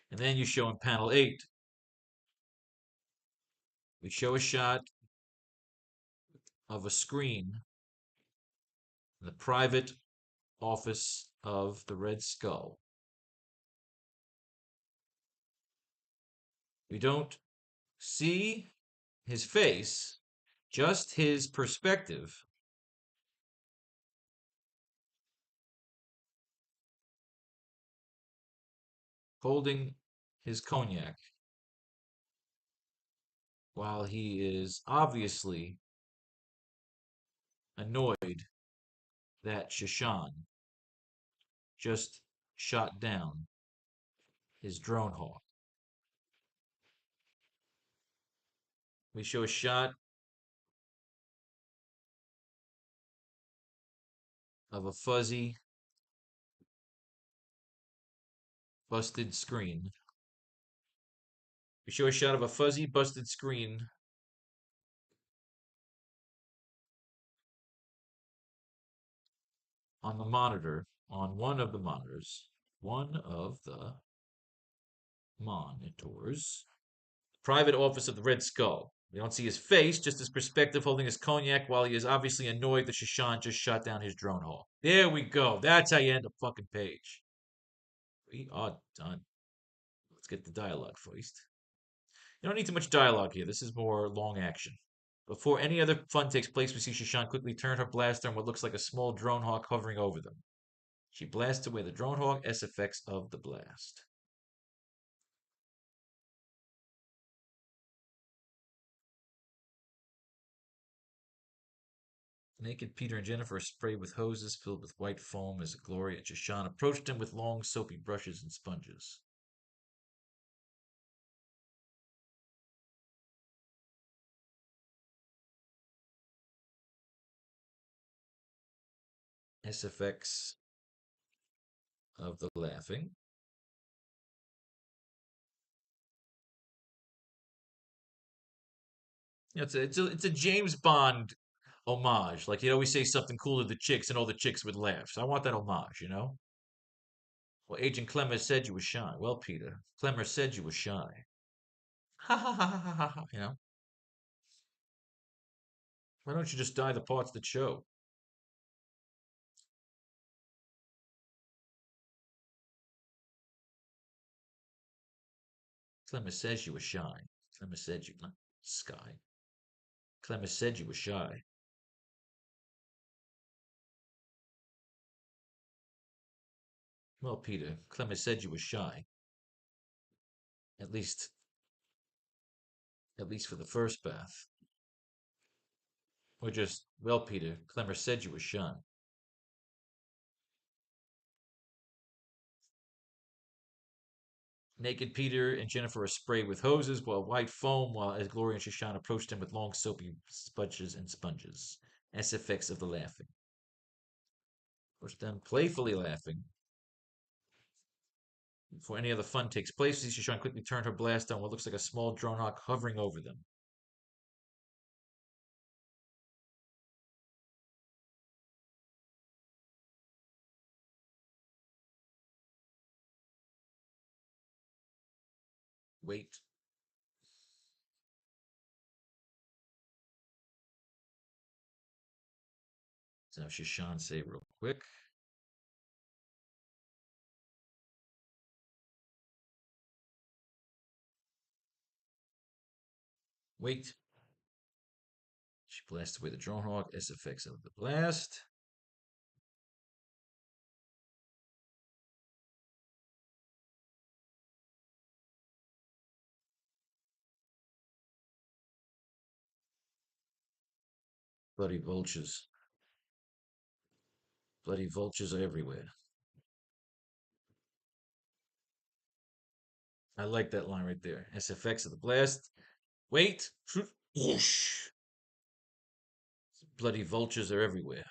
And then you show in panel 8, we show a shot of a screen in the private office of the Red Skull. We don't see his face, just his perspective. Holding his cognac while he is obviously annoyed that Shashan just shot down his drone hawk. We show a shot of a fuzzy, busted screen. We show a shot of a fuzzy, busted screen on the monitor, on one of the monitors. Private office of the Red Skull. We don't see his face, just his perspective holding his cognac while he is obviously annoyed that Shashan just shot down his drone hawk. There we go. That's how you end a fucking page. We are done. Let's get the dialogue first. You don't need too much dialogue here. This is more long action. Before any other fun takes place, we see Shashan quickly turn her blaster on what looks like a small drone hawk hovering over them. She blasts away the drone hawk, SFX of the blast. Naked Peter and Jennifer are sprayed with hoses filled with white foam as Gloria and Shashan approached them with long soapy brushes and sponges. SFX of the laughing. It's a James Bond homage. Like he'd always say something cool to the chicks, and all the chicks would laugh. So I want that homage, you know. Well, Agent Clemmer said you were shy. Well, Peter, Clemmer said you were shy. Ha ha ha ha ha ha. You know. Why don't you just dye the parts that show? Clemmer says you were shy. Clemmer said you not sky. Clemmer said you were shy. Well, Peter, Clemmer said you were shy. At least for the first bath. Or just, well, Peter, Clemmer said you were shy. Naked Peter and Jennifer are sprayed with hoses while white foam, while as Gloria and Shashan approach them with long soapy sponges and sponges. SFX of the laughing. Push them playfully laughing. Before any other fun takes place, Shashan quickly turned her blast on what looks like a small drone hawk hovering over them. Wait. So Shishan say real quick. Wait. She blasts away the drone hawk. SFX of the blast. Bloody vultures. Bloody vultures are everywhere. I like that line right there. SFX of the blast. Wait. Whoosh. Bloody vultures are everywhere.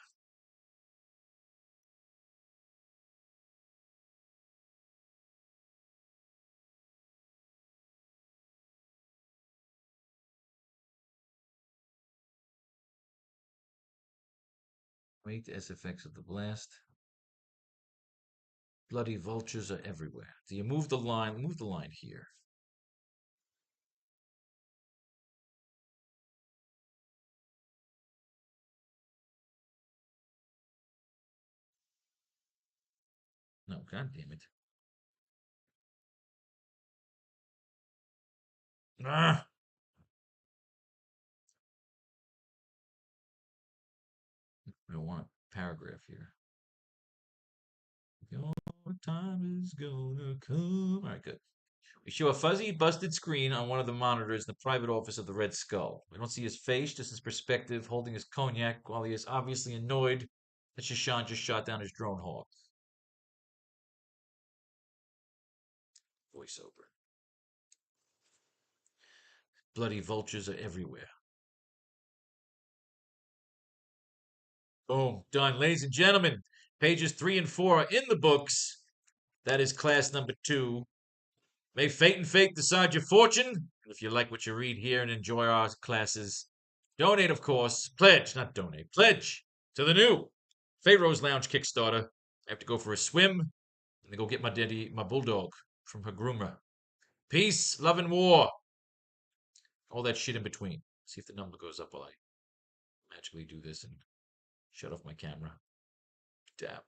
Wait. SFX of the blast. Bloody vultures are everywhere. Do you move the line? Move the line here. No, god damn it. Ah! I don't want a paragraph here. Your time is gonna come. All right, good. We show a fuzzy, busted screen on one of the monitors in the private office of the Red Skull. We don't see his face, just his perspective, holding his cognac while he is obviously annoyed that Shishan just shot down his drone hawk. Voiceover. Bloody vultures are everywhere. Boom, done. Ladies and gentlemen, pages 3 and 4 are in the books. That is class number 2. May fate and fate decide your fortune. If you like what you read here and enjoy our classes, donate, of course. Pledge, not donate. Pledge to the new Faro's Lounge Kickstarter. I have to go for a swim and then go get my daddy, my bulldog, from her groomer. Peace, love, and war. All that shit in between. See if the number goes up while I magically do this and shut off my camera. Dab.